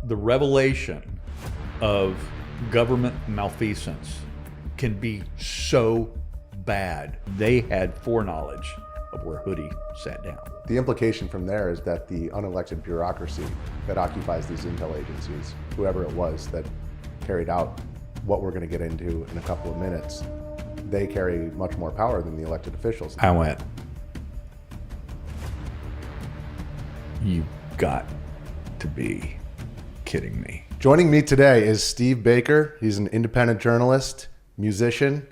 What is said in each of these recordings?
the revelation of government malfeasance can be so bad. They had foreknowledge of where Hoodie sat down. The implication from there is that the unelected bureaucracy that occupies these intel agencies, whoever it was that carried out what we're going to get into in a couple of minutes, they carry much more power than the elected officials. I went, you got to be kidding me. Joining me today is Steve Baker. He's an independent journalist, musician,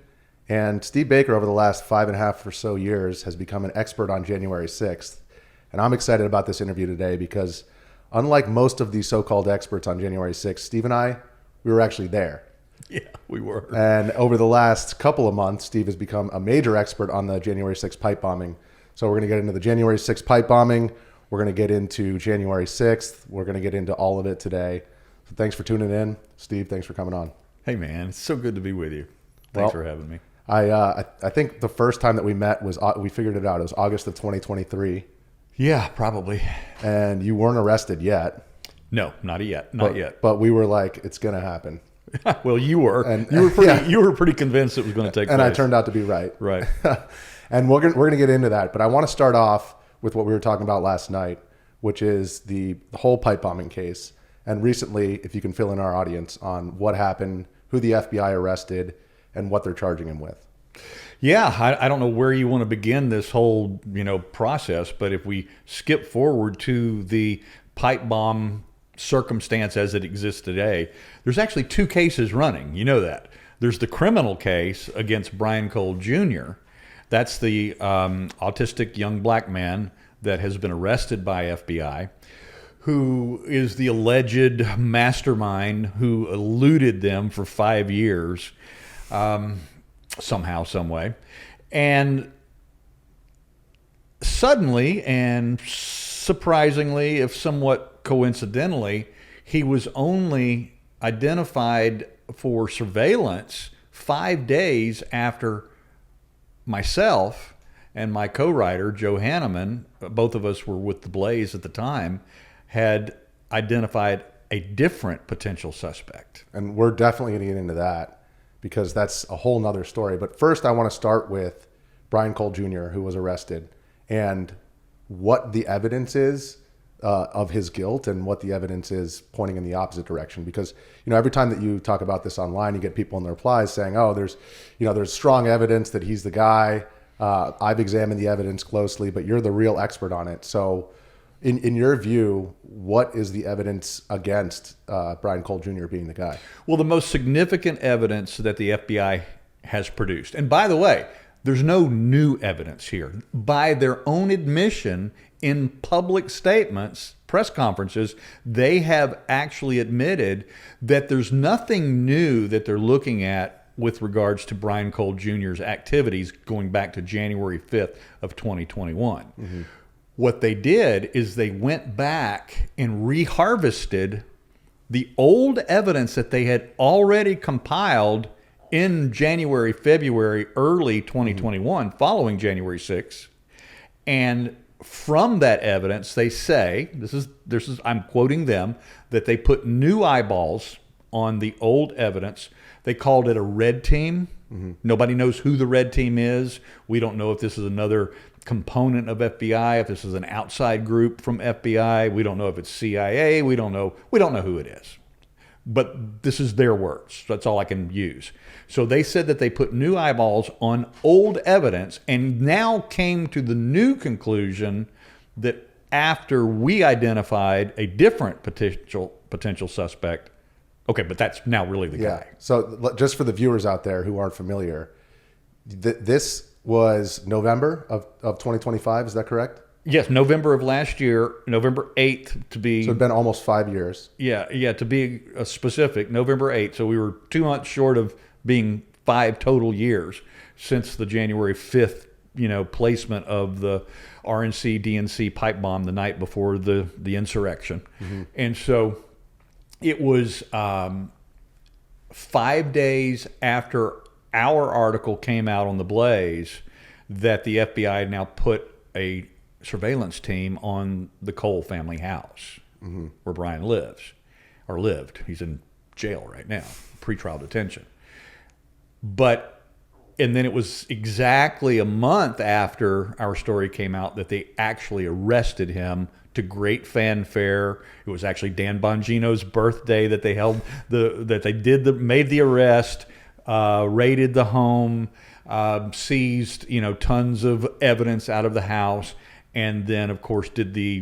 and Steve Baker over the last 5.5 or so years has become an expert on January 6th. And I'm excited about this interview today because unlike most of these so-called experts on January 6th, Steve and I, we were actually there. Yeah, we were. And over the last couple of months, Steve has become a major expert on the January 6th pipe bombing. So we're going to get into the January 6th pipe bombing. We're going to get into January 6th. We're going to get into all of it today. So thanks for tuning in. Steve, thanks for coming on. Hey, man, it's so good to be with you. Thanks for having me. I think the first time that we met was, we figured it out. It was August of 2023. Yeah, probably. And you weren't arrested yet. No, not yet. Not yet. But we were like, it's going to happen. Well, you were. And you were pretty convinced it was going to take place. And I turned out to be right. Right. And we're going to get into that. But I want to start off with what we were talking about last night, which is the whole pipe bombing case. And recently, if you can fill in our audience on what happened, who the FBI arrested, and what they're charging him with. Yeah, I don't know where you want to begin this whole process, but if we skip forward to the pipe bomb circumstance as it exists today, there's actually two cases running. You know that. There's the criminal case against Brian Cole Jr. That's the autistic young black man that has been arrested by FBI, who is the alleged mastermind who eluded them for 5 years. Somehow, some way. And suddenly and surprisingly, if somewhat coincidentally, he was only identified for surveillance 5 days after myself and my co-writer, Joe Hanneman, both of us were with the Blaze at the time, had identified a different potential suspect. And we're definitely going to get into that, because that's a whole nother story. But first, I want to start with Brian Cole Jr., who was arrested, and what the evidence is of his guilt and what the evidence is pointing in the opposite direction. Because, every time that you talk about this online, you get people in the replies saying, oh, there's strong evidence that he's the guy. I've examined the evidence closely, but you're the real expert on it. So in your view, what is the evidence against Brian Cole Jr. being the guy? Well, the most significant evidence that the FBI has produced, and by the way, there's no new evidence here. By their own admission in public statements, press conferences, they have actually admitted that there's nothing new that they're looking at with regards to Brian Cole Jr.'s activities going back to January 5th of 2021. Mm-hmm. What they did is they went back and reharvested the old evidence that they had already compiled in January, February, early 2021, following January 6th. And from that evidence, they say, this is I'm quoting them, that they put new eyeballs on the old evidence. They called it a red team. Mm-hmm. Nobody knows who the red team is. We don't know if this is another component of FBI, if this is an outside group from FBI. We don't know if it's CIA. We don't know who it is. But this is their words. That's all I can use. So they said that they put new eyeballs on old evidence and now came to the new conclusion that after we identified a different potential suspect, okay, but that's now really the guy. So just for the viewers out there who aren't familiar, this was November of 2025, is that correct? Yes, November of last year, November 8th to be... So it's been almost 5 years. Yeah, to be specific, November 8th. So we were 2 months short of being 5 total years since the January 5th, placement of the RNC, DNC pipe bomb the night before the insurrection. Mm-hmm. And so it was 5 days after our article came out on the Blaze that the FBI now put a surveillance team on the Cole family house, mm-hmm. where Brian lives. or lived. He's in jail right now, pretrial detention. And then it was exactly a month after our story came out that they actually arrested him to great fanfare. It was actually Dan Bongino's birthday that they made the arrest, raided the home, seized, tons of evidence out of the house, and then, of course, did the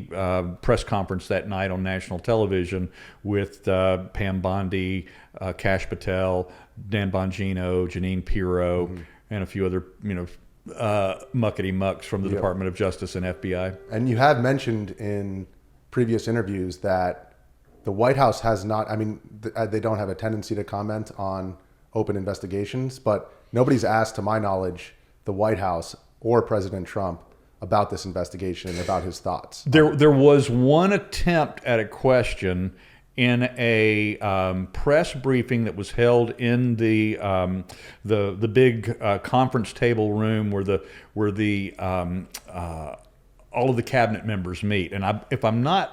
press conference that night on national television with Pam Bondi, Kash Patel, Dan Bongino, Janine Pirro, and a few other, muckety mucks from the Department of Justice and FBI. And you have mentioned in previous interviews that the White House has not, they don't have a tendency to comment on open investigations, but nobody's asked, to my knowledge, the White House or President Trump about this investigation and about his thoughts. There was one attempt at a question in a press briefing that was held in the big conference table room where the all of the cabinet members meet. And if I'm not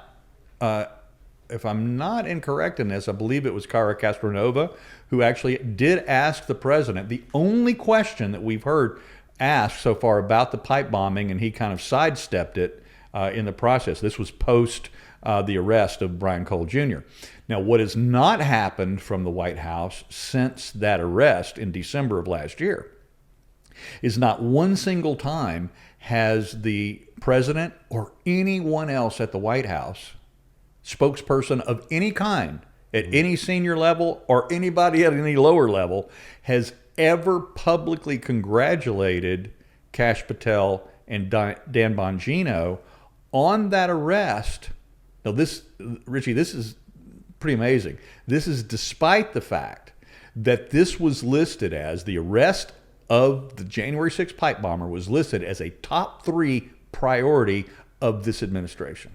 incorrect in this, I believe it was Cara Castronova who actually did ask the president the only question that we've heard asked so far about the pipe bombing, and he kind of sidestepped it in the process. This was post the arrest of Brian Cole Jr. Now, what has not happened from the White House since that arrest in December of last year is not one single time has the president or anyone else at the White House, spokesperson of any kind, at any senior level or anybody at any lower level, has ever publicly congratulated Kash Patel and Dan Bongino on that arrest. Now, Richie, this is pretty amazing. This is despite the fact that this was listed as the arrest of the January 6th pipe bomber was listed as a top 3 priority of this administration.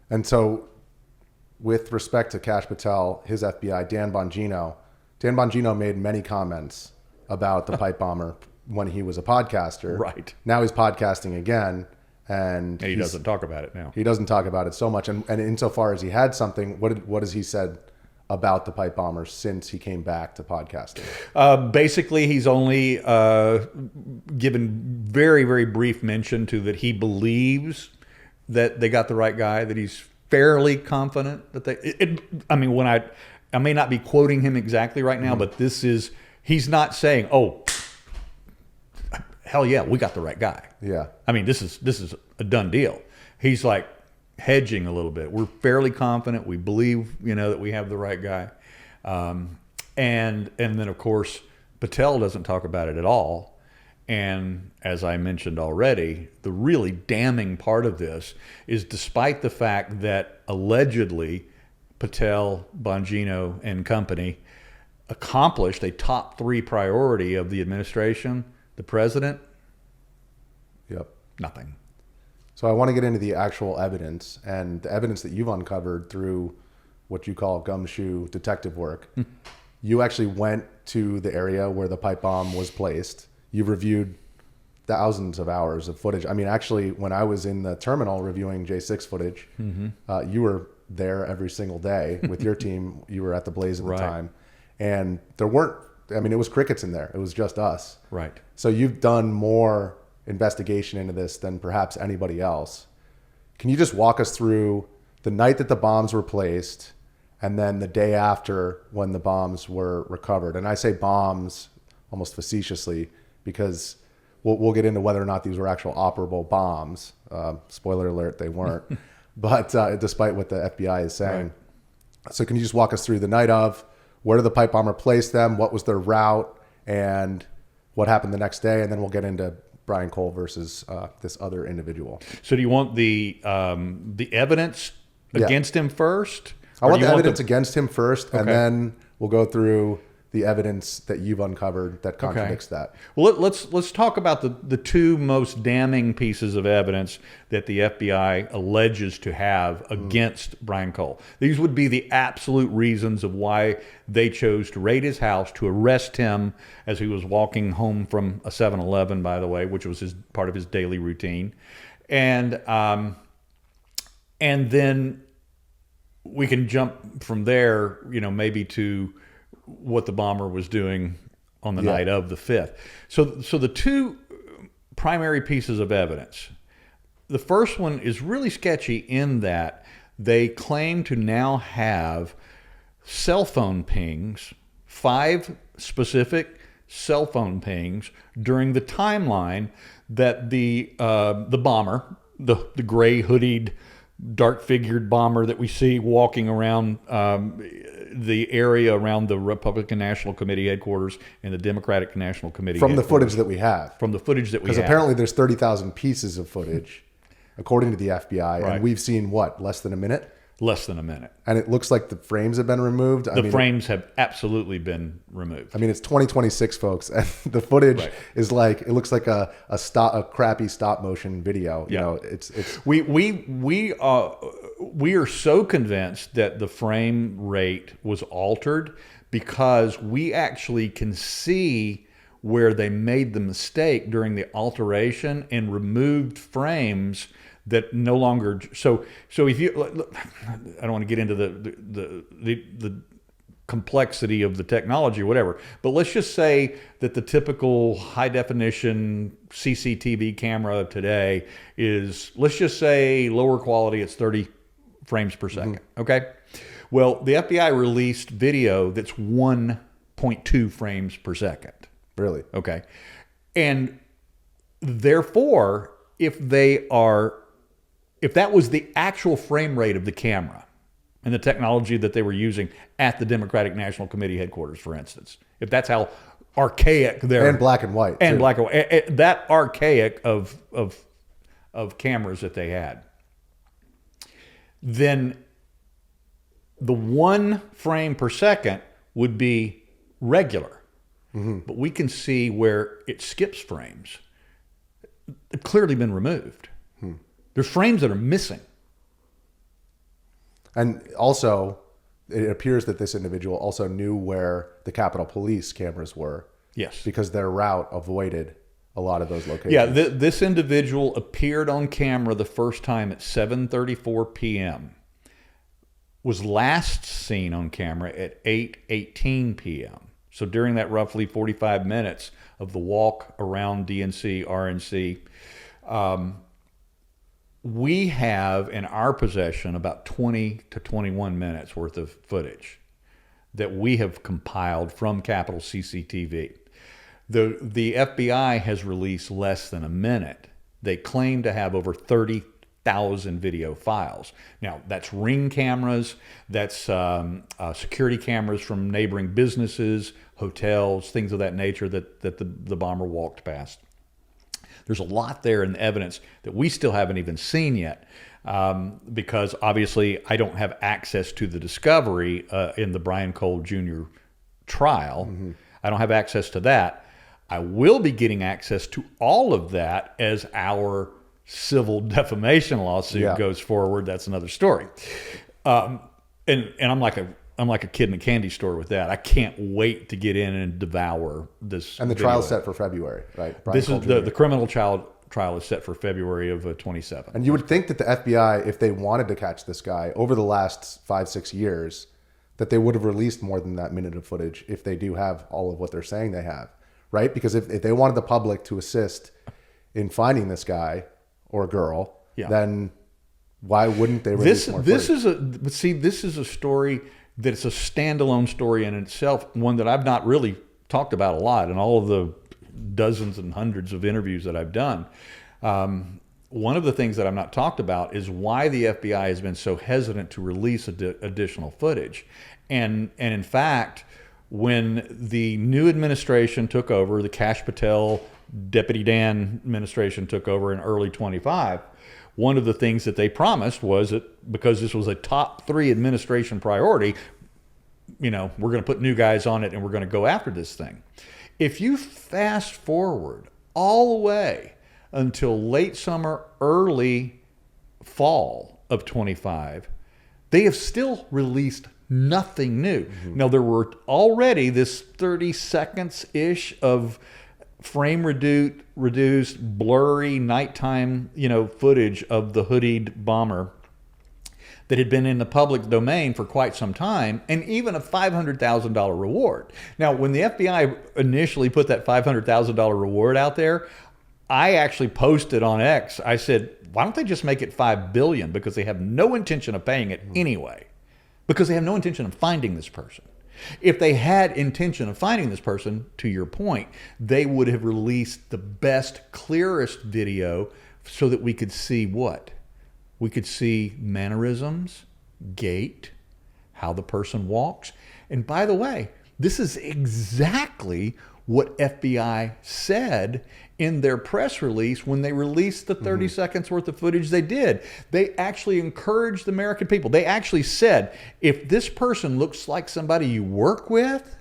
And so, with respect to Kash Patel, his FBI, Dan Bongino made many comments about the pipe bomber when he was a podcaster. Right. Now he's podcasting again. And he doesn't talk about it now. He doesn't talk about it so much. And insofar as he had something, what has he said about the pipe bomber since he came back to podcasting? Basically, he's only given very, very brief mention to that he believes that they got the right guy, that he's fairly confident that I may not be quoting him exactly right now, but he's not saying, oh, hell yeah, we got the right guy. Yeah. This is a done deal. He's like hedging a little bit. We're fairly confident. We believe, that we have the right guy. And then, of course, Patel doesn't talk about it at all. And as I mentioned already, the really damning part of this is despite the fact that allegedly Patel, Bongino, and company accomplished a top 3 priority of the administration, the president, nothing. So I want to get into the actual evidence and the evidence that you've uncovered through what you call gumshoe detective work. You actually went to the area where the pipe bomb was placed. You've reviewed thousands of hours of footage. Actually, when I was in the terminal reviewing J6 footage, you were there every single day with your team. You were at the Blaze at the time. And there weren't, it was crickets in there. It was just us. Right. So you've done more investigation into this than perhaps anybody else. Can you just walk us through the night that the bombs were placed and then the day after when the bombs were recovered? And I say bombs almost facetiously because we'll get into whether or not these were actual operable bombs. Spoiler alert, they weren't. But despite what the FBI is saying. Right. So can you just walk us through the night of, where did the pipe bomber place them? What was their route? And what happened the next day? And then we'll get into Brian Cole versus this other individual. So do you want the evidence against him first? I want the evidence against him first, and then we'll go through the evidence that you've uncovered that contradicts that. Well, let's talk about the 2 most damning pieces of evidence that the FBI alleges to have against Brian Cole. These would be the absolute reasons of why they chose to raid his house, to arrest him as he was walking home from a 7-Eleven, by the way, which was part of his daily routine. And then we can jump from there, maybe to what the bomber was doing on the night of the 5th. So the two primary pieces of evidence. The first one is really sketchy in that they claim to now have cell phone pings, 5 specific cell phone pings during the timeline that the bomber, the gray hoodied, dark-figured bomber that we see walking around the area around the Republican National Committee headquarters and the Democratic National Committee From the headquarters. footage that we have. From the footage that we have. Because apparently there's 30,000 pieces of footage, according to the FBI, Right. and we've seen, what, less than a minute? Less than a minute. And it looks like the frames have been removed. The frames have absolutely been removed. I mean, it's 2026, folks, and the footage is like, it looks like a crappy stop motion video. You know, it's we are so convinced that the frame rate was altered because we actually can see where they made the mistake during the alteration and removed frames that no longer. So if you, I don't want to get into the complexity of the technology or whatever, but let's just say that the typical high definition CCTV camera of today is, let's just say, lower quality. It's 30 frames per second. Okay. Well, the FBI released video that's 1.2 frames per second. really. Okay. And therefore, if that was the actual frame rate of the camera and the technology that they were using at the Democratic National Committee headquarters, for instance, if that's how archaic their And black and white. and too. black and white, that archaic of cameras that they had, then the 1 frame per second would be regular. But we can see where it skips frames. It's clearly been removed. There's frames that are missing. And also, it appears that this individual also knew where the Capitol Police cameras were. Yes. Because their route avoided a lot of those locations. Yeah, this individual appeared on camera the first time at 7:34 p.m. Was last seen on camera at 8:18 p.m. So during that roughly 45 minutes of the walk around DNC, RNC, we have in our possession about 20 to 21 minutes worth of footage that we have compiled from Capitol CCTV. The FBI has released less than a minute. They claim to have over 30,000 video files. Now, that's Ring cameras, that's security cameras from neighboring businesses, hotels, things of that nature that the bomber walked past. There's a lot there in the evidence that we still haven't even seen yet, because obviously I don't have access to the discovery in the Brian Cole Jr. trial. I don't have access to that. I will be getting access to all of that as our civil defamation lawsuit goes forward. That's another story. And I'm like a kid in a candy store with that. I can't wait to get in and devour this. And the trial's set for February, right? This is the criminal trial is set for February of 27. And you would think that the FBI, if they wanted to catch this guy over the last 5-6 years, that they would have released more than that minute of footage if they do have all of what they're saying they have, right? Because if they wanted the public to assist in finding this guy or girl, then why wouldn't they release more footage? This is a story that it's a standalone story in itself, one that I've not really talked about a lot in all of the dozens and hundreds of interviews that I've done. One of the things that I've not talked about is why the FBI has been so hesitant to release additional footage. And in fact, when the new administration took over, the Kash Patel, Deputy Dan administration took over in early 25, one of the things that they promised was that because this was a top 3 administration priority, we're going to put new guys on it and we're going to go after this thing. If you fast forward all the way until late summer, early fall of 25, they have still released nothing new. Now, there were already this 30 seconds-ish of frame reduced, blurry nighttime, footage of the hoodied bomber that had been in the public domain for quite some time, and even a $500,000 reward. Now, when the FBI initially put that $500,000 reward out there, I actually posted on X, I said, why don't they just make it $5 billion? Because they have no intention of paying it anyway. Because they have no intention of finding this person. If they had intention of finding this person, to your point, they would have released the best, clearest video so that we could see what? We could see mannerisms, gait, how the person walks. And by the way, this is exactly what FBI said in their press release when they released the 30 seconds worth of footage they did. They actually encouraged the American people. They actually said, if this person looks like somebody you work with,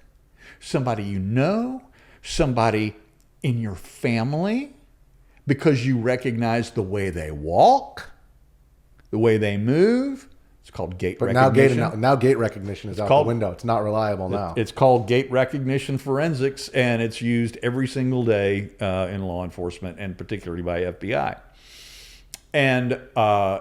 somebody you know, somebody in your family, because you recognize the way they walk, the way they move. It's called gait recognition. Now gait recognition is out the window. It's not reliable now. It's called gait recognition forensics, and it's used every single day in law enforcement, and particularly by FBI. And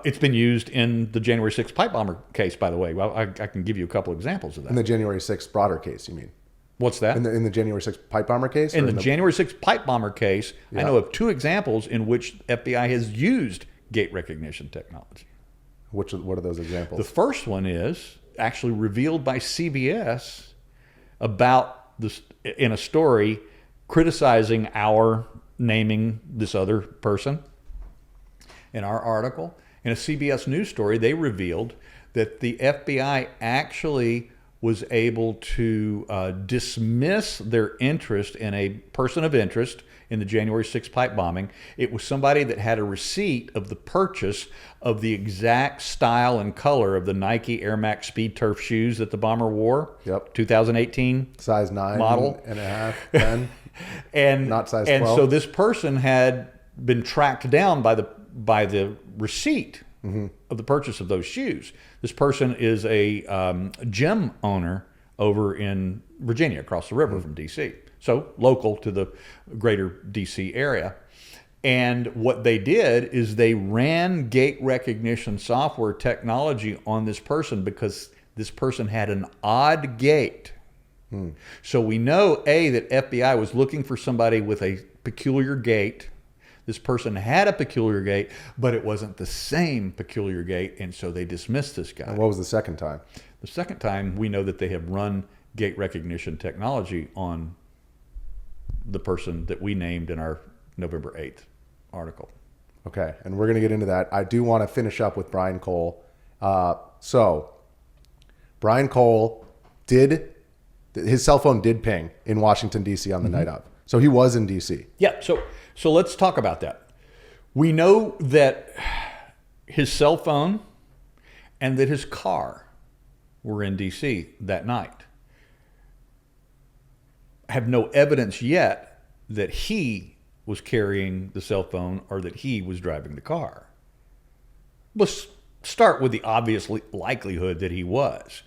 it's been used in the January 6th pipe bomber case, by the way. Well, I can give you a couple examples of that. In the January 6th broader case, you mean? What's that? In the January 6th pipe bomber case? In the January 6th pipe bomber case, I know of two examples in which FBI has used gait recognition technology. What are those examples? The first one is actually revealed by CBS about this in a story criticizing our naming this other person. In our article, in a CBS News story, they revealed that the FBI actually was able to dismiss their interest in a person of interest in the January 6th pipe bombing. It was somebody that had a receipt of the purchase of the exact style and color of the Nike Air Max Speed Turf shoes that the bomber wore. Yep. 2018 size 9 model and a half, 10, and not size 12. And so this person had been tracked down by the receipt of the purchase of those shoes. This person is a gym owner over in Virginia, across the river from D.C., so local to the greater D.C. area. And what they did is they ran gait recognition software technology on this person because this person had an odd gait. So we know, A, that FBI was looking for somebody with a peculiar gait. This person had a peculiar gait, but it wasn't the same peculiar gait, and so they dismissed this guy. And what was the second time? The second time, we know that they have run gait recognition technology on the person that we named in our November 8th article. Okay, and we're going to get into that. I do want to finish up with Brian Cole. So, Brian Cole his cell phone did ping in Washington, D.C. on the night of. So he was in D.C. Yeah, so let's talk about that. We know that his cell phone and that his car were in D.C. that night. Have no evidence yet that he was carrying the cell phone or that he was driving the car. Let's start with the obvious likelihood that he was.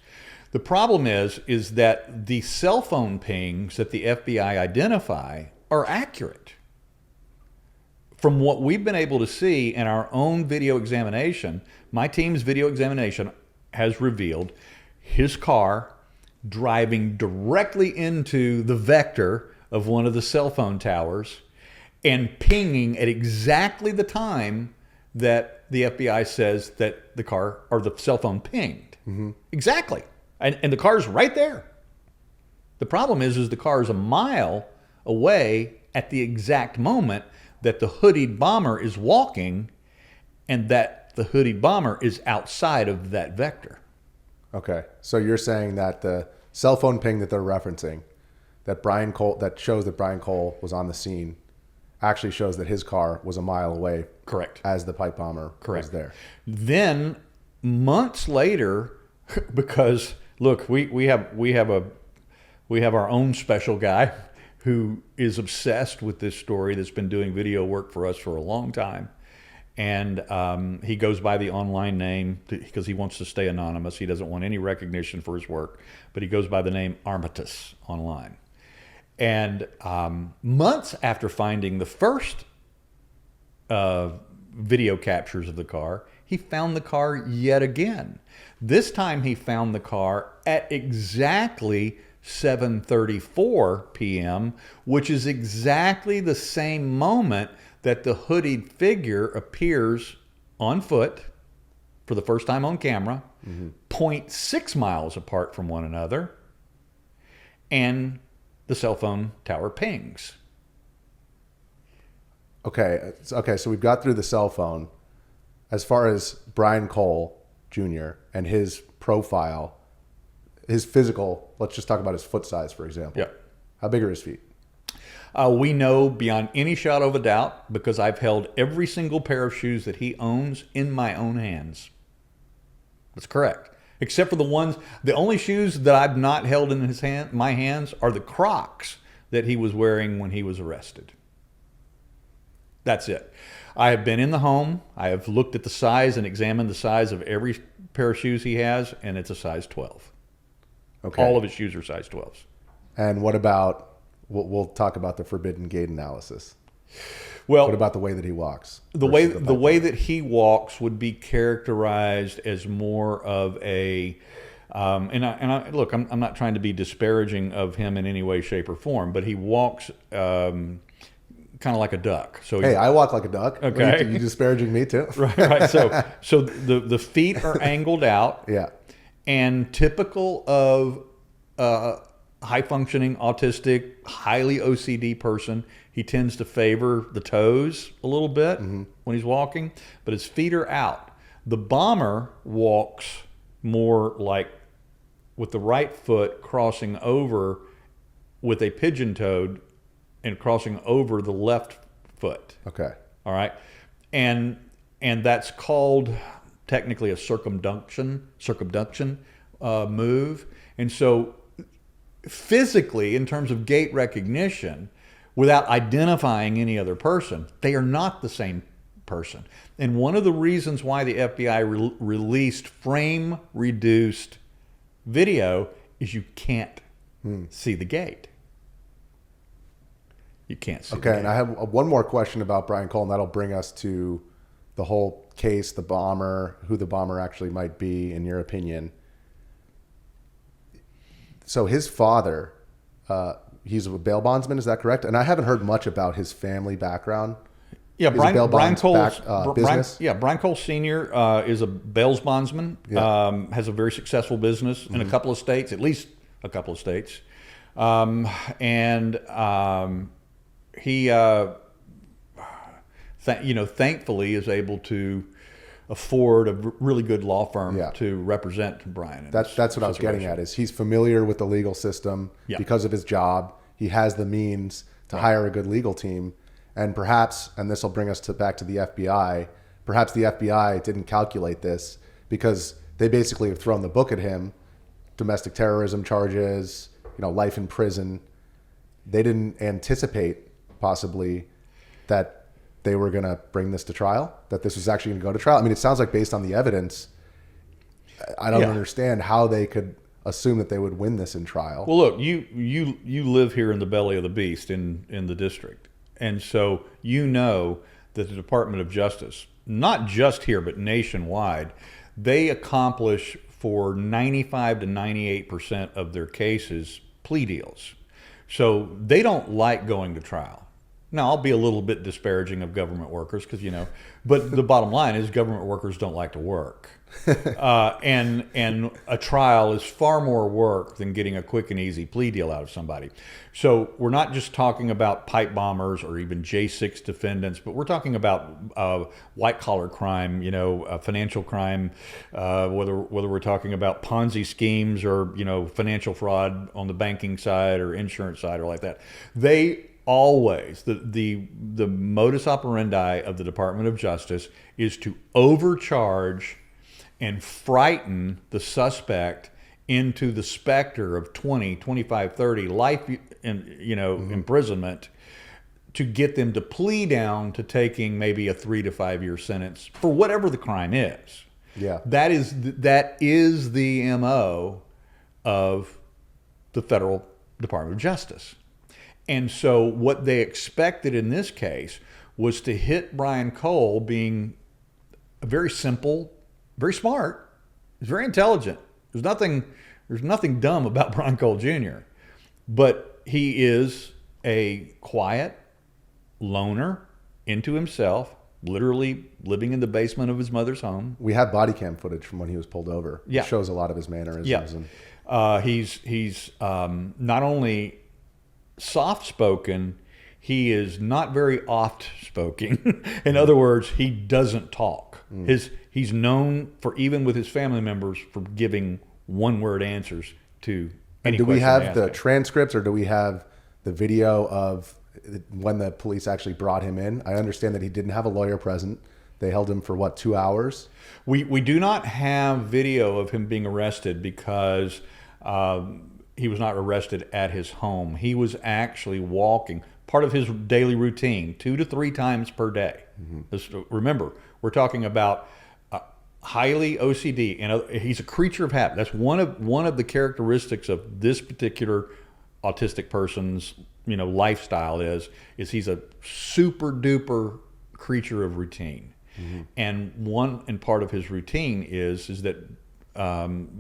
The problem is that the cell phone pings that the FBI identify are accurate. From what we've been able to see in our own video examination, my team's video examination has revealed his car driving directly into the vector of one of the cell phone towers and pinging at exactly the time that the FBI says that the car or the cell phone pinged. Exactly. And the car's right there. The problem is the car is a mile away at the exact moment that the hoodied bomber is walking, and that the hoodied bomber is outside of that vector. Okay, so you're saying that the cell phone ping that they're referencing, that shows that Brian Cole was on the scene, actually shows that his car was a mile away. Correct. As the pipe bomber was there. Then months later, because look, we have our own special guy who is obsessed with this story, that's been doing video work for us for a long time. And he goes by the online name because he wants to stay anonymous. He doesn't want any recognition for his work, but he goes by the name Armitage online. And months after finding the first video captures of the car, he found the car yet again. This time he found the car at exactly 7:34 p.m., which is exactly the same moment that the hooded figure appears on foot for the first time on camera, 0.6 miles apart from one another, and the cell phone tower pings. Okay, so we've got through the cell phone. As far as Brian Cole Jr. and his profile, his physical, let's just talk about his foot size, for example. Yeah. How big are his feet? We know beyond any shadow of a doubt, because I've held every single pair of shoes that he owns in my own hands. That's correct. Except for the only shoes that I've not held in my hands are the Crocs that he was wearing when he was arrested. That's it. I have been in the home. I have looked at the size and examined the size of every pair of shoes he has, and it's a size 12. Okay. All of his shoes are size 12s. And what about, we'll talk about the forbidden gait analysis. Well, what about the way that he walks? The way that he walks would be characterized as more of a, look, I'm not trying to be disparaging of him in any way, shape, or form, but he walks kind of like a duck. So hey, I walk like a duck. Okay, you disparaging me too? Right. So the feet are angled out. Yeah. And typical of high functioning, autistic, highly OCD person, he tends to favor the toes a little bit when he's walking, but his feet are out. The bomber walks more like with the right foot crossing over with a pigeon-toed and crossing over the left foot. Okay. All right. And that's called technically a circumduction move. And so physically, in terms of gait recognition, without identifying any other person, they are not the same person. And one of the reasons why the FBI released frame-reduced video is you can't see the gait. You can't see the gait. And I have one more question about Brian Cole, and that'll bring us to the whole case, the bomber, who the bomber actually might be, in your opinion. So his father, he's a bail bondsman, is that correct? And I haven't heard much about his family background. Yeah, Brian Cole's business. Brian Cole Sr. Is a bail bondsman. Yeah. Has a very successful business in a couple of states, at least a couple of states, he, thankfully, is able to afford a really good law firm to represent Brian. That's what I was getting at. Is he's familiar with the legal system because of his job. He has the means to hire a good legal team. And perhaps, and this will bring us back to the FBI, perhaps the FBI didn't calculate this because they basically have thrown the book at him, domestic terrorism charges, life in prison. They didn't anticipate possibly that they were going to bring this to trial, that this was actually going to go to trial. I mean, it sounds like based on the evidence, I don't understand how they could assume that they would win this in trial. Well, look, you live here in the belly of the beast in the district. And so you know that the Department of Justice, not just here, but nationwide, they accomplish for 95 to 98% of their cases plea deals. So they don't like going to trial. Now, I'll be a little bit disparaging of government workers because, but the bottom line is government workers don't like to work. And a trial is far more work than getting a quick and easy plea deal out of somebody. So we're not just talking about pipe bombers or even J6 defendants, but we're talking about white collar crime, financial crime, whether we're talking about Ponzi schemes or, financial fraud on the banking side or insurance side or like that. They always, the modus operandi of the Department of Justice is to overcharge and frighten the suspect into the specter of 20, 25, 30 life imprisonment to get them to plea down to taking maybe a 3 to 5 year sentence for whatever the crime is. Yeah. That is the MO of the federal Department of Justice. And so what they expected in this case was to hit Brian Cole being very simple, very smart. He's very intelligent. There's nothing dumb about Brian Cole Jr., but he is a quiet loner into himself, literally living in the basement of his mother's home. We have body cam footage from when he was pulled over. Yeah. It shows a lot of his mannerisms. Yeah. And He's not only soft-spoken, he is not very oft-spoken. In other words, he doesn't talk. He's known for, even with his family members, for giving one-word answers to any question. Do we have the him. transcripts, or do we have the video of when the police actually brought him in? I understand that he didn't have a lawyer present. They held him for 2 hours? We do not have video of him being arrested because he was not arrested at his home. He was actually walking, part of his daily routine, 2 to 3 times per day. Remember, we're talking about highly OCD, and he's a creature of habit. That's one of the characteristics of this particular autistic person's lifestyle is he's a super duper creature of routine. And part of his routine is that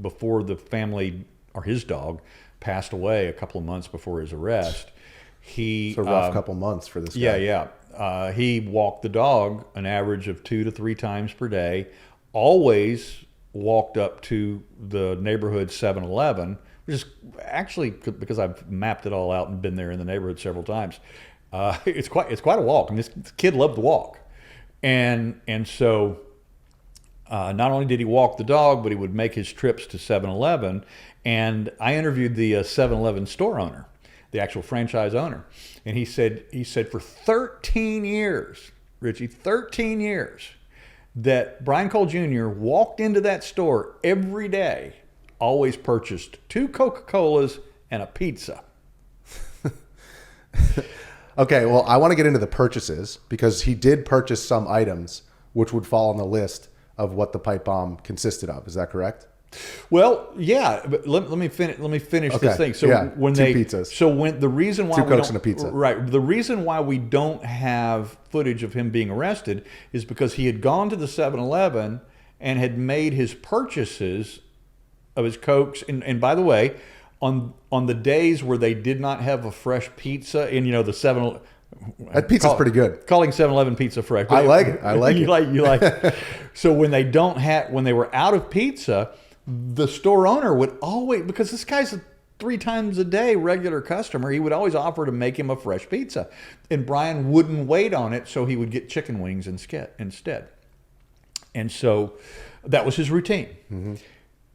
before the family, or his dog, passed away a couple of months before his arrest, It's a rough couple months for this guy. Yeah. He walked the dog an average of 2 to 3 times per day, always walked up to the neighborhood 7-Eleven, which is actually, because I've mapped it all out and been there in the neighborhood several times, it's quite a walk. And this kid loved to walk. And so not only did he walk the dog, but he would make his trips to 7-Eleven. And I interviewed the 7-Eleven store owner, the actual franchise owner. And he said for 13 years, Richie, 13 years, that Brian Cole Jr. walked into that store every day, always purchased 2 Coca-Colas and a pizza. Okay, well, I want to get into the purchases, because he did purchase some items which would fall on the list of what the pipe bomb consisted of. Is that correct? Well, yeah, but let me finish this thing. So yeah, when 2 pizzas. So when the reason why 2 we Cokes don't, and a pizza. Right. The reason why we don't have footage of him being arrested is because he had gone to the 7-Eleven and had made his purchases of his Cokes. And by the way, on the days where they did not have a fresh pizza, and the 7-Eleven, that pizza's pretty good. Calling 7-Eleven pizza fresh. I like it. I like it. You like it. So when they were out of pizza, the store owner would always, because this guy's a 3 times a day regular customer, he would always offer to make him a fresh pizza. And Brian wouldn't wait on it, so he would get chicken wings instead. And so that was his routine.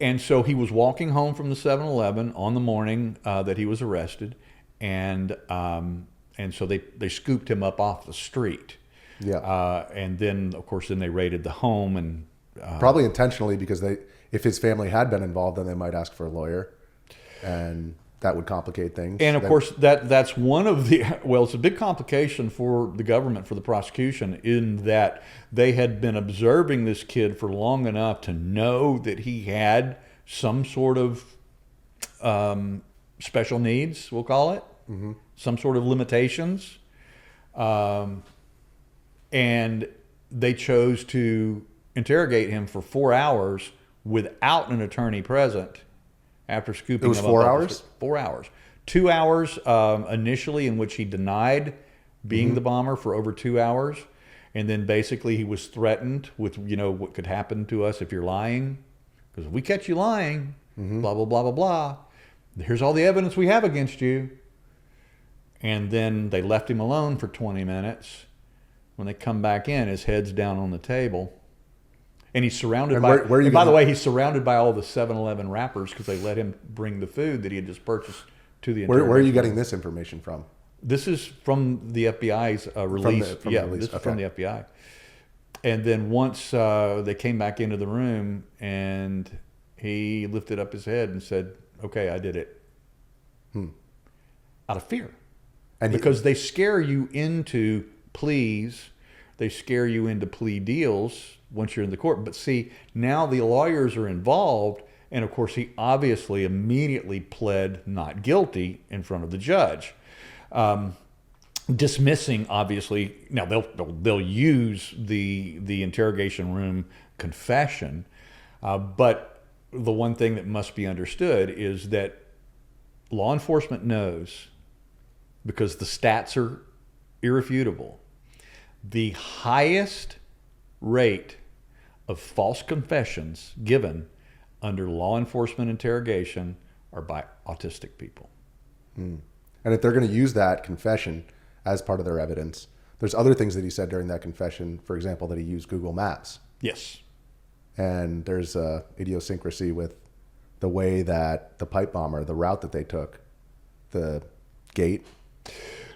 And so he was walking home from the 7-Eleven on the morning that he was arrested, and so they scooped him up off the street. Yeah. And then, of course, they raided the home, and probably intentionally, because if his family had been involved, then they might ask for a lawyer, and that would complicate things. And of course, that's one of the, well, it's a big complication for the government, for the prosecution, in that they had been observing this kid for long enough to know that he had some sort of special needs, we'll call it, some sort of limitations. And they chose to interrogate him for 4 hours without an attorney present. After scooping him up. It was 4 hours? 4 hours. 2 hours initially, in which he denied being the bomber for over 2 hours. And then basically he was threatened with, what could happen to us if you're lying. Because if we catch you lying, blah, blah, blah, blah, blah. Here's all the evidence we have against you. And then they left him alone for 20 minutes. When they come back in, his head's down on the table. And he's surrounded by, and by the way, he's surrounded by all the 7-Eleven wrappers, because they let him bring the food that he had just purchased to the Where are you getting this information from? This is from the FBI's release. From the release. This is from the FBI. And then once they came back into the room, and he lifted up his head and said, "Okay, I did it." Out of fear. And because they scare you into pleas, they scare you into plea deals once you're in the court. But see, now the lawyers are involved, and of course he obviously immediately pled not guilty in front of the judge. dismissing, obviously. Now they'll use the interrogation room confession, but the one thing that must be understood is that law enforcement knows, because the stats are irrefutable, the highest rate of false confessions given under law enforcement interrogation are by autistic people. And if they're going to use that confession as part of their evidence, there's other things that he said during that confession. For example, that he used Google Maps. Yes. And there's a idiosyncrasy with the way that the pipe bomber, the route that they took, the gate.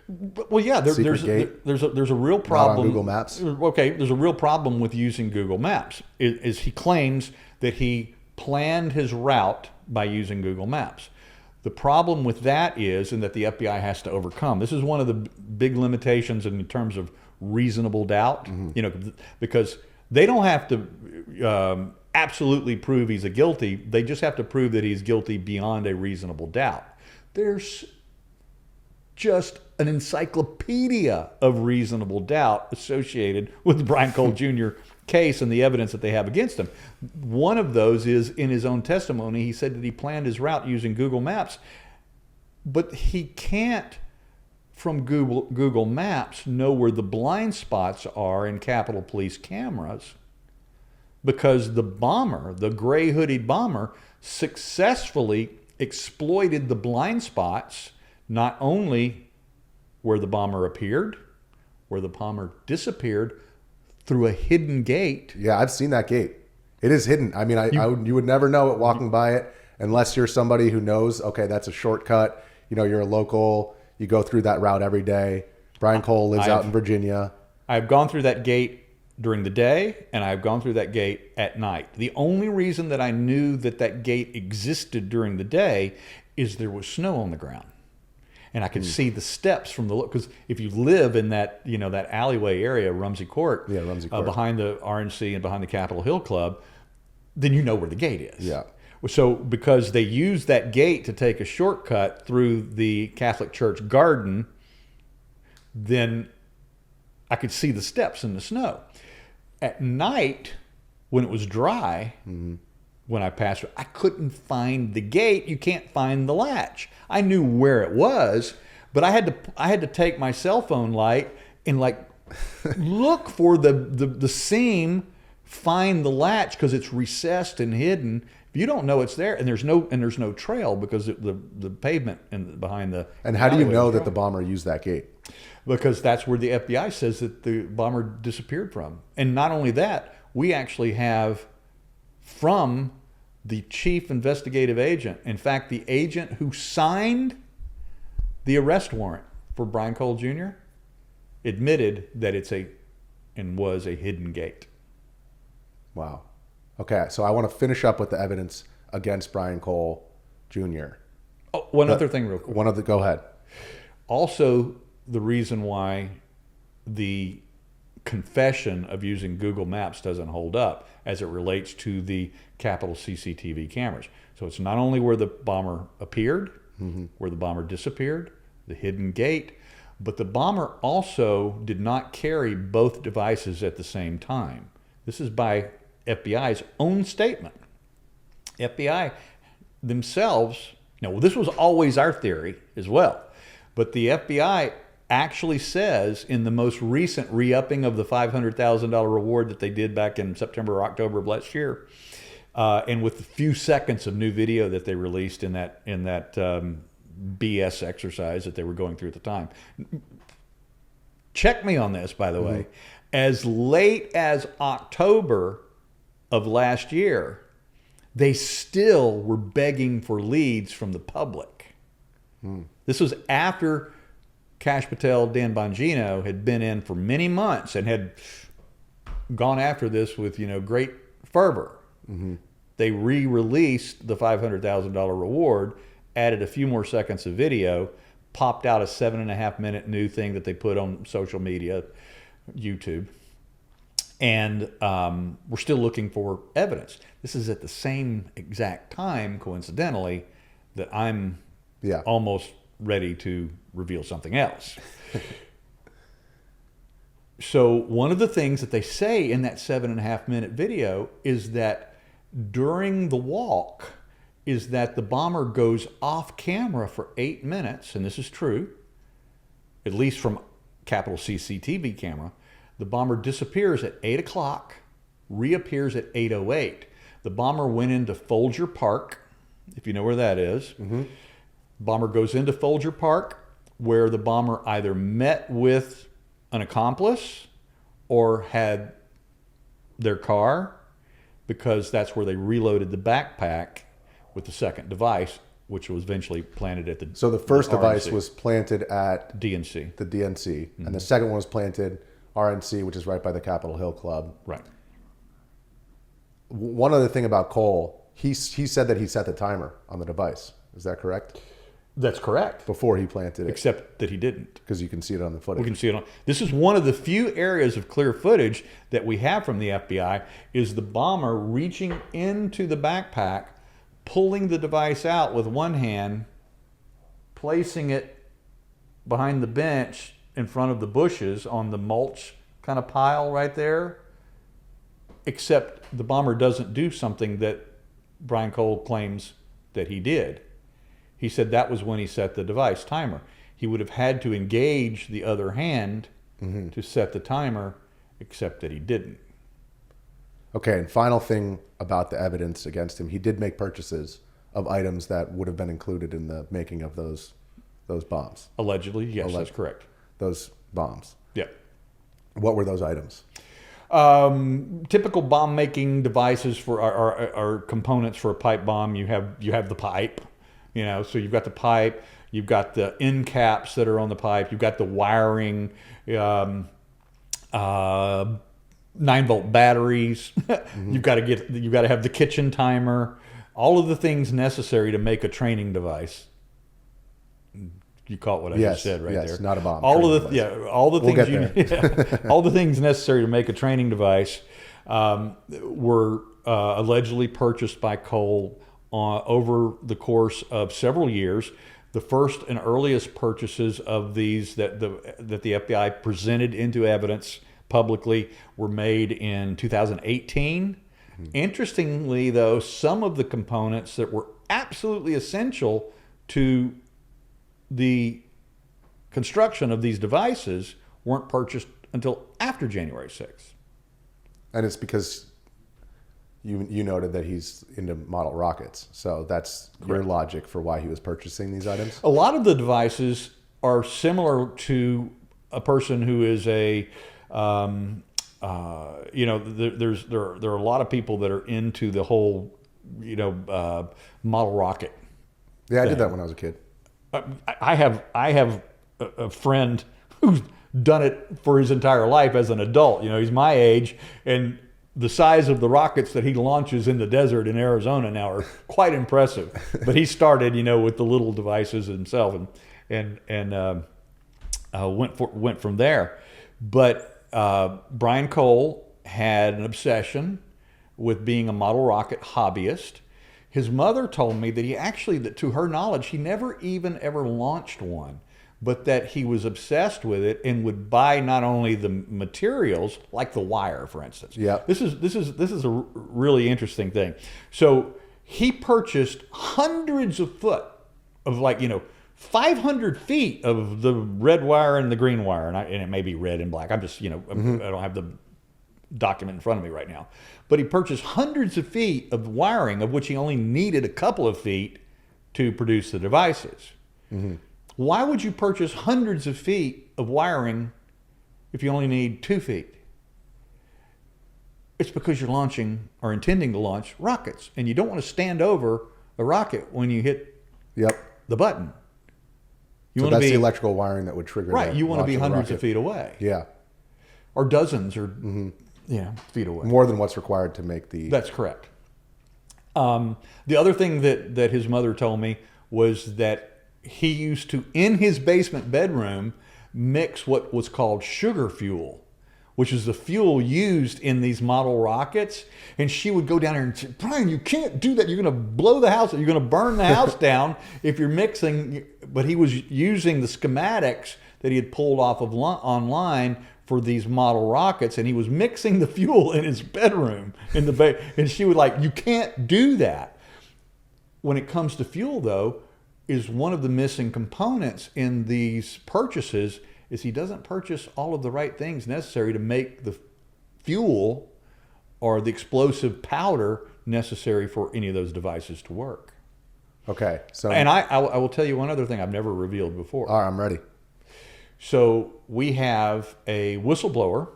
Well, yeah, there's a real problem. Not on Google Maps. Okay, there's a real problem with using Google Maps. Is he claims that he planned his route by using Google Maps. The problem with that is, and that the FBI has to overcome, this is one of the big limitations in terms of reasonable doubt, because they don't have to absolutely prove he's guilty. They just have to prove that he's guilty beyond a reasonable doubt. There's just an encyclopedia of reasonable doubt associated with the Brian Cole Jr. case and the evidence that they have against him. One of those is, in his own testimony, he said that he planned his route using Google Maps, but he can't, from Google Maps, know where the blind spots are in Capitol Police cameras, because the bomber, the gray hooded bomber, successfully exploited the blind spots, not only where the bomber appeared, where the bomber disappeared, through a hidden gate. Yeah, I've seen that gate. It is hidden. I mean, you would never know it walking by it unless you're somebody who knows, okay, that's a shortcut. You're a local. You go through that route every day. Brian Cole lives out in Virginia. I've gone through that gate during the day, and I've gone through that gate at night. The only reason that I knew that gate existed during the day is there was snow on the ground. And I could see the steps from because if you live in that, that alleyway area, Rumsey Court, behind the RNC and behind the Capitol Hill Club, then you know where the gate is. Yeah. So because they used that gate to take a shortcut through the Catholic Church garden, then I could see the steps in the snow. At night, when it was dry, when I passed, I couldn't find the gate. You can't find the latch. I knew where it was, but I had to take my cell phone light and look for the seam, find the latch, because it's recessed and hidden. If you don't know it's there, and there's no trail because the pavement behind the. And how do you know that the bomber used that gate? Because that's where the FBI says that the bomber disappeared from. And not only that, we actually have from the chief investigative agent, in fact, the agent who signed the arrest warrant for Brian Cole Jr., admitted that was a hidden gate. Wow. Okay, so I want to finish up with the evidence against Brian Cole Jr. Oh, one other thing real quick. Go ahead. Also, the reason why the confession of using Google Maps doesn't hold up as it relates to the Capitol CCTV cameras. So it's not only where the bomber appeared, where the bomber disappeared, the hidden gate, but the bomber also did not carry both devices at the same time. This is by FBI's own statement. FBI themselves, this was always our theory as well, but the FBI actually says in the most recent re-upping of the $500,000 reward that they did back in September or October of last year, and with the few seconds of new video that they released in that BS exercise that they were going through at the time. Check me on this, by the way. As late as October of last year, they still were begging for leads from the public. This was after Kash Patel, Dan Bongino had been in for many months and had gone after this with great fervor. They re-released the $500,000 reward, added a few more seconds of video, popped out a 7.5-minute new thing that they put on social media, YouTube, and we're still looking for evidence. This is at the same exact time, coincidentally, that I'm almost ready to reveal something else. So one of the things that they say in that 7.5 minute video is that during the walk is that the bomber goes off camera for 8 minutes, and this is true, at least from Capitol CCTV camera. The bomber disappears at 8 o'clock, reappears at 8:08. The bomber went into Folger Park, if you know where that is. Bomber goes into Folger Park, where the bomber either met with an accomplice or had their car, because that's where they reloaded the backpack with the second device, which was eventually planted at the So the first RNC. device was planted at DNC. the DNC, and the second one was planted RNC, which is right by the Capitol Hill Club. Right. One other thing about Cole, he said that he set the timer on the device. Is that correct? That's correct. Before he planted it, Except that he didn't. because you can see it on the footage. We can see it on. This is one of the few areas of clear footage that we have from the FBI, is the bomber reaching into the backpack, pulling the device out with one hand, placing it behind the bench in front of the bushes on the mulch kind of pile right there. Except the bomber doesn't do something that Brian Cole claims that he did. He said that was when he set the device timer. He would have had to engage the other hand to set the timer, except that he didn't. Okay, and final thing about the evidence against him, he did make purchases of items that would have been included in the making of those bombs. Allegedly, yes, that's correct. Those bombs. Yeah. What were those items? Typical bomb making devices for are components for a pipe bomb. You have the pipe, so you've got the pipe, you've got the end caps that are on the pipe, you've got the wiring, 9-volt batteries. You've got to have the kitchen timer, all of the things necessary to make a training device. You caught what I just said right there. Yes, not a bomb. All of the things all the things necessary to make a training device were allegedly purchased by Cole over the course of several years. The first and earliest purchases of these that the FBI presented into evidence publicly were made in 2018. Interestingly, though, some of the components that were absolutely essential to the construction of these devices weren't purchased until after January 6th. And it's because you noted that he's into model rockets. So that's your logic for why he was purchasing these items? A lot of the devices are similar to a person who is a, there are a lot of people that are into the whole, model rocket. Yeah, I did that when I was a kid. I have a friend who's done it for his entire life as an adult. He's my age, and the size of the rockets that he launches in the desert in Arizona now are quite impressive. But he started, with the little devices himself, and went from there. But Brian Cole had an obsession with being a model rocket hobbyist. His mother told me that to her knowledge, he never even ever launched one, but that he was obsessed with it and would buy not only the materials, like the wire, for instance. Yeah. This is a really interesting thing. So he purchased hundreds of foot of 500 feet of the red wire and the green wire, and it may be red and black. I'm just, I don't have the document in front of me right now. But he purchased hundreds of feet of wiring, of which he only needed a couple of feet to produce the devices. Why would you purchase hundreds of feet of wiring if you only need 2 feet? It's because you're launching or intending to launch rockets, and you don't want to stand over a rocket when you hit the button. So that's the electrical wiring that would trigger right. You want to be hundreds of feet away. Yeah. Or dozens or feet away. More than what's required to make the... That's correct. The other thing that his mother told me was that he used to, in his basement bedroom, mix what was called sugar fuel, which is the fuel used in these model rockets. And she would go down there and say, Brian, you can't do that. You're going to blow the house. You're going to burn the house down if you're mixing. But he was using the schematics that he had pulled off of online for these model rockets, and he was mixing the fuel in his bedroom in the and she would like, you can't do that. When it comes to fuel, though, is one of the missing components in these purchases is he doesn't purchase all of the right things necessary to make the fuel or the explosive powder necessary for any of those devices to work. Okay. So, and I will tell you one other thing I've never revealed before. All right, I'm ready. So we have a whistleblower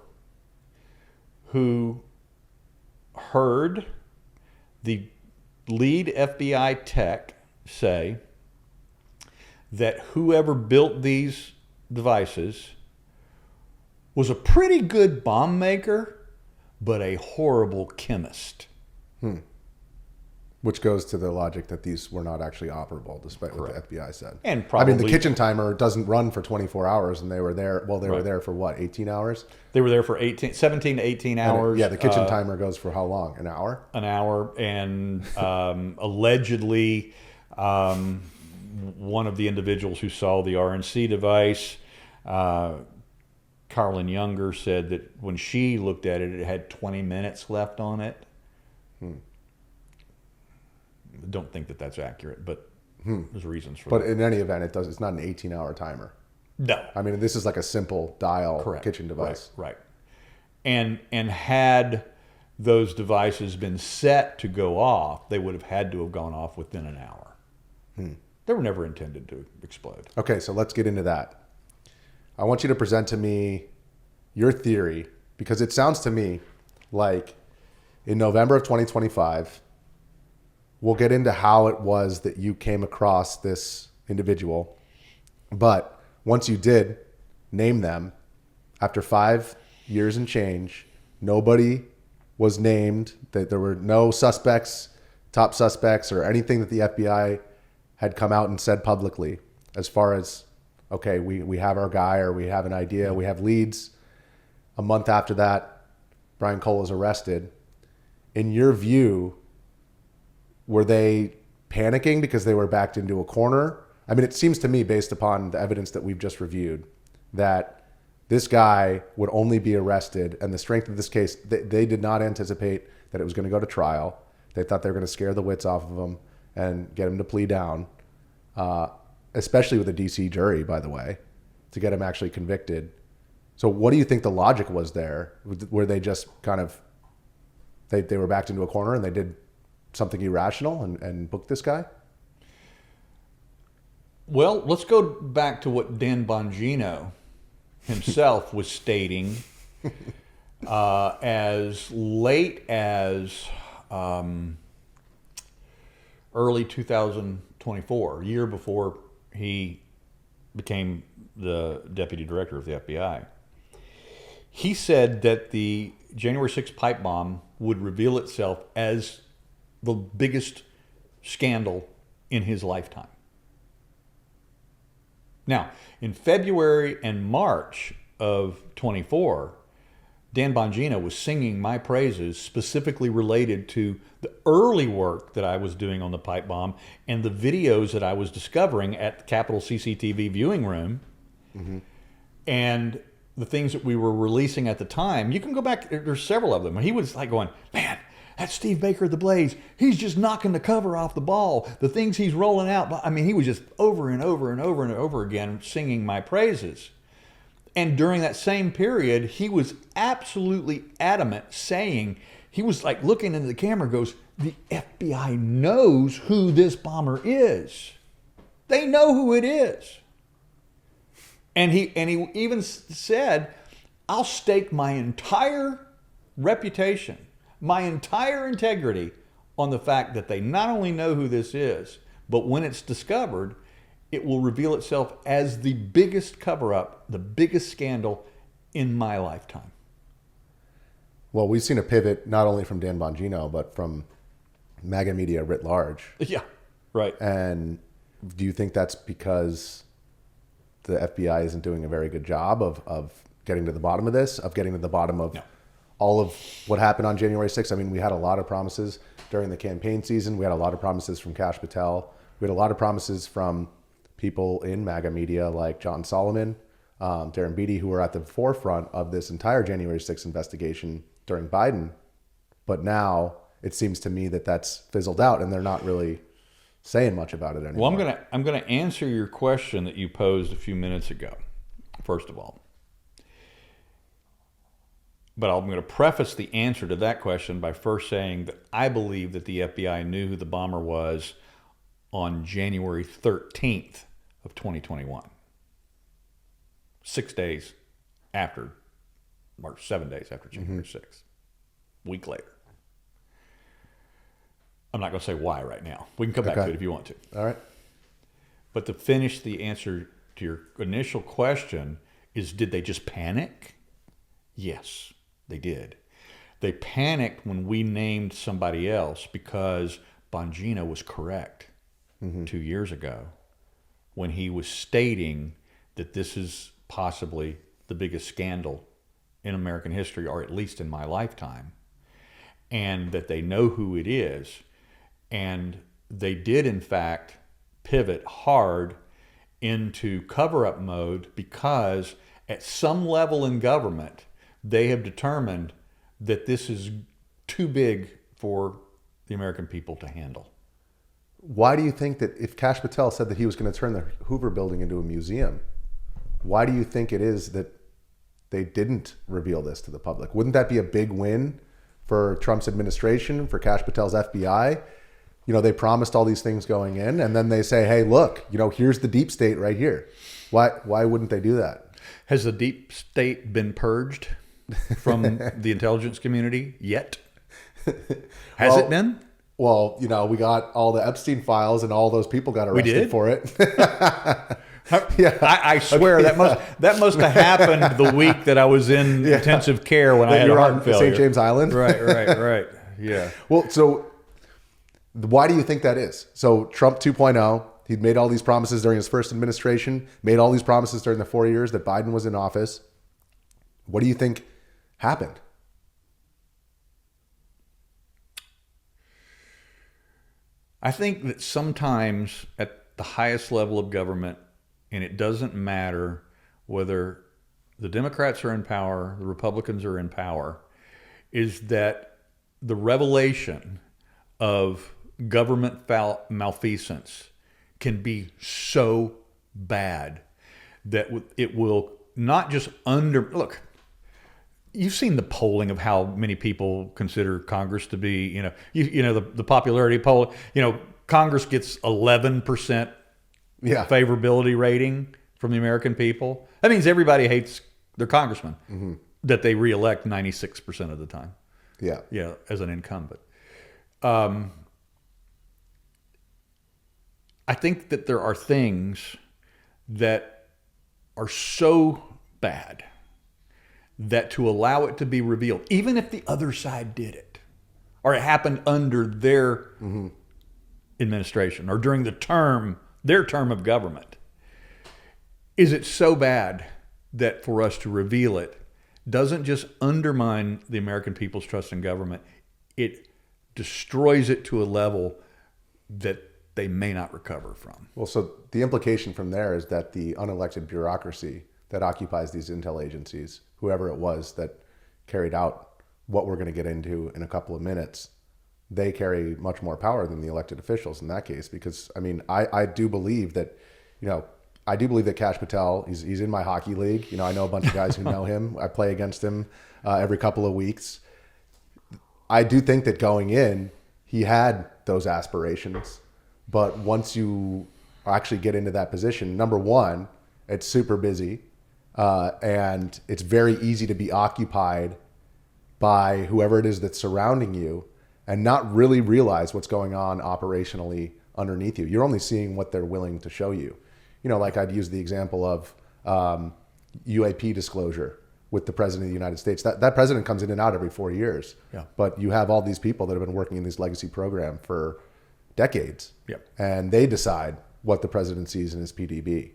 who heard the lead FBI tech say that whoever built these devices was a pretty good bomb maker, but a horrible chemist. Which goes to the logic that these were not actually operable, despite Correct. what the FBI said. And probably, I mean, the kitchen timer doesn't run for 24 hours, and they were there. Well, they were there for what, 18 hours? They were there for 17 to 18 hours. Yeah, the kitchen timer goes for how long? An hour? An hour. And allegedly, one of the individuals who saw the RNC device, Carlin Younger, said that when she looked at it, it had 20 minutes left on it. Don't think that that's accurate, but there's reasons for that. But in any event, it's not an 18-hour timer. No. I mean, this is like a simple dial kitchen device. Right. And had those devices been set to go off, they would have had to have gone off within an hour. They were never intended to explode. Okay, so let's get into that. I want you to present to me your theory, because it sounds to me like in November of 2025, we'll get into how it was that you came across this individual. But once you did name them, after 5 years and change, nobody was named, that there were no suspects, top suspects, or anything that the FBI had come out and said publicly as far as, okay, we have our guy, or we have an idea, we have leads. A month after that, Brian Cole was arrested. In your view, were they panicking because they were backed into a corner? I mean, it seems to me, based upon the evidence that we've just reviewed, that this guy would only be arrested, and the strength of this case, they did not anticipate that it was going to go to trial. They thought they were going to scare the wits off of him and get him to plea down, especially with a DC jury, by the way, to get him actually convicted. So what do you think the logic was there? Were they just kind of, they were backed into a corner and they did something irrational and booked this guy? Well, let's go back to what Dan Bongino himself was stating as late as early 2024, a year before he became the deputy director of the FBI. He said that the January 6th pipe bomb would reveal itself as the biggest scandal in his lifetime. Now, in February and March of 24, Dan Bongino was singing my praises specifically related to the early work that I was doing on the pipe bomb and the videos that I was discovering at the Capitol CCTV viewing room. And the things that we were releasing at the time. You can go back, there's several of them. And he was like going, man, that's Steve Baker of the Blaze. He's just knocking the cover off the ball. The things he's rolling out. I mean, he was just over and over and over and over again singing my praises. And during that same period, he was absolutely adamant, saying, he was like looking into the camera, goes, the FBI knows who this bomber is. They know who it is. And he even said, I'll stake my entire reputation, my entire integrity on the fact that they not only know who this is, but when it's discovered, it will reveal itself as the biggest cover-up, the biggest scandal in my lifetime. Well, we've seen a pivot not only from Dan Bongino, but from MAGA media writ large. Yeah, right. And do you think that's because the FBI isn't doing a very good job of getting to the bottom of this, of getting to the bottom of all of what happened on January 6th? I mean, we had a lot of promises during the campaign season. We had a lot of promises from Kash Patel. We had a lot of promises from people in MAGA media like John Solomon, Darren Beattie, who were at the forefront of this entire January 6th investigation during Biden. But now it seems to me that that's fizzled out and they're not really saying much about it anymore. Well, I'm gonna answer your question that you posed a few minutes ago, first of all. But I'm going to preface the answer to that question by first saying that I believe that the FBI knew who the bomber was on January 13th of 2021. 6 days after, or 7 days after January 6th. Week later. I'm not going to say why right now. We can come back to it if you want to. All right. But to finish the answer to your initial question is, did they just panic? Yes, they did. They panicked when we named somebody else because Bongino was correct 2 years ago when he was stating that this is possibly the biggest scandal in American history, or at least in my lifetime, and that they know who it is. And they did, in fact, pivot hard into cover-up mode because at some level in government, they have determined that this is too big for the American people to handle. Why do you think that if Kash Patel said that he was going to turn the Hoover building into a museum, why do you think it is that they didn't reveal this to the public? Wouldn't that be a big win for Trump's administration, for Kash Patel's FBI? You know, they promised all these things going in, and then they say, hey, look, you know, here's the deep state right here. Why wouldn't they do that? Has the deep state been purged from the intelligence community yet? Has it been? Well, you know, we got all the Epstein files and all those people got arrested for it. Yeah, I swear that must have happened the week that I was in intensive care when I had a heart failure. St. James Island. Right. Yeah. Well, so why do you think that is? So Trump 2.0, he'd made all these promises during his first administration, made all these promises during the 4 years that Biden was in office. What do you think happened? I think that sometimes at the highest level of government, and it doesn't matter whether the Democrats are in power, the Republicans are in power, is that the revelation of government malfeasance can be so bad that it will not just look, you've seen the polling of how many people consider Congress to be, the popularity poll, Congress gets 11% favorability rating from the American people. That means everybody hates their congressman that they reelect 96% of the time. Yeah, as an incumbent. I think that there are things that are so bad that to allow it to be revealed, even if the other side did it, or it happened under their administration or during their term of government, is it so bad that for us to reveal it doesn't just undermine the American people's trust in government, it destroys it to a level that they may not recover from. Well, so the implication from there is that the unelected bureaucracy that occupies these intel agencies, whoever it was that carried out what we're going to get into in a couple of minutes, they carry much more power than the elected officials in that case. Because, I mean, I do believe that, Kash Patel, he's in my hockey league. I know a bunch of guys who know him. I play against him every couple of weeks. I do think that going in, he had those aspirations. But once you actually get into that position, number one, it's super busy. And it's very easy to be occupied by whoever it is that's surrounding you and not really realize what's going on operationally underneath you. You're only seeing what they're willing to show you. Like I'd use the example of UAP disclosure with the president of the United States. That president comes in and out every 4 years. Yeah. But you have all these people that have been working in this legacy program for decades. Yep. And they decide what the president sees in his PDB.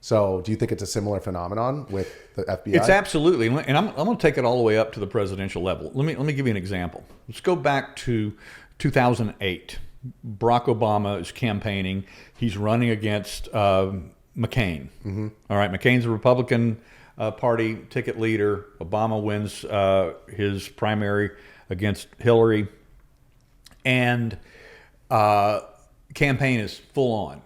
So do you think it's a similar phenomenon with the FBI? It's absolutely. And I'm going to take it all the way up to the presidential level. Let me give you an example. Let's go back to 2008. Barack Obama is campaigning. He's running against McCain. All right, McCain's a Republican Party ticket leader. Obama wins his primary against Hillary, and campaign is full on.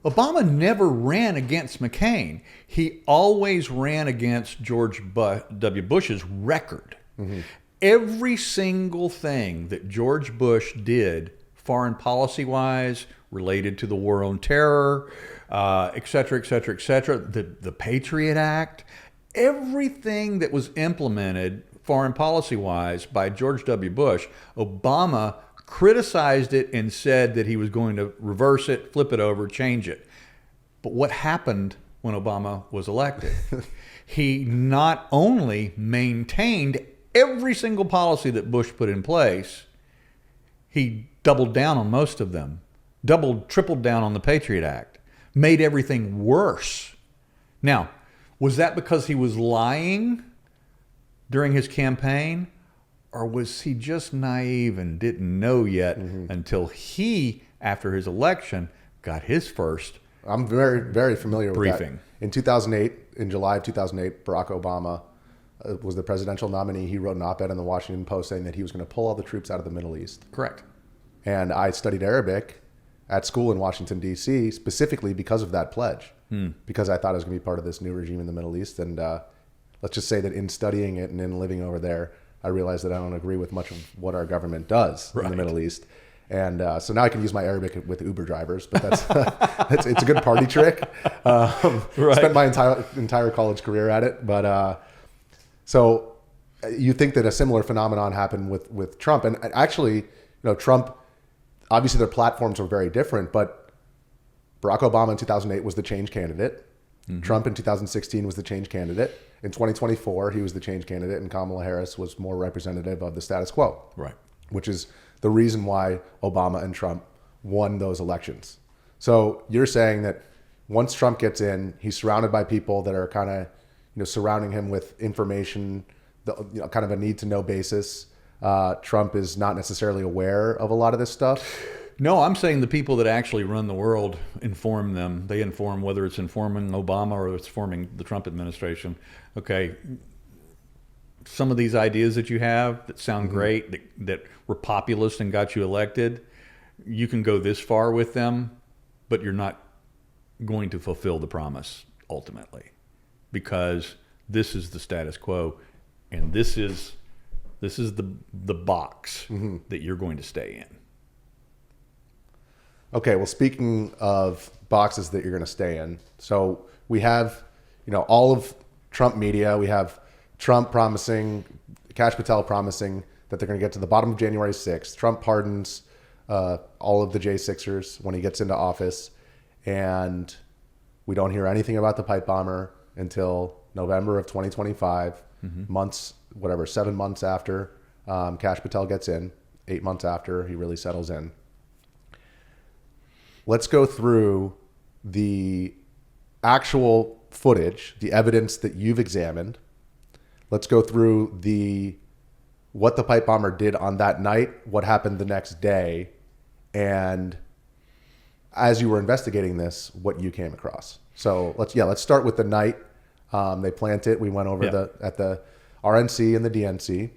Obama never ran against McCain. He always ran against George W. Bush's record. Every single thing that George Bush did, foreign policy-wise, related to the war on terror, et cetera, et cetera, et cetera, the Patriot Act, everything that was implemented foreign policy-wise by George W. Bush, Obama criticized it and said that he was going to reverse it, flip it over, change it. But what happened when Obama was elected? He not only maintained every single policy that Bush put in place, he doubled down on most of them, tripled down on the Patriot Act, made everything worse. Now, was that because he was lying during his campaign? Or was he just naive and didn't know yet until he, after his election, got his first I'm very, very familiar with briefing? that. In 2008, in July of 2008, Barack Obama was the presidential nominee. He wrote an op-ed in the Washington Post saying that he was going to pull all the troops out of the Middle East. Correct. And I studied Arabic at school in Washington, D.C., specifically because of that pledge, because I thought I was going to be part of this new regime in the Middle East. And let's just say that in studying it and in living over there, I realized that I don't agree with much of what our government does in the Middle East. And so now I can use my Arabic with Uber drivers, but that's it's a good party trick. Spent my entire college career at it. But so you think that a similar phenomenon happened with Trump. And actually, Trump, obviously their platforms were very different, but Barack Obama in 2008 was the change candidate. Trump in 2016 was the change candidate. In 2024, he was the change candidate, and Kamala Harris was more representative of the status quo. Right. Which is the reason why Obama and Trump won those elections. So you're saying that once Trump gets in, he's surrounded by people that are kind of, surrounding him with information, kind of a need-to-know basis. Trump is not necessarily aware of a lot of this stuff. No, I'm saying the people that actually run the world inform them. They inform, whether it's informing Obama or it's informing the Trump administration. Okay, some of these ideas that you have that sound great, that were populist and got you elected, you can go this far with them, but you're not going to fulfill the promise ultimately, because this is the status quo, and this is the box that you're going to stay in. Okay, well, speaking of boxes that you're going to stay in, so we have, all of Trump media. We have Trump promising, Kash Patel promising that they're going to get to the bottom of January 6th. Trump pardons all of the J6ers when he gets into office, and we don't hear anything about the pipe bomber until November of 2025, months, 7 months after Kash Patel gets in, 8 months after he really settles in. Let's go through the actual footage, the evidence that you've examined. Let's go through what the pipe bomber did on that night, what happened the next day, and as you were investigating this, what you came across. So let's start with the night they plant it. We went over at the RNC and the DNC.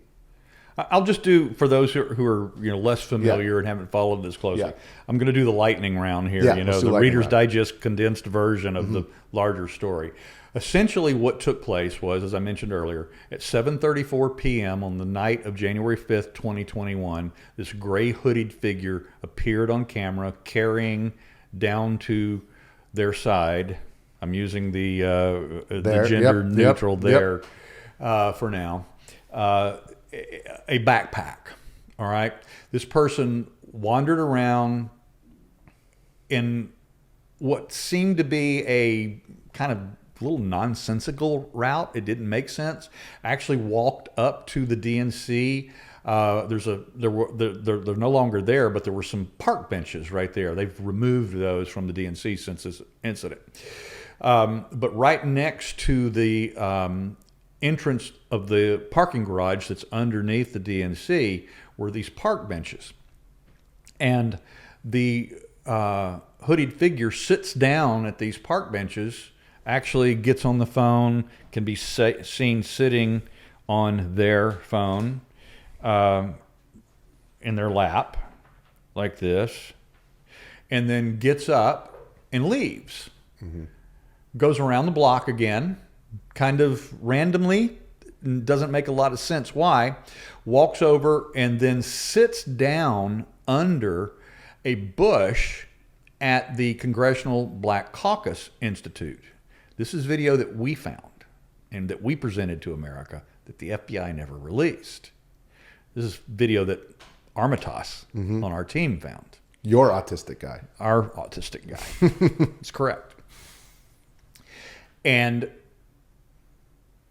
I'll just do, for those who are less familiar and haven't followed this closely, I'm going to do the lightning round here. The Reader's Digest condensed version of the larger story. Essentially, what took place was, as I mentioned earlier, at 7:34 p.m. on the night of January 5th, 2021, this gray hooded figure appeared on camera carrying down to their side. I'm using the gender neutral there for now. A backpack. All right. This person wandered around in what seemed to be a kind of little nonsensical route. It didn't make sense. Actually walked up to the DNC. They're no longer there, but there were some park benches right there. They've removed those from the DNC since this incident. But right next to the entrance of the parking garage that's underneath the DNC were these park benches. And the hooded figure sits down at these park benches, actually gets on the phone, can be seen sitting on their phone in their lap like this, and then gets up and leaves. Goes around the block again, kind of randomly, doesn't make a lot of sense why, walks over and then sits down under a bush at the Congressional Black Caucus Institute. This is video that we found and that we presented to America that the FBI never released. This is video that Armitage on our team found. Your autistic guy. Our autistic guy. That's correct. And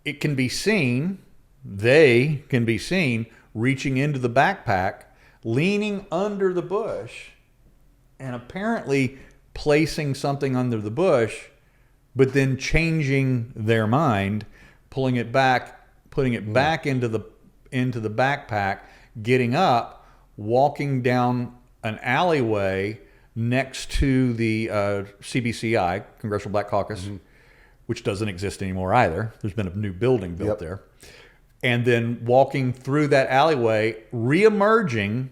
it can be seen, they can be seen reaching into the backpack, leaning under the bush, and apparently placing something under the bush, but then changing their mind, pulling it back, putting it back into the backpack, getting up, walking down an alleyway next to the CBCI, Congressional Black Caucus, which doesn't exist anymore either. There's been a new building built there. And then walking through that alleyway, re-emerging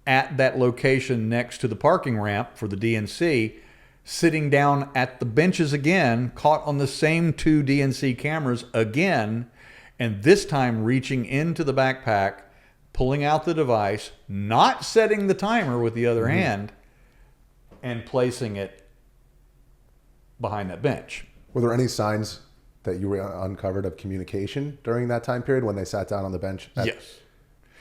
at that location next to the parking ramp for the DNC, sitting down at the benches again, caught on the same 2 DNC cameras again, and this time reaching into the backpack, pulling out the device, not setting the timer with the other hand, and placing it behind that bench. Were there any signs that you were uncovered of communication during that time period when they sat down on the bench? Yes.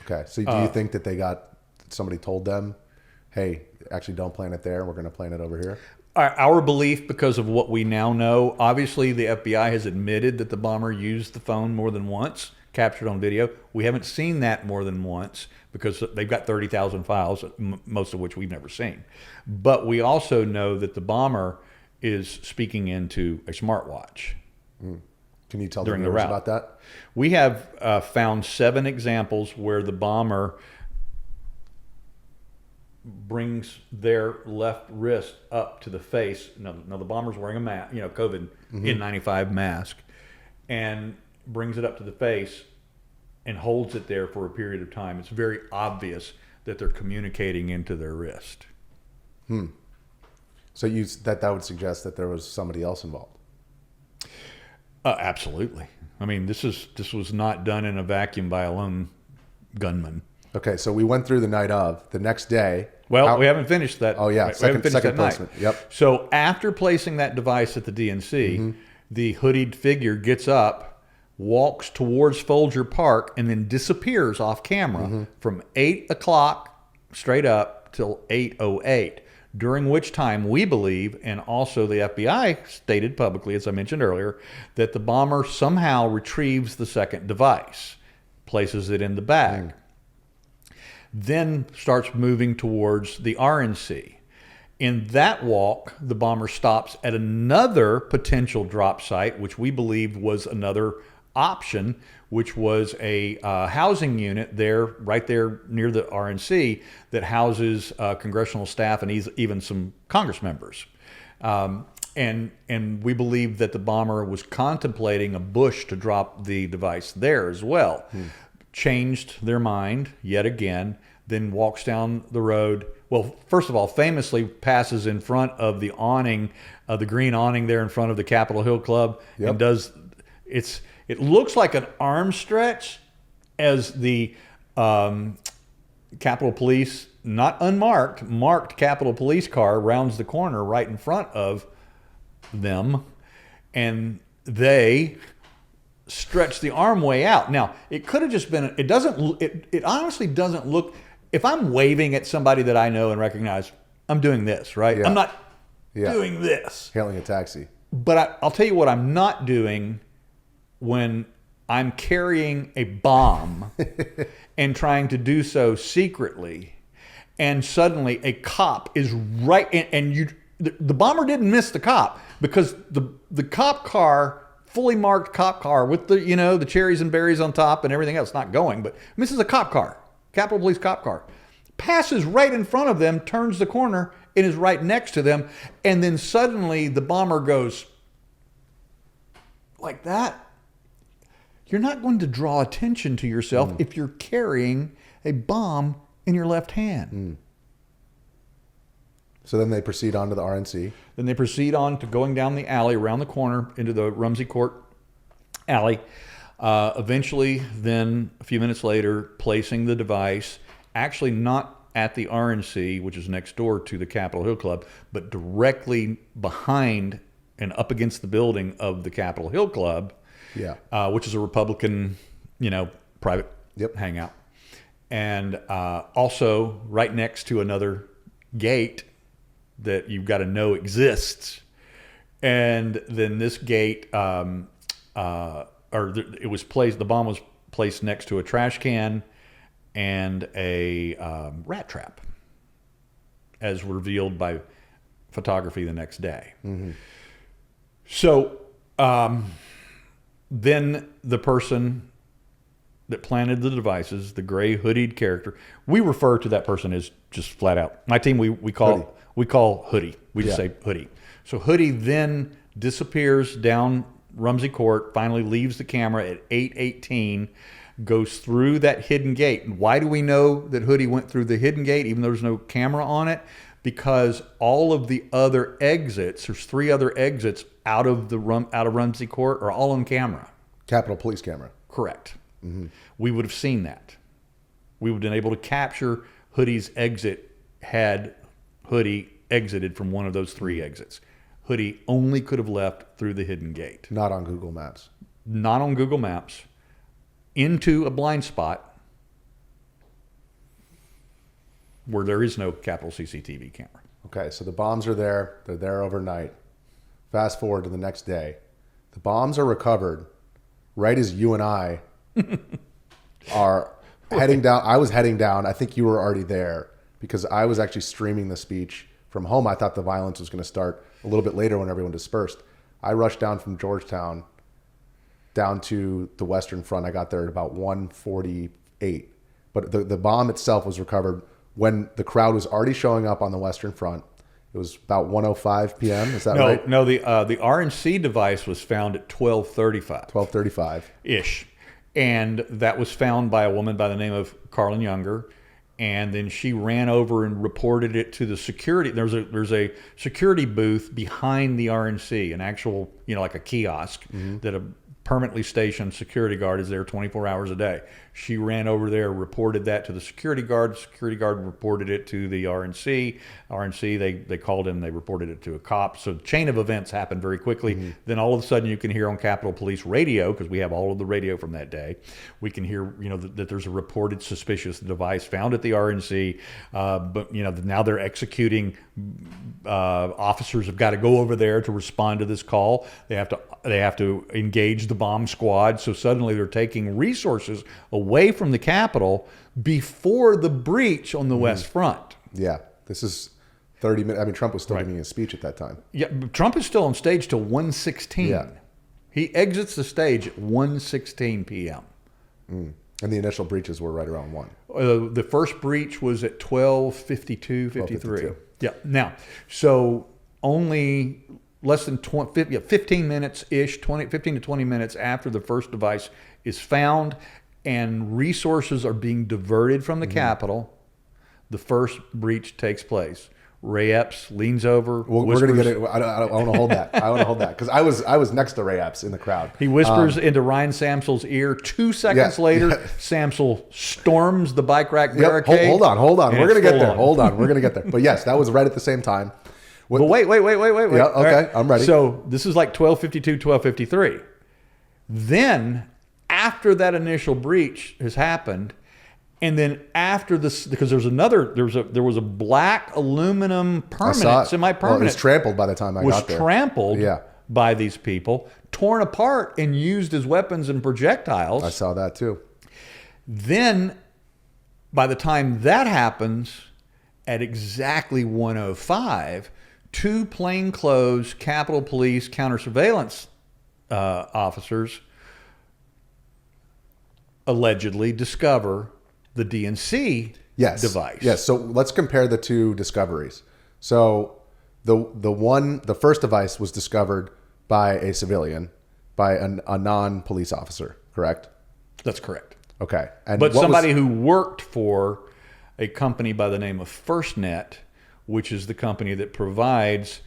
Okay. So do you think that somebody told them, hey, actually don't plant it there, we're going to plant it over here? Our belief, because of what we now know, obviously the FBI has admitted that the bomber used the phone more than once, captured on video. We haven't seen that more than once because they've got 30,000 files, most of which we've never seen. But we also know that the bomber is speaking into a smartwatch. Can you tell during the the viewers route about that? We have found 7 examples where the bomber brings their left wrist up to the face. Now the bomber's wearing a mask, COVID N95 mask, and brings it up to the face and holds it there for a period of time. It's very obvious that they're communicating into their wrist. So that would suggest that there was somebody else involved. Absolutely. I mean, this was not done in a vacuum by a lone gunman. Okay, so we went through the night of. The next day... Well, we haven't finished that. Oh, yeah. We haven't finished second that placement. night. Yep. So after placing that device at the DNC, the hooded figure gets up, walks towards Folger Park, and then disappears off camera from 8 o'clock straight up till 8:08. During which time we believe, and also the FBI stated publicly, as I mentioned earlier, that the bomber somehow retrieves the second device, places it in the bag, then starts moving towards the RNC. In that walk, the bomber stops at another potential drop site, which we believed was another option, which was a housing unit there, right there near the RNC, that houses congressional staff and even some Congress members. And we believe that the bomber was contemplating a bush to drop the device there as well. Changed their mind yet again, then walks down the road. Well, first of all, famously passes in front of the awning, the green awning there in front of the Capitol Hill Club, and does it looks like an arm stretch as the Capitol Police, not unmarked, marked Capitol Police car rounds the corner right in front of them, and they stretch the arm way out. Now, it could have just been, it honestly doesn't look, if I'm waving at somebody that I know and recognize, I'm doing this, right? Yeah. I'm not doing this. Hailing a taxi. But I'll tell you what I'm not doing when I'm carrying a bomb and trying to do so secretly, and suddenly a cop is right, and the bomber didn't miss the cop, because the cop car, fully marked cop car with the cherries and berries on top and everything else, not going, but misses a cop car, Capitol Police cop car, passes right in front of them, turns the corner, and is right next to them. And then suddenly the bomber goes like that. You're not going to draw attention to yourself if you're carrying a bomb in your left hand. So then they proceed on to the RNC. Then they proceed on to going down the alley, around the corner, into the Rumsey Court alley. Eventually, then, a few minutes later, placing the device, actually not at the RNC, which is next door to the Capitol Hill Club, but directly behind and up against the building of the Capitol Hill Club, which is a Republican, private hangout. And also right next to another gate that you've got to know exists. And then this gate, it was placed, the bomb was placed next to a trash can and a rat trap, as revealed by photography the next day. So then the person that planted the devices, the gray hoodied character, we refer to that person as just flat out. My team, we call Hoodie. We just say Hoodie. So Hoodie then disappears down Rumsey Court, finally leaves the camera at 8:18, goes through that hidden gate. And why do we know that Hoodie went through the hidden gate, even though there's no camera on it? Because all of the other exits, there's 3 other exits out of Rumsey Court, are all on camera. Capitol Police camera. Correct. We would have seen that. We would have been able to capture Hoodie's exit had Hoodie exited from one of those 3 exits. Hoodie only could have left through the hidden gate. Not on Google Maps. Not on Google Maps. Into a blind spot where there is no Capitol CCTV camera. Okay, so the bombs are there. They're there overnight. Fast forward to the next day. The bombs are recovered right as you and I are heading down. I was heading down. I think you were already there because I was actually streaming the speech from home. I thought the violence was going to start a little bit later when everyone dispersed. I rushed down from Georgetown down to the Western Front. I got there at about 1:48. But the bomb itself was recovered when the crowd was already showing up on the Western Front. It was about 1:05 p.m. Is that right? No, the RNC device was found at 12:35. 12:35. Ish. And that was found by a woman by the name of Carlin Younger. And then she ran over and reported it to the security. There's a security booth behind the RNC, an actual, like a kiosk that a permanently stationed security guard is there 24 hours a day. She ran over there, reported that to the security guard. The security guard reported it to the RNC. RNC, they called in, they reported it to a cop. So the chain of events happened very quickly. Then all of a sudden you can hear on Capitol Police radio, because we have all of the radio from that day, we can hear, that there's a reported suspicious device found at the RNC. But, now they're executing. Officers have got to go over there to respond to this call. They have to engage the bomb squad. So suddenly they're taking resources away from the Capitol before the breach on the West Front. Yeah, this is 30 minutes. I mean, Trump was still giving a speech at that time. Yeah, but Trump is still on stage till 1:16. Yeah. He exits the stage at 1:16 p.m. And the initial breaches were right around 1. The first breach was at 12:52, 53. Yeah. Now, so only less than 15 minutes-ish, 15 to 20 minutes after the first device is found and resources are being diverted from the Capitol, the first breach takes place. Ray Epps leans over. We're going to get it. I want to hold that. I want to hold that because I was next to Ray Epps in the crowd. He whispers into Ryan Samsel's ear. 2 seconds later, Samsel storms the bike rack barricade. Hold on. We're going to get there. Hold on. We're going to get there. But yes, that was right at the same time. But wait. Yeah, okay. Right. I'm ready. So this is like 12:52, 12:53. Then after that initial breach has happened, and then after this, because there was a black aluminum semi-permanent. Well, it was trampled by the time I got there. Was trampled by these people, torn apart and used as weapons and projectiles. I saw that too. Then by the time that happens, at exactly 1:05, 2 plainclothes Capitol Police counter-surveillance officers allegedly discover the DNC device. Yes. So let's compare the two discoveries. So the first device was discovered by a civilian, by a non-police officer, correct? That's correct. Okay. And But somebody who worked for a company by the name of FirstNet, which is the company that provides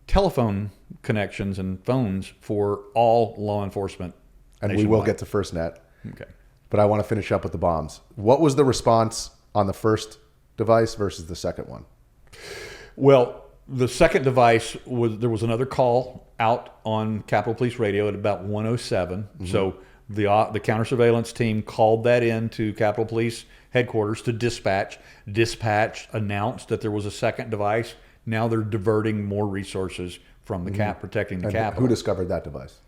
telephone connections and phones for all law enforcement. And we will get to FirstNet. Okay. But I want to finish up with the bombs. What was the response on the first device versus the second one? Well, the second device there was another call out on Capitol Police Radio at about 1:07. So the counter surveillance team called that in to Capitol Police headquarters to dispatch. Dispatch announced that there was a second device. Now they're diverting more resources from the protecting the And Capitol. who discovered that device?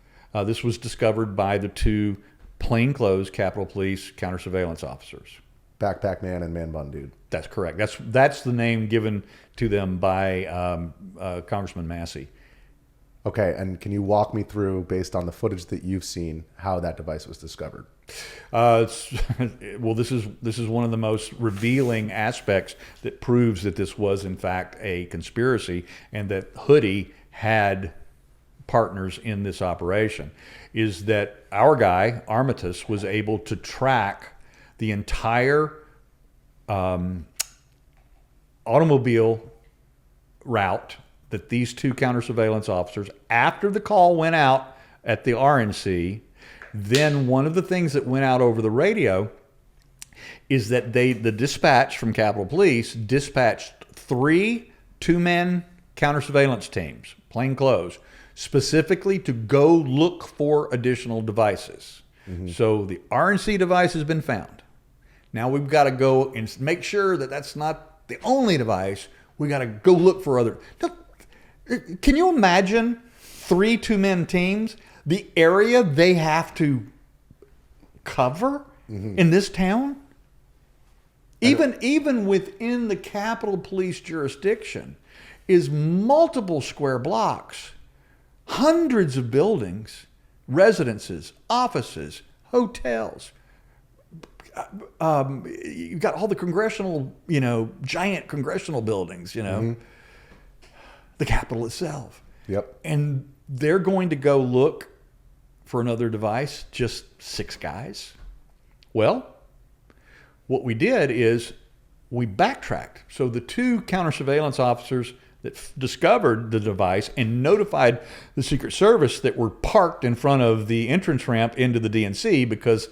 This was discovered by the two plainclothes Capitol Police counter surveillance officers. Backpack Man and Man Bun Dude. That's correct. That's the name given to them by Congressman Massie. Okay, and can you walk me through, based on the footage that you've seen, how that device was discovered? Well, this is one of the most revealing aspects that proves that this was in fact a conspiracy and that Hoodie had partners in this operation. Is that our guy Armitage was able to track the entire automobile route that these two counter surveillance officers, after the call went out at the RNC, then one of the things that went out over the radio is that the dispatch from Capitol Police dispatched 3 two-man counter surveillance teams, plainclothes, specifically to go look for additional devices. So the RNC device has been found. Now we've got to go and make sure that that's not the only device. We got to go look for other. Can you imagine 3 two-man teams, the area they have to cover in this town? Even within the Capitol Police jurisdiction is multiple square blocks, hundreds of buildings, residences, offices, hotels. You've got all the congressional, giant congressional buildings, the Capitol itself. Yep. And they're going to go look for another device, just 6 guys. Well, what we did is we backtracked. So the 2 counter surveillance officers that discovered the device and notified the Secret Service that were parked in front of the entrance ramp into the DNC because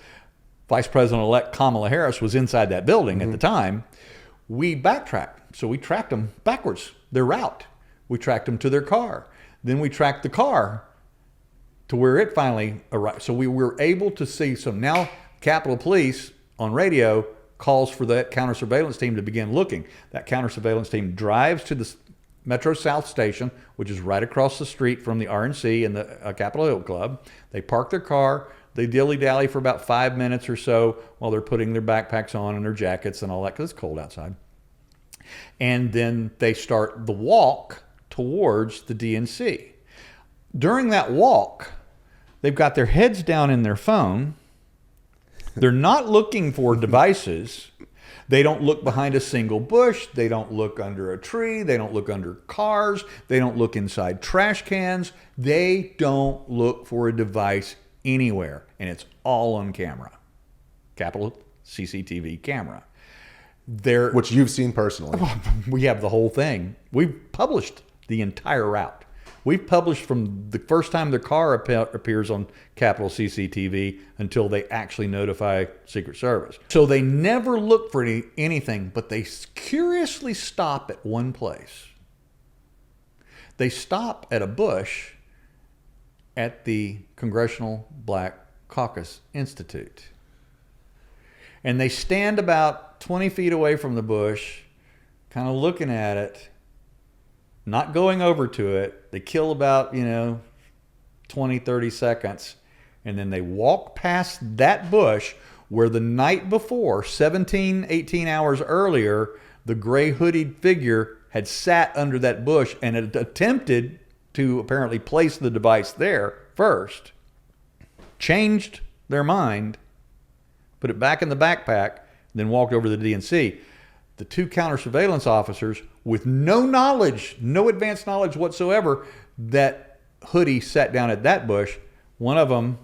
Vice President-elect Kamala Harris was inside that building at the time, we backtracked. So we tracked them backwards, their route. We tracked them to their car. Then we tracked the car to where it finally arrived. So we were able to see. So now Capitol Police on radio calls for that counter surveillance team to begin looking. That counter surveillance team drives to the Metro South Station, which is right across the street from the RNC and the Capitol Hill Club. They park their car. They dilly-dally for about 5 minutes or so while they're putting their backpacks on and their jackets and all that because it's cold outside. And then they start the walk towards the DNC. During that walk, they've got their heads down in their phone. They're not looking for devices. They don't look behind a single bush. They don't look under a tree. They don't look under cars. They don't look inside trash cans. They don't look for a device anywhere. And it's all on camera. Capitol CCTV camera. Which you've seen personally. We have the whole thing. We've published the entire route. We've published from the first time their car appears on Capitol CCTV until they actually notify Secret Service. So they never look for anything, but they curiously stop at one place. They stop at a bush at the Congressional Black Caucus Institute. And they stand about 20 feet away from the bush, kind of looking at it, not going over to it. They kill about, 20, 30 seconds. And then they walk past that bush where the night before, 17, 18 hours earlier, the gray hooded figure had sat under that bush and had attempted to apparently place the device there first, changed their mind, put it back in the backpack, then walked over to the DNC. the two counter surveillance officers, with no knowledge, no advanced knowledge whatsoever, that Hoodie sat down at that bush. One of them,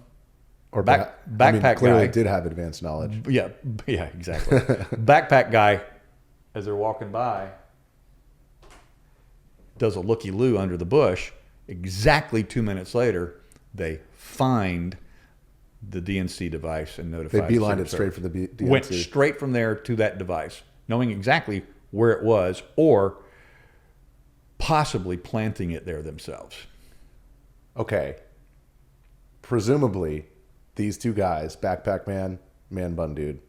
Or backpack clearly guy, did have advanced knowledge. yeah, exactly. Backpack guy, as they're walking by, does a looky-loo under the bush. Exactly 2 minutes later, they find the DNC device and notify. They beelined it straight for the DNC. Went straight from there to that device, knowing exactly where it was, or possibly planting it there themselves. Okay. Presumably, these two guys, Backpack Man, Bun Dude,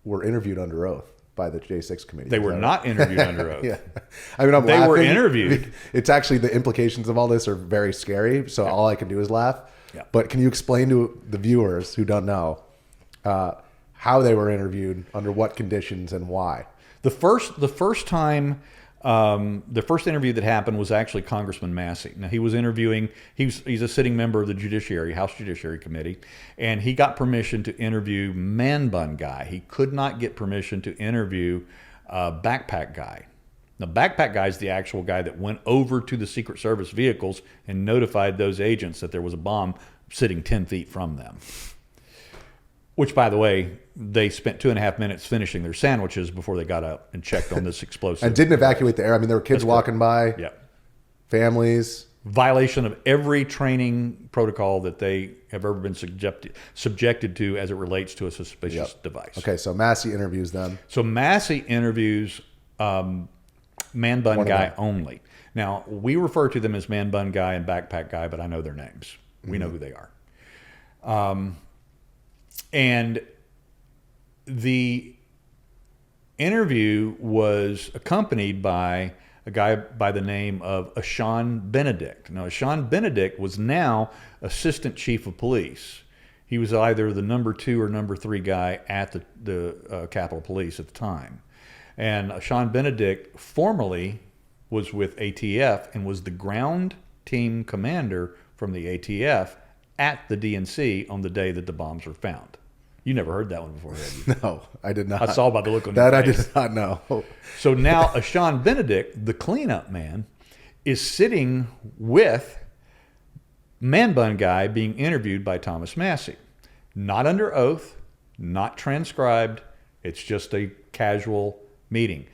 were interviewed under oath by the J6 committee. They were not interviewed under oath. Yeah. I mean, They were interviewed. It's actually, the implications of all this are very scary, so all I can do is laugh. Yeah. But can you explain to the viewers who don't know how they were interviewed, under what conditions, and why? The first time, the first interview that happened was actually Congressman Massie. Now, he was interviewing, he's a sitting member of the House Judiciary Committee, and he got permission to interview Man Bun Guy. He could not get permission to interview Backpack Guy. Now, Backpack Guy is the actual guy that went over to the Secret Service vehicles and notified those agents that there was a bomb sitting 10 feet from them. Which, by the way, they spent 2.5 minutes finishing their sandwiches before they got up and checked on this explosive. And didn't evacuate the air. I mean, there were kids walking by, Yeah. families. Violation of every training protocol that they have ever been subjected to as it relates to a suspicious device. Okay, so Massie interviews them. So Massie interviews Man Bun Guy only. Now, we refer to them as Man Bun Guy and Backpack Guy, but I know their names. We know who they are. And the interview was accompanied by a guy by the name of Aishan Benedict. Now, Aishan Benedict was now Assistant Chief of Police. He was either the number 2 or number 3 guy at the Capitol Police at the time. And Aishan Benedict formerly was with ATF and was the ground team commander from the ATF at the DNC on the day that the bombs were found. You never heard that one before, had you? No, I did not. I saw by the look on that your face. face. I did not know. So now Aishan Benedict, the cleanup man, is sitting with Man Bun Guy being interviewed by Thomas Massie. Not under oath, not transcribed. It's just a casual meeting,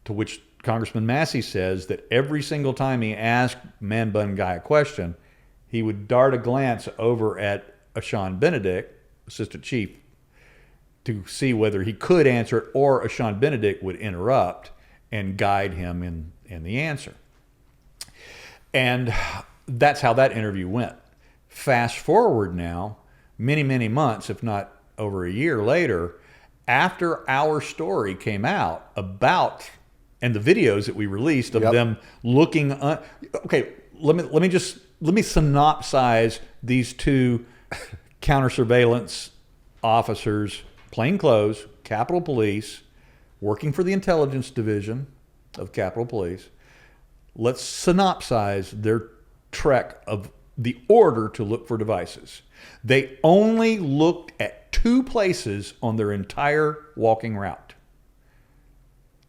to which Congressman Massie says that every single time he asked Man Bun Guy a question, he would dart a glance over at Aishan Benedict, Assistant Chief, to see whether he could answer it, or Aishan Benedict would interrupt and guide him in the answer. And that's how that interview went. Fast forward now, many, many months, if not over a year later, after our story came out about, and the videos that we released of them looking, okay, let me synopsize these two counter surveillance officers, plainclothes, Capitol Police, working for the intelligence division of Capitol Police. Let's synopsize their trek of the order to look for devices. They only looked at 2 places on their entire walking route.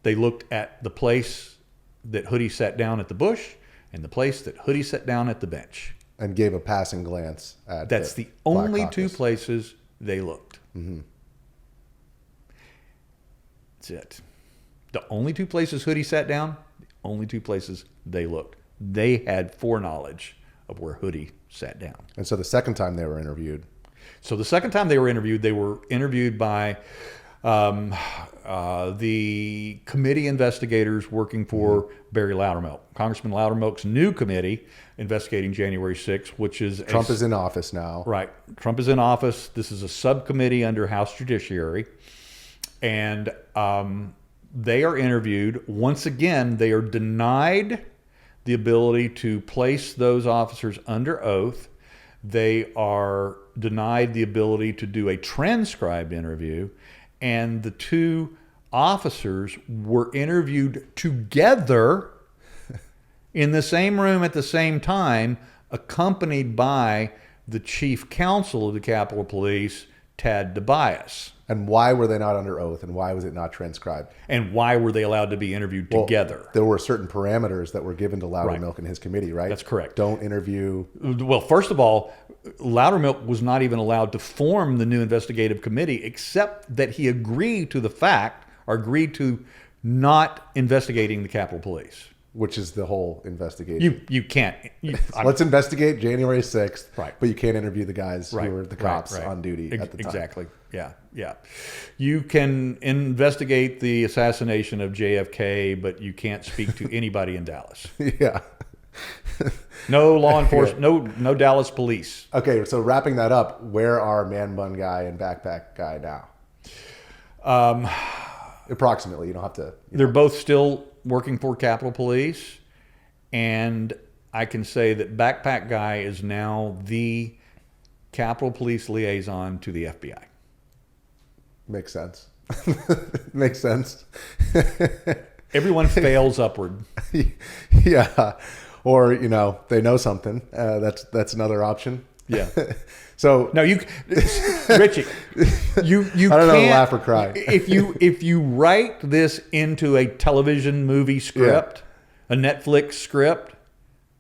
They looked at the place that Hoodie sat down at the bush and the place that Hoodie sat down at the bench. And gave a passing glance at That's the only 2 places they looked. Mm-hmm. That's it. The only 2 places Hoodie sat down, the only 2 places they looked. They had foreknowledge of where Hoodie sat down. And so the second time they were interviewed. So the second time they were interviewed by the committee investigators working for Barry Loudermilk. Congressman Loudermilk's new committee investigating January 6th, which is... Trump is in office now. Right. Trump is in office. This is a subcommittee under House Judiciary. And they are interviewed. Once again, they are denied the ability to place those officers under oath. They are denied the ability to do a transcribed interview. And the 2 officers were interviewed together in the same room at the same time, accompanied by the chief counsel of the Capitol Police, Tad DeBias. And why were they not under oath? And why was it not transcribed? And why were they allowed to be interviewed together? There were certain parameters that were given to Loudermilk and his committee, right? That's correct. Don't interview. Well, first of all, Loudermilk was not even allowed to form the new investigative committee, except that he agreed to the fact, or agreed to not investigating the Capitol Police. Which is the whole investigation. You can't. Let's investigate January 6th, right? But you can't interview the guys who were the cops on duty at the time. Exactly. Yeah. You can investigate the assassination of JFK, but you can't speak to anybody in Dallas. Yeah. No law enforcement. No Dallas police. Okay, so wrapping that up, where are Man Bun Guy and Backpack Guy now? Approximately, you don't have to. They're both still working for Capitol Police, and I can say that Backpack Guy is now the Capitol Police liaison to the FBI. Makes sense. Makes sense. Everyone fails upward. Yeah, or they know something. That's another option. Yeah. So no, Richie, you I don't know, can't, laugh or cry. if you write this into a television movie script, a Netflix script,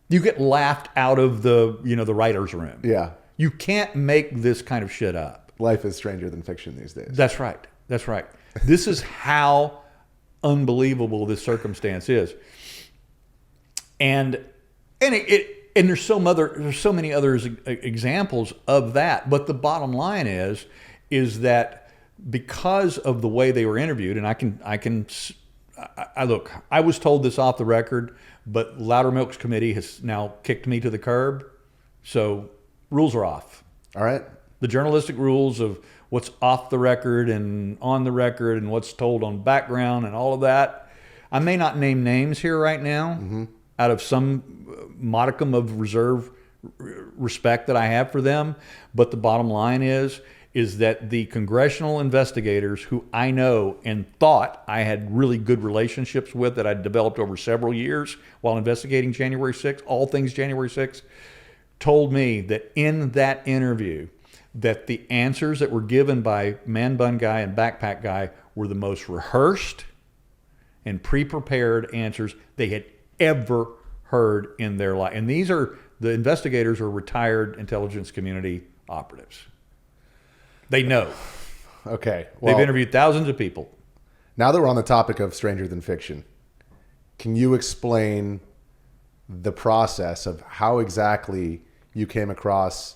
you get laughed out of the the writer's room. Yeah. You can't make this kind of shit up. Life is stranger than fiction these days. That's right. This is how unbelievable this circumstance is. And there's so many other examples of that. But the bottom line is that because of the way they were interviewed, and I was told this off the record, but Loudermilk's committee has now kicked me to the curb. So rules are off. All right. The journalistic rules of what's off the record and on the record and what's told on background and all of that. I may not name names here right now out of some modicum of respect that I have for them. But the bottom line is that the congressional investigators who I know and thought I had really good relationships with that I'd developed over several years while investigating January 6th, all things January 6th, told me that in that interview that the answers that were given by Man Bun Guy and Backpack Guy were the most rehearsed and pre-prepared answers they had ever heard in their life. And the investigators are retired intelligence community operatives. They know. Okay. Well, they've interviewed thousands of people. Now that we're on the topic of stranger than fiction, can you explain the process of how exactly you came across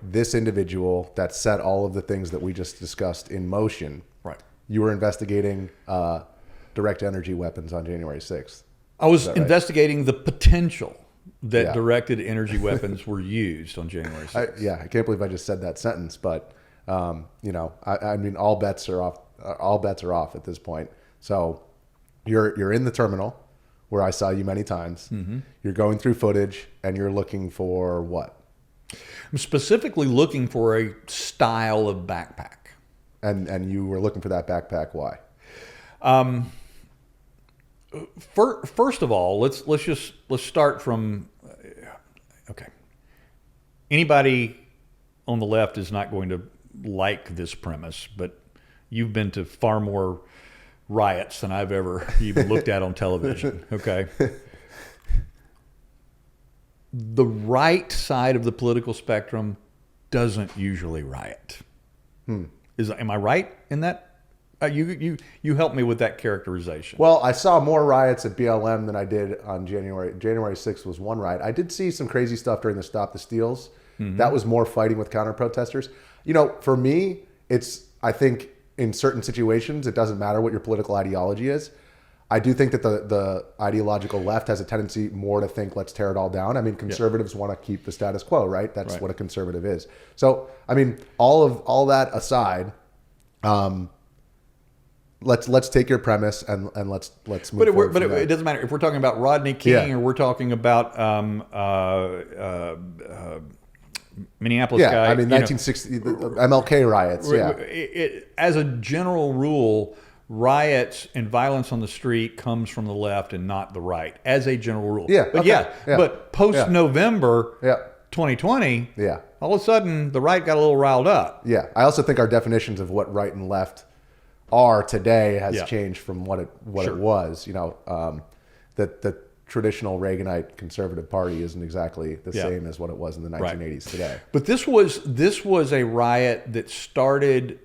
this individual that set all of the things that we just discussed in motion? Right. You were investigating direct energy weapons on January 6th. I was investigating the potential that Yeah. directed energy weapons were used on January 6th. I can't believe I just said that sentence, but I mean, all bets are off. All bets are off at this point. So you're in the terminal where I saw you many times. Mm-hmm. You're going through footage and you're looking for what? I'm specifically looking for a style of backpack. And you were looking for that backpack. Why? First of all, let's start from okay. Anybody on the left is not going to like this premise, but you've been to far more riots than I've ever even looked at on television. Okay. The right side of the political spectrum doesn't usually riot. Am I right in that? You help me with that characterization. Well, I saw more riots at BLM than I did on January 6th was one riot. I did see some crazy stuff during the Stop the Steals. Mm-hmm. That was more fighting with counter protesters. For me, I think in certain situations, it doesn't matter what your political ideology is. I do think that the ideological left has a tendency more to think, let's tear it all down. I mean, conservatives want to keep the status quo, right? That's what a conservative is. So, I mean, all that aside, let's take your premise and let's move forward. But it doesn't matter if we're talking about Rodney King or we're talking about Minneapolis guy. I mean, 1960 MLK riots. As a general rule, riots and violence on the street comes from the left and not the right, as a general rule. Yeah. But okay. but post November 2020, Yeah. all of a sudden the right got a little riled up. Yeah. I also think our definitions of what right and left are today has Yeah. changed from what it Sure. was. That the traditional Reaganite conservative party isn't exactly the Yeah. same as what it was in the 1980s today. But this was a riot that started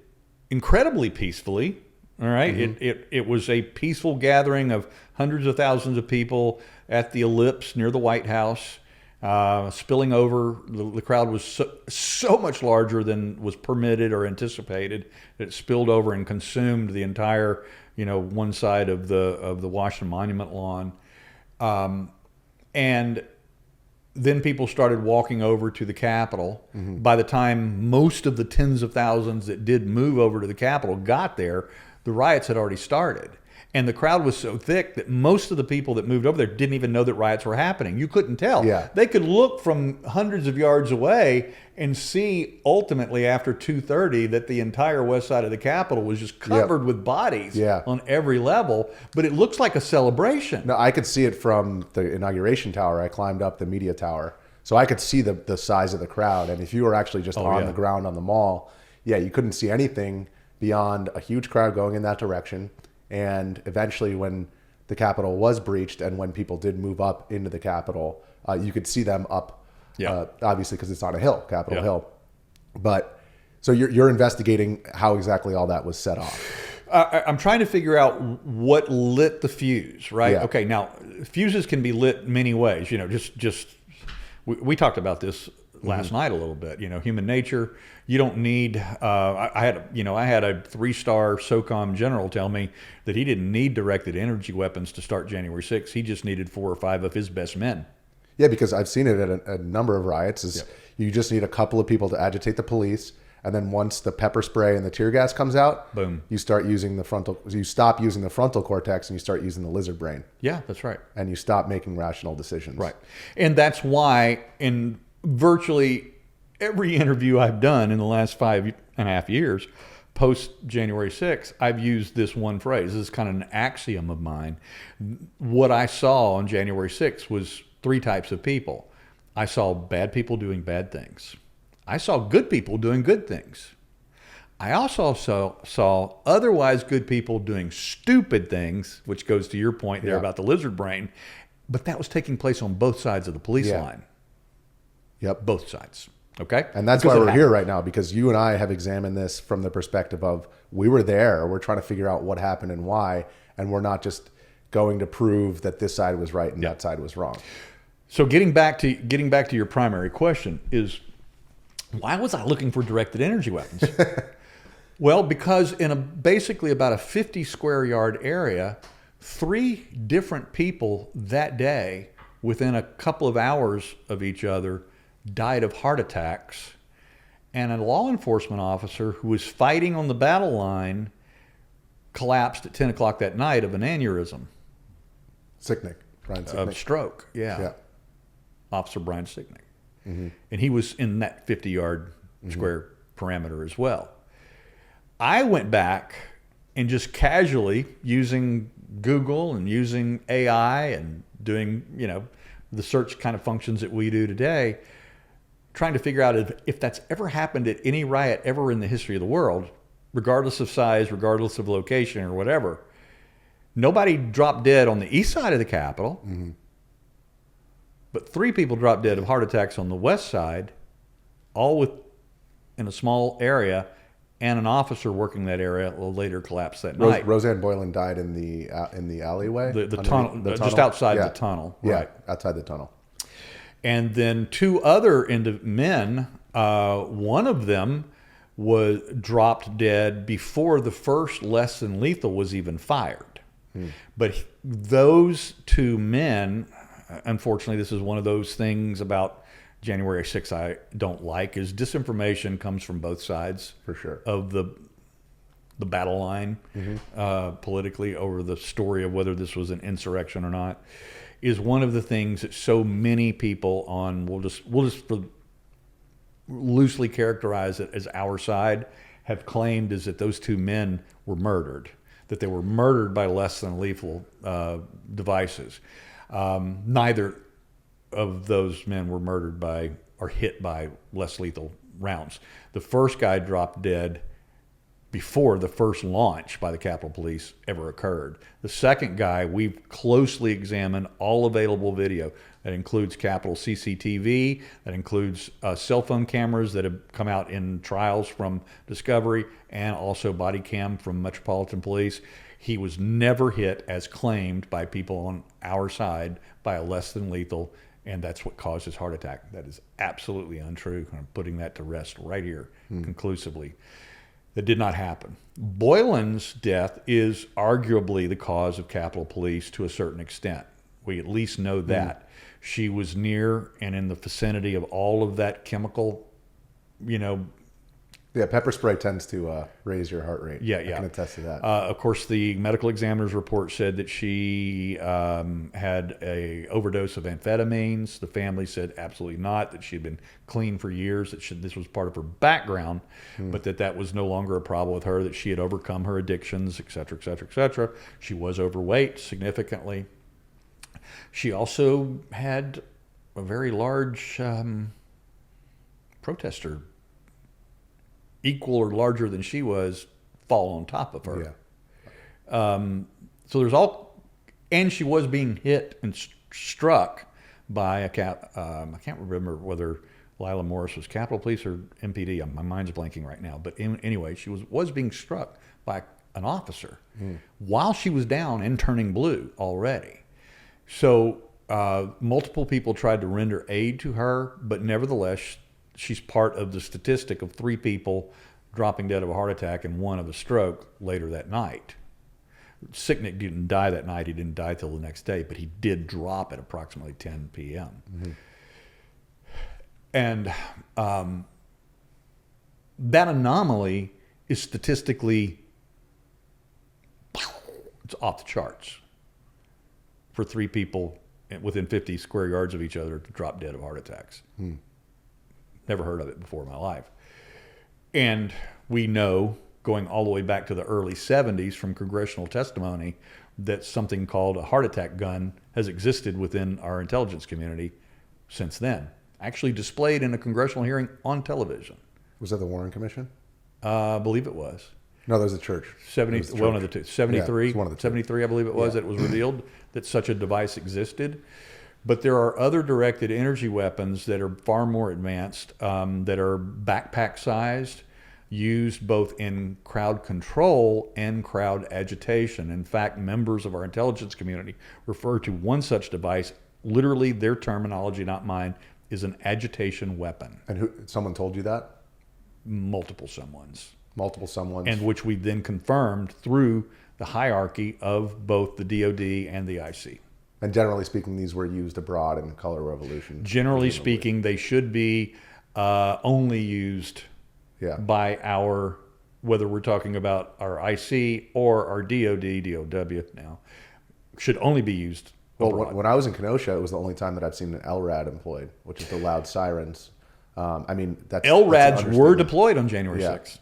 incredibly peacefully. All right, it was a peaceful gathering of hundreds of thousands of people at the Ellipse near the White House, spilling over. The crowd was so much larger than was permitted or anticipated that it spilled over and consumed the entire, one side of the Washington Monument lawn, and then people started walking over to the Capitol. By the time most of the tens of thousands that did move over to the Capitol got there, the riots had already started. And the crowd was so thick that most of the people that moved over there didn't even know that riots were happening. You couldn't tell. Yeah. They could look from hundreds of yards away and see ultimately after 2:30 that the entire west side of the Capitol was just covered with bodies on every level. But it looks like a celebration. No, I could see it from the inauguration tower. I climbed up the media tower. So I could see the size of the crowd. And if you were actually just on the ground on the mall, you couldn't see anything beyond a huge crowd going in that direction. And eventually when the Capitol was breached and when people did move up into the Capitol, you could see them up, obviously because it's on a hill, Capitol Hill. But so you're investigating how exactly all that was set off. I'm trying to figure out what lit the fuse, right? Yeah. Okay, now fuses can be lit many ways. We talked about this last night a little bit. Human nature. You don't need. I had a 3-star SOCOM general tell me that he didn't need directed energy weapons to start January 6th. He just needed 4 or 5 of his best men. Yeah, because I've seen it at a number of riots. You just need a couple of people to agitate the police, and then once the pepper spray and the tear gas comes out, boom, you start using the frontal. You stop using the frontal cortex and you start using the lizard brain. Yeah, that's right. And you stop making rational decisions. Right, and that's why in virtually every interview I've done in the last 5.5 years, post January 6th, I've used this one phrase. This is kind of an axiom of mine. What I saw on January 6th was 3 types of people. I saw bad people doing bad things. I saw good people doing good things. I also saw otherwise good people doing stupid things, which goes to your point there about the lizard brain. But that was taking place on both sides of the police line. Yep. Both sides. Okay. And that's why we're here right now, because you and I have examined this from the perspective of we were there. We're trying to figure out what happened and why. And we're not just going to prove that this side was right and that side was wrong. So getting back to your primary question is, why was I looking for directed energy weapons? Well, because in basically about a 50 square yard area, 3 different people that day, within a couple of hours of each other, died of heart attacks, and a law enforcement officer who was fighting on the battle line collapsed at 10 o'clock that night of an aneurysm. Sicknick. Brian Sicknick. Of stroke, Officer Brian Sicknick. Mm-hmm. And he was in that 50-yard square parameter as well. I went back and just casually, using Google and using AI and doing, the search kind of functions that we do today, trying to figure out if that's ever happened at any riot ever in the history of the world, regardless of size, regardless of location or whatever. Nobody dropped dead on the east side of the Capitol, but 3 people dropped dead of heart attacks on the west side, all in a small area, and an officer working that area later collapsed that night. Roseanne Boylan died in the alleyway? The tunnel, just outside the tunnel. Right. Outside the tunnel. And then 2 other men, one of them was dropped dead before the first less than lethal was even fired. But those 2 men, unfortunately, this is one of those things about January 6th I don't like, is disinformation comes from both sides for sure of the battle line politically over the story of whether this was an insurrection or not, is one of the things that so many people on, we'll just loosely characterize it as our side, have claimed is that those 2 men were murdered, that they were murdered by less than lethal devices. Neither of those men were murdered by are hit by less lethal rounds. The first guy dropped dead before the first launch by the Capitol Police ever occurred. The second guy, we've closely examined all available video. That includes Capitol CCTV, that includes cell phone cameras that have come out in trials from Discovery, and also body cam from Metropolitan Police. He was never hit as claimed by people on our side by a less than lethal, and that's what caused his heart attack. That is absolutely untrue. I'm putting that to rest right here conclusively. That did not happen. Boylan's death is arguably the cause of Capitol Police to a certain extent. We at least know that. She was near and in the vicinity of all of that chemical, Yeah, pepper spray tends to raise your heart rate. Yeah. I can attest to that. Of course, the medical examiner's report said that she had a overdose of amphetamines. The family said absolutely not, that she had been clean for years, that this was part of her background, but that was no longer a problem with her, that she had overcome her addictions, et cetera, et cetera, et cetera. She was overweight significantly. She also had a very large protester, equal or larger than she was, fall on top of her. Yeah. So there's and she was being hit and struck by a I can't remember whether Lila Morris was Capitol Police or MPD. My mind's blanking right now. But anyway, she was being struck by an officer while she was down and turning blue already. So multiple people tried to render aid to her, but nevertheless, she's part of the statistic of 3 people dropping dead of a heart attack and 1 of a stroke later that night. Sicknick didn't die that night. He didn't die till the next day, but he did drop at approximately 10 p.m. And that anomaly is statistically, it's off the charts for 3 people within 50 square yards of each other to drop dead of heart attacks. Never heard of it before in my life. And we know, going all the way back to the early 70s from congressional testimony, that something called a heart attack gun has existed within our intelligence community since then. Actually displayed in a congressional hearing on television. Was that the Warren Commission? I believe it was. No, there's a church. 70, one of the two. 73, Yeah, one of the two. 73, I believe it was, that it was revealed that such a device existed. But there are other directed energy weapons that are far more advanced, that are backpack-sized, used both in crowd control and crowd agitation. In fact, members of our intelligence community refer to one such device, literally their terminology, not mine, is an agitation weapon. And someone told you that? Multiple someones. Multiple someones. And which we then confirmed through the hierarchy of both the DOD and the IC. And generally speaking, these were used abroad in the Color Revolution. Generally speaking, they should be only used by whether we're talking about our IC or our DOD, DOW now, should only be used abroad. Well, when I was in Kenosha, it was the only time that I've seen an LRAD employed, which is the loud sirens. LRADs were deployed on January 6th.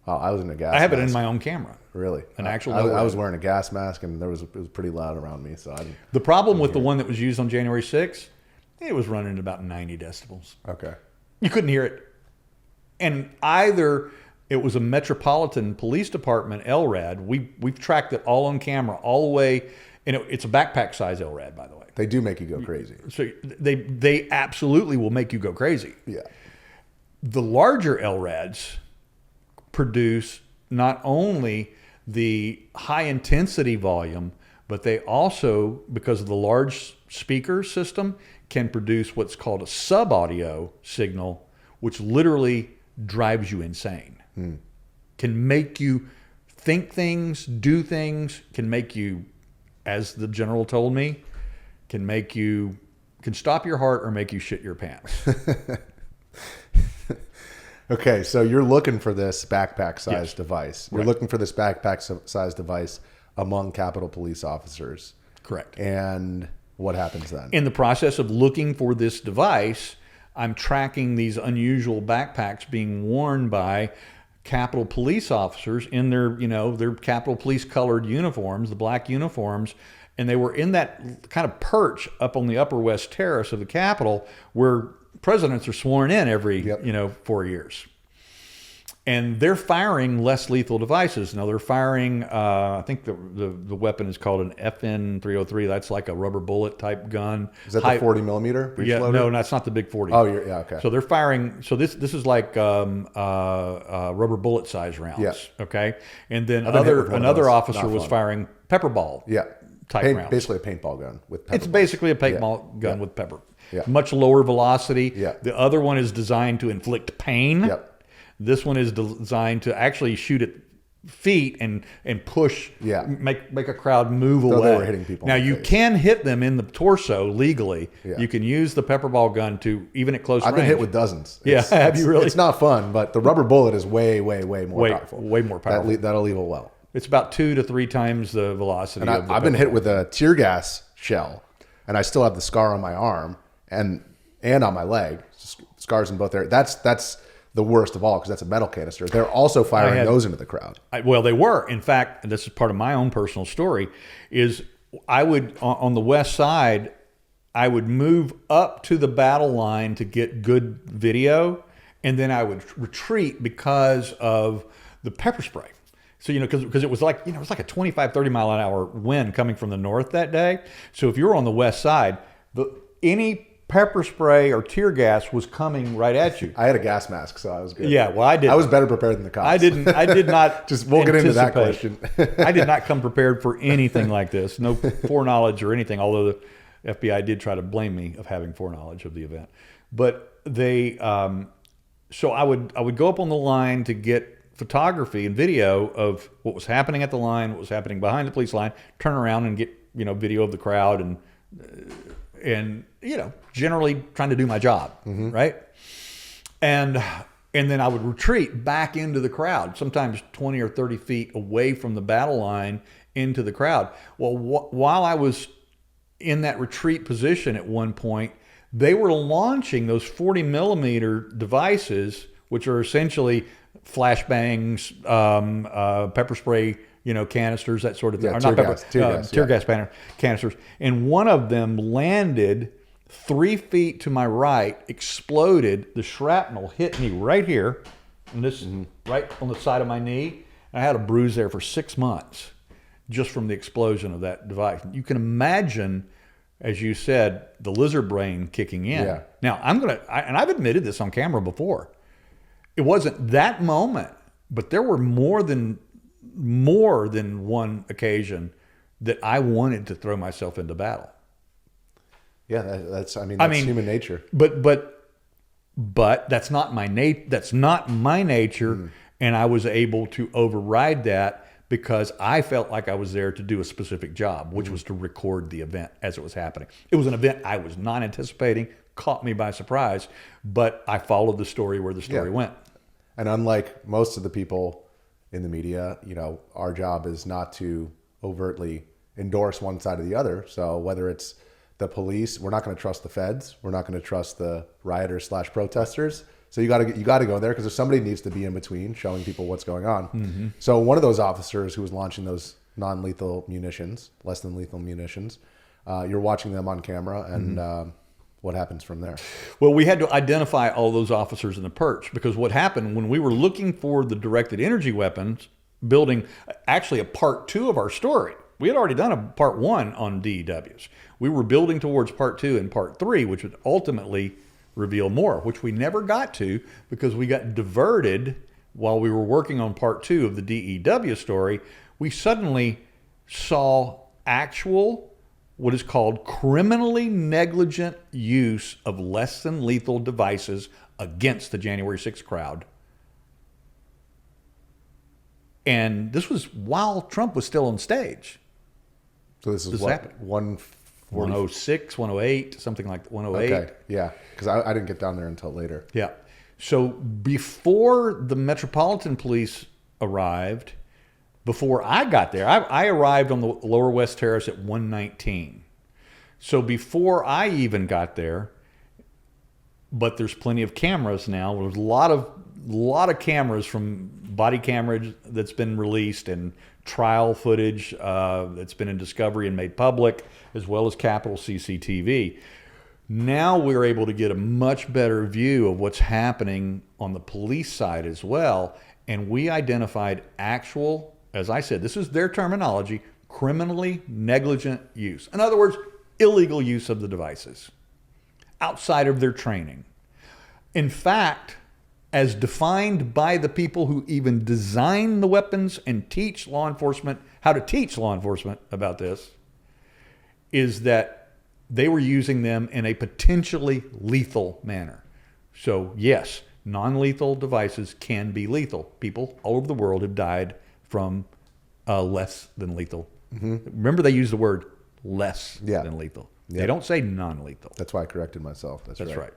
Oh, I was in a gas I have mask. it in my own camera. Really? An actual I was wearing a gas mask, and it was pretty loud around me. So the problem with the one that was used on January 6th, it was running at about 90 decibels. Okay. You couldn't hear it. And either it was a Metropolitan Police Department LRAD. We've tracked it all on camera, all the way. And it's a backpack size LRAD, by the way. They do make you go crazy. So they absolutely will make you go crazy. Yeah. The larger LRADs produce not only the high intensity volume, but they also, because of the large speaker system, can produce what's called a sub-audio signal, which literally drives you insane. Can make you think things, do things, can make you, as the general told me, can stop your heart or make you shit your pants. Okay, so you're looking for this backpack-sized device. You're looking for this backpack-sized device among Capitol Police officers. Correct. And what happens then? In the process of looking for this device, I'm tracking these unusual backpacks being worn by Capitol Police officers in their Capitol Police colored uniforms, the black uniforms, And they were in that kind of perch up on the Upper West Terrace of the Capitol where presidents are sworn in every, 4 years. And they're firing less lethal devices. Now they're firing, I think the weapon is called an FN-303. That's like a rubber bullet type gun. Is that the 40 millimeter? Yeah, no, that's not the big 40. Oh, yeah, okay. So they're firing. So this is like rubber bullet size rounds. Yeah. Okay. And then another officer was firing pepper ball. Yeah. Type rounds. Basically a paintball gun with pepper. It's basically a paintball gun with pepper. Yeah. Much lower velocity. Yeah. The other one is designed to inflict pain. Yep. This one is designed to actually shoot at feet and push, make a crowd move away. They were hitting people. Now you can hit them in the torso legally. Yeah. You can use the pepper ball gun to even at close range. I've been hit with dozens. Have you really? It's not fun, but the rubber bullet is way more powerful. Way more powerful. That'll leave a well. It's about 2 to 3 times the velocity. And I've been hit with a tear gas shell, and I still have the scar on my arm and on my leg, scars in both areas. That's the worst of all, because that's a metal canister. They're also firing those into the crowd. Well, they were. In fact, and this is part of my own personal story, is I would, on the west side, I would move up to the battle line to get good video, and then I would retreat because of the pepper spray. So, because it was like, it was like a 25, 30 mile an hour wind coming from the north that day. So if you were on the west side, any pepper spray or tear gas was coming right at you. I had a gas mask, so I was good. Yeah, well, I did. I was better prepared than the cops. I did not. We'll get into that question. I did not come prepared for anything like this. No foreknowledge or anything. Although the FBI did try to blame me of having foreknowledge of the event, but they. So I would go up on the line to get photography and video of what was happening at the line, what was happening behind the police line. Turn around and get video of the crowd and generally trying to do my job, right? And then I would retreat back into the crowd, sometimes 20 or 30 feet away from the battle line into the crowd. Well, while I was in that retreat position at one point, they were launching those 40 millimeter devices, which are essentially flashbangs, pepper spray, canisters, that sort of thing. Tear gas canisters. And one of them landed 3 feet to my right, exploded. The shrapnel hit me right here, and this right on the side of my knee. I had a bruise there for 6 months just from the explosion of that device. You can imagine, as you said, the lizard brain kicking in. Yeah. Now, and I've admitted this on camera before. It wasn't that moment, but there were more than one occasion that I wanted to throw myself into battle. Yeah, that's human nature. But that's not my nature, and I was able to override that because I felt like I was there to do a specific job, which was to record the event as it was happening. It was an event I was not anticipating, caught me by surprise, but I followed the story where the story went. And unlike most of the people in the media, our job is not to overtly endorse one side or the other. So whether it's the police, we're not going to trust the feds. We're not going to trust the rioters / protesters. So you got to go there because somebody needs to be in between, showing people what's going on. So one of those officers who was launching those non-lethal munitions, less than lethal munitions, you're watching them on camera, and what happens from there? Well, we had to identify all those officers in the perch, because what happened when we were looking for the directed energy weapons, building actually a part 2 of our story. We had already done a part 1 on DEWs. We were building towards part 2 and part 3, which would ultimately reveal more, which we never got to because we got diverted while we were working on part 2 of the DEW story. We suddenly saw actual, what is called criminally negligent use of less than lethal devices against the January 6th crowd. And this was while Trump was still on stage. So this is what, 106, 108, something like that, 108. Okay, yeah, because I didn't get down there until later. Yeah. So before the Metropolitan Police arrived, before I got there, I arrived on the Lower West Terrace at 1:19. So before I even got there, but there's plenty of cameras now. There's a lot of cameras from body camera that's been released and trial footage that's been in discovery and made public, as well as Capitol CCTV. Now we're able to get a much better view of what's happening on the police side as well. And we identified actual, as I said, this is their terminology, criminally negligent use. In other words, illegal use of the devices outside of their training. In fact, as defined by the people who even design the weapons and teach law enforcement how to teach law enforcement about this, is that they were using them in a potentially lethal manner. So yes, non-lethal devices can be lethal. People all over the world have died from less than lethal. Remember, they use the word less than lethal. They don't say non-lethal. That's why I corrected myself. That's right.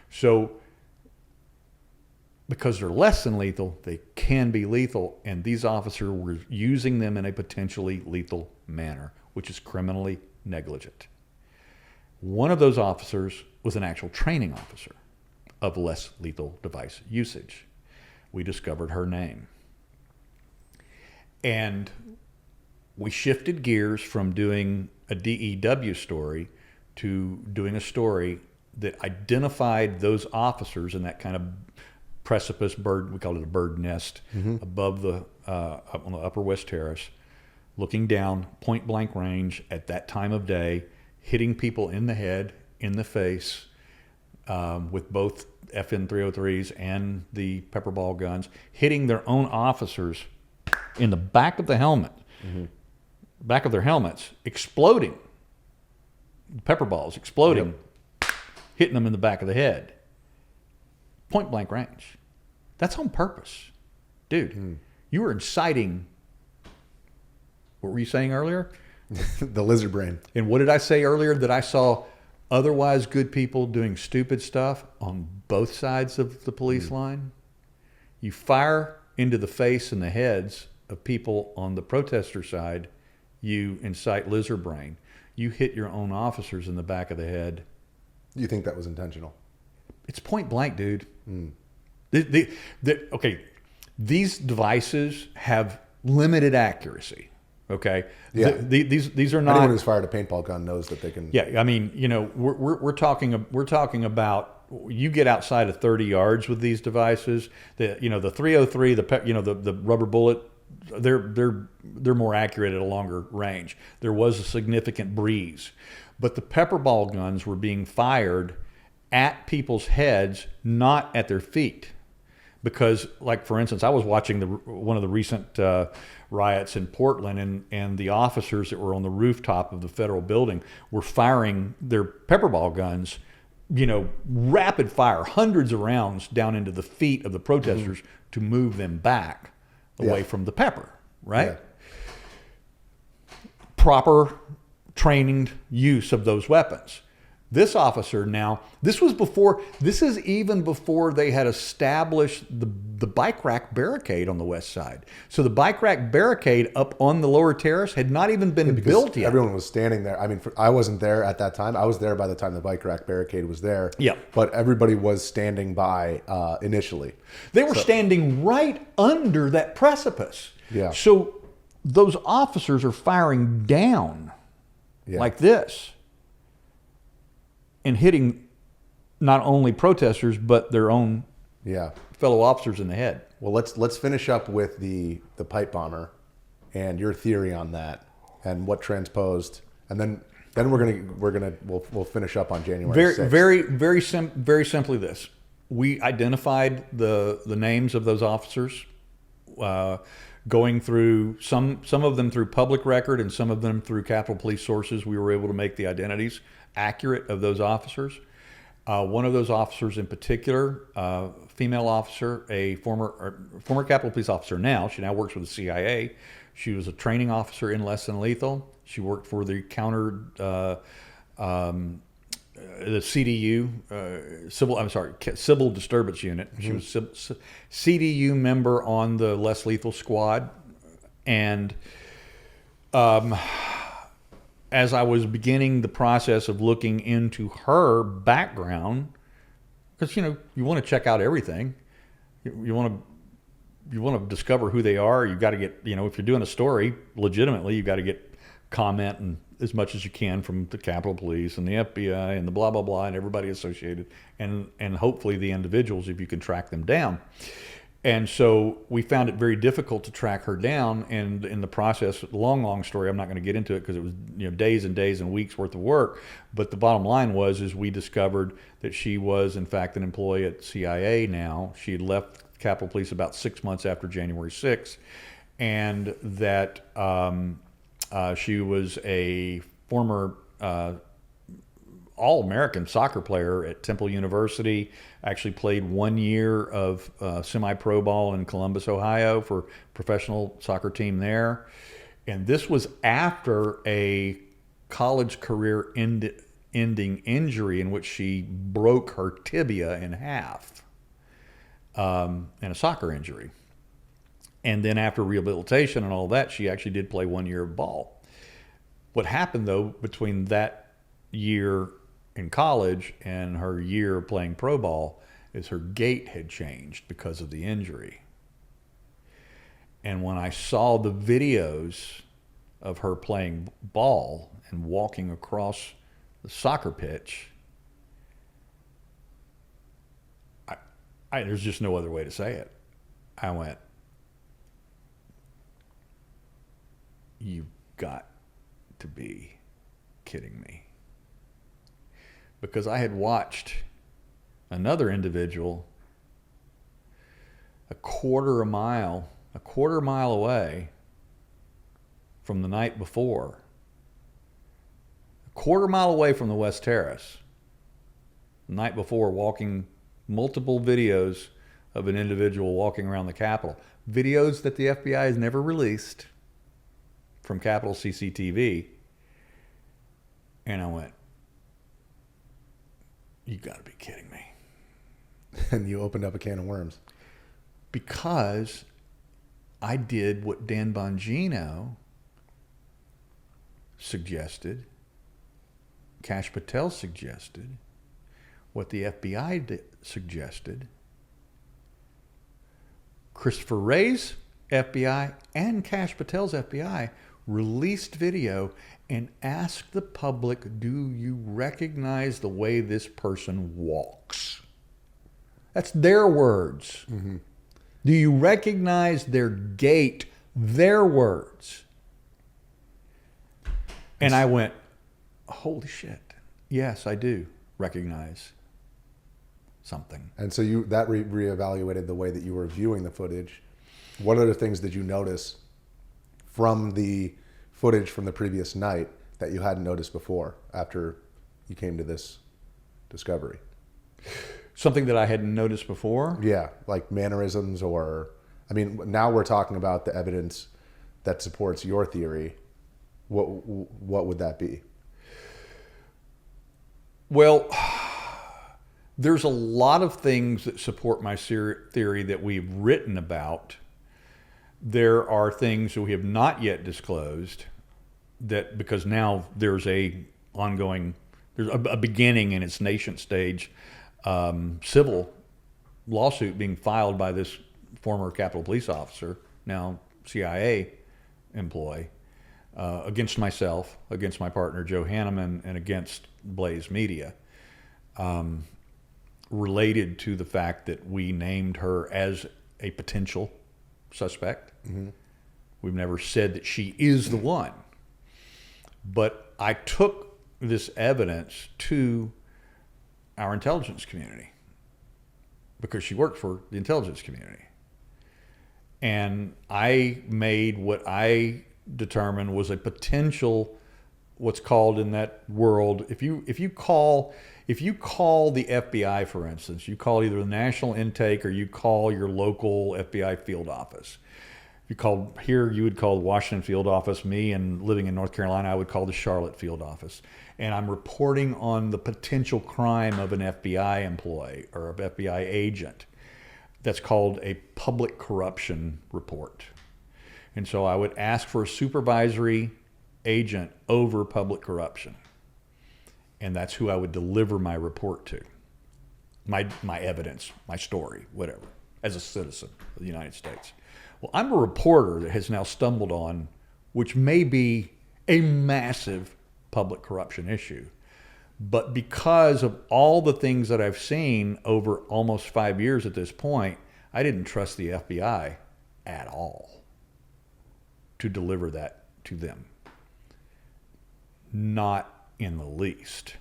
So because they're less than lethal, they can be lethal, and these officers were using them in a potentially lethal manner, which is criminally negligent. One of those officers was an actual training officer of less lethal device usage. We discovered her name. And we shifted gears from doing a DEW story to doing a story that identified those officers in that kind of precipice bird, we call it a bird nest, above the up on the Upper West Terrace, looking down, point blank range at that time of day, hitting people in the head, in the face, with both FN 303s and the pepper ball guns, hitting their own officers in the back of the helmet, back of their helmets, exploding, pepper balls exploding, hitting them in the back of the head. Point blank range. That's on purpose. Dude, you were inciting, what were you saying earlier? The lizard brain. And what did I say earlier? That I saw otherwise good people doing stupid stuff on both sides of the police line. You fire into the face and the heads of people on the protester side, you incite lizard brain. You hit your own officers in the back of the head. You think that was intentional? It's point blank, dude. Okay, these devices have limited accuracy. Okay, Yeah. These are not. Anyone who's fired a paintball gun knows that they can. Yeah, I mean, you know, we're talking about, you get outside of 30 yards with these devices. The 303, the rubber bullet, they're more accurate at a longer range. There was a significant breeze, but the pepper ball guns were being fired at people's heads, not at their feet. Because, like, for instance, I was watching one of the recent riots in Portland, and the officers that were on the rooftop of the federal building were firing their pepper ball guns, rapid fire, hundreds of rounds down into the feet of the protesters to move them back away from the pepper, right? Yeah. Proper trained use of those weapons. This officer now, this is even before they had established the bike rack barricade on the west side. So the bike rack barricade up on the lower terrace had not even been built yet. Everyone was standing there. I mean, I wasn't there at that time. I was there by the time the bike rack barricade was there. Yeah. But everybody was standing by initially. They were standing right under that precipice. Yeah. So those officers are firing down like this, and hitting not only protesters but their own fellow officers in the head. Well, let's finish up with the pipe bomber and your theory on that and what transposed, and then we'll finish up on January 6th. Very simply this: we identified the names of those officers, going through some of them through public record and some of them through Capitol Police sources. We were able to make the identities accurate of those officers. One of those officers in particular, female officer, a former Capitol Police officer now. She now works with the CIA. She was a training officer in Less Than Lethal. She worked for the the CDU, Civil Disturbance Unit. She was CDU member on the Less Lethal Squad. And as I was beginning the process of looking into her background, because you want to check out everything, you want to you want to discover who they are, you've got to get, if you're doing a story legitimately, you've got to get comment and as much as you can from the Capitol Police and the FBI and the blah, blah, blah, and everybody associated, and hopefully the individuals if you can track them down. And so we found it very difficult to track her down, and in the process, long story, I'm not going to get into it because it was days and days and weeks worth of work, but the bottom line is we discovered that she was in fact an employee at CIA now. She had left Capitol Police about 6 months after January 6th, and that she was a former All-American soccer player at Temple University, actually played 1 year of semi-pro ball in Columbus, Ohio for professional soccer team there. And this was after a college career ending injury in which she broke her tibia in half, and a soccer injury. And then after rehabilitation and all that, she actually did play 1 year of ball. What happened, though, between that year in college and her year playing pro ball is her gait had changed because of the injury. And when I saw the videos of her playing ball and walking across the soccer pitch, there's just no other way to say it. I went, "You've got to be kidding me." Because I had watched another individual a quarter mile away from the night before, a quarter mile away from the West Terrace, the night before, walking multiple videos of an individual walking around the Capitol. Videos that the FBI has never released from Capitol CCTV. And I went, "You got to be kidding me." And you opened up a can of worms. Because I did what Dan Bongino suggested, Kash Patel suggested, what the FBI suggested, Christopher Wray's FBI and Kash Patel's FBI released video and asked the public, "Do you recognize the way this person walks?" That's their words. Mm-hmm. Do you recognize their gait? Their words. And I went, "Holy shit. Yes, I do recognize something." And so you reevaluated the way that you were viewing the footage. What other things did you notice from the footage from the previous night that you hadn't noticed before after you came to this discovery? Something that I hadn't noticed before? Yeah, like mannerisms now we're talking about the evidence that supports your theory. What would that be? Well, there's a lot of things that support my theory that we've written about. There are things that we have not yet disclosed that, because now there's a beginning in its nascent stage civil lawsuit being filed by this former Capitol Police officer, now CIA employee, against myself, against my partner Joe Hanneman, and against Blaze Media, related to the fact that we named her as a potential suspect. Mm-hmm. We've never said that she is the one. But I took this evidence to our intelligence community because she worked for the intelligence community. And I made what I determined was a potential, what's called in that world, if you call the FBI, for instance, you call either the national intake or you call your local FBI field office. If you called here, you would call the Washington field office. Me, and living in North Carolina, I would call the Charlotte field office. And I'm reporting on the potential crime of an FBI employee or an FBI agent. That's called a public corruption report. And so I would ask for a supervisory agent over public corruption. And that's who I would deliver my report to. My evidence, my story, whatever. as a citizen of the United States. Well, I'm a reporter that has now stumbled on, which may be a massive public corruption issue. But because of all the things that I've seen over almost 5 years at this point, I didn't trust the FBI at all to deliver that to them. Not in the least.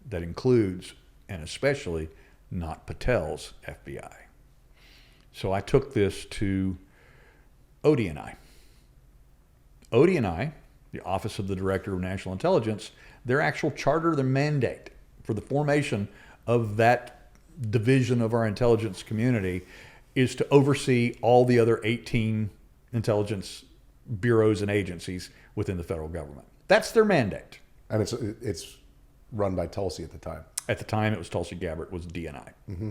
That includes, and especially, not Patel's FBI. So I took this to ODNI. ODNI, the Office of the Director of National Intelligence, their actual charter, their mandate for the formation of that division of our intelligence community is to oversee all the other 18 intelligence bureaus and agencies within the federal government. That's their mandate. And it's run by Tulsi at the time. At the time, it was Tulsi Gabbard, was DNI. Mm-hmm.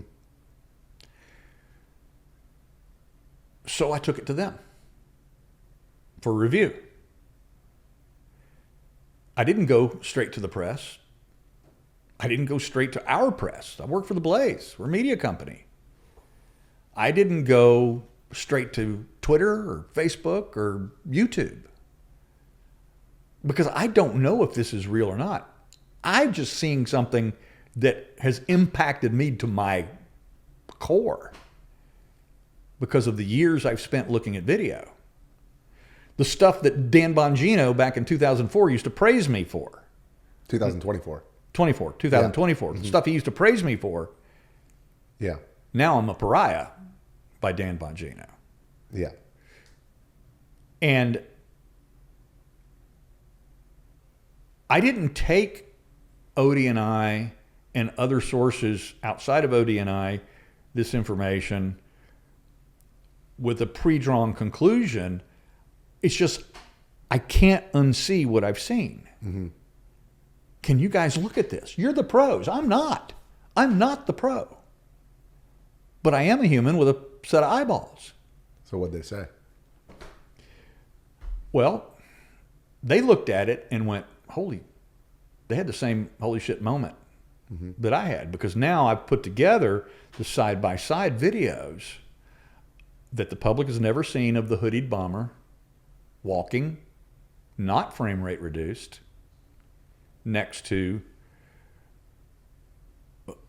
So I took it to them for review. I didn't go straight to the press. I didn't go straight to our press. I work for the Blaze. We're a media company. I didn't go straight to Twitter or Facebook or YouTube because I don't know if this is real or not. I'm just seeing something that has impacted me to my core because of the years I've spent looking at video. The stuff that Dan Bongino back in 2004 used to praise me for. 2024. 2024. Yeah. Mm-hmm. The stuff he used to praise me for. Yeah. Now I'm a pariah by Dan Bongino. Yeah. And I didn't take ODNI and other sources outside of ODNI this information with a pre-drawn conclusion. It's just, I can't unsee what I've seen. Mm-hmm. Can you guys look at this? You're the pros. I'm not. I'm not the pro. But I am a human with a set of eyeballs. So what'd they say? Well, they looked at it and went, they had the same holy shit moment that I had, because now I've put together the side-by-side videos that the public has never seen of the hoodied bomber walking, not frame rate reduced, next to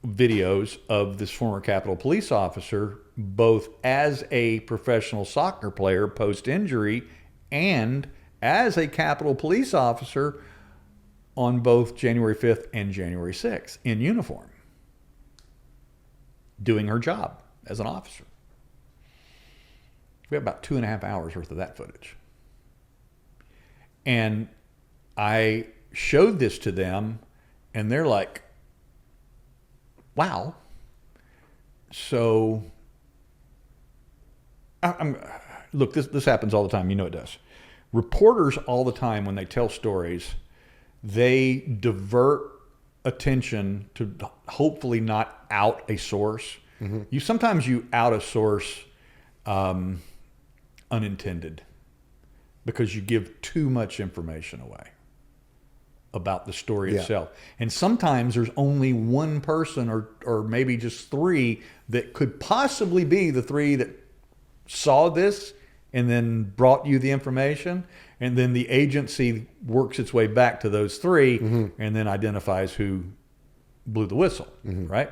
videos of this former Capitol Police officer, both as a professional soccer player post-injury and as a Capitol Police officer on both January 5th and January 6th in uniform, doing her job as an officer. We have about 2.5 hours worth of that footage. And I showed this to them, and they're like, wow. So, look, this happens all the time. You know it does. Reporters all the time, when they tell stories, they divert attention to hopefully not out a source. Mm-hmm. Sometimes you out a source unintended because you give too much information away about the story itself. And sometimes there's only one person or maybe just three that could possibly be the three that saw this and then brought you the information. And then the agency works its way back to those three and then identifies who blew the whistle, right?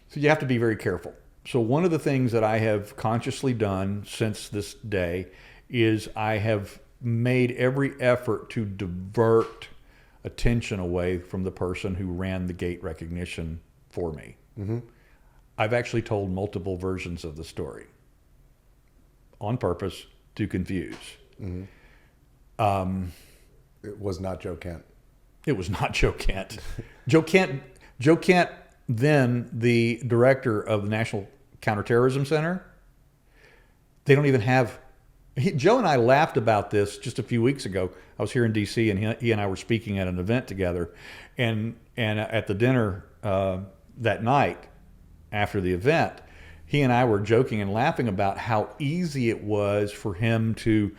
So you have to be very careful. So one of the things that I have consciously done since this day is I have made every effort to divert attention away from the person who ran the gait recognition for me. Mm-hmm. I've actually told multiple versions of the story on purpose to confuse. Mm-hmm. It was not Joe Kent. It was not Joe Kent. Joe Kent, then the director of the National Counterterrorism Center, they don't even have... Joe and I laughed about this just a few weeks ago. I was here in D.C. and he and I were speaking at an event together. And at the dinner that night after the event, he and I were joking and laughing about how easy it was for him to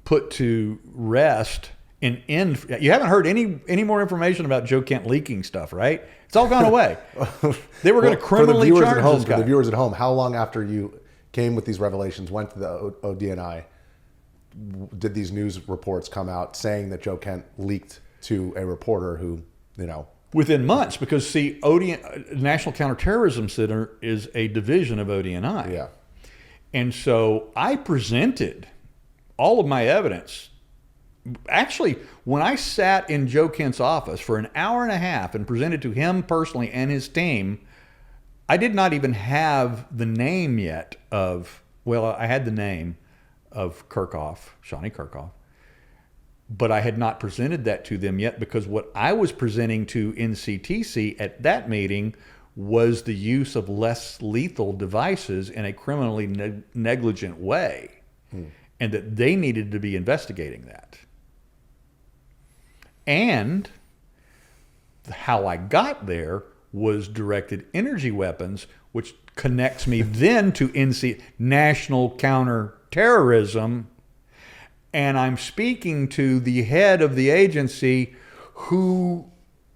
put to rest You haven't heard any more information about Joe Kent leaking stuff, right? It's all gone away. They were going to criminally charge this guy. For the viewers at home, how long after you came with these revelations, went to the ODNI, did these news reports come out saying that Joe Kent leaked to a reporter who, Within months, because see, National Counterterrorism Center is a division of ODNI. Yeah. And so I presented all of my evidence. Actually, when I sat in Joe Kent's office for an hour and a half and presented to him personally and his team, I did not even have the name yet I had the name of Shawnee Kirkhoff, but I had not presented that to them yet, because what I was presenting to NCTC at that meeting was the use of less lethal devices in a criminally negligent way, and that they needed to be investigating that. And how I got there was directed energy weapons, which connects me then to National Counterterrorism. And I'm speaking to the head of the agency, who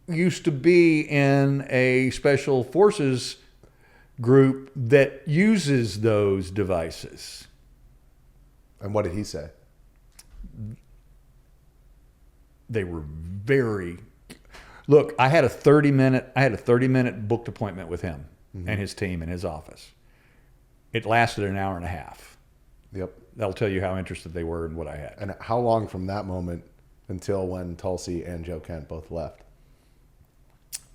used to be in a special forces group that uses those devices. And what did he say? They were look, I had a 30-minute booked appointment with him and his team in his office. It lasted an hour and a half. Yep. That'll tell you how interested they were in what I had. And how long from that moment until when Tulsi and Joe Kent both left?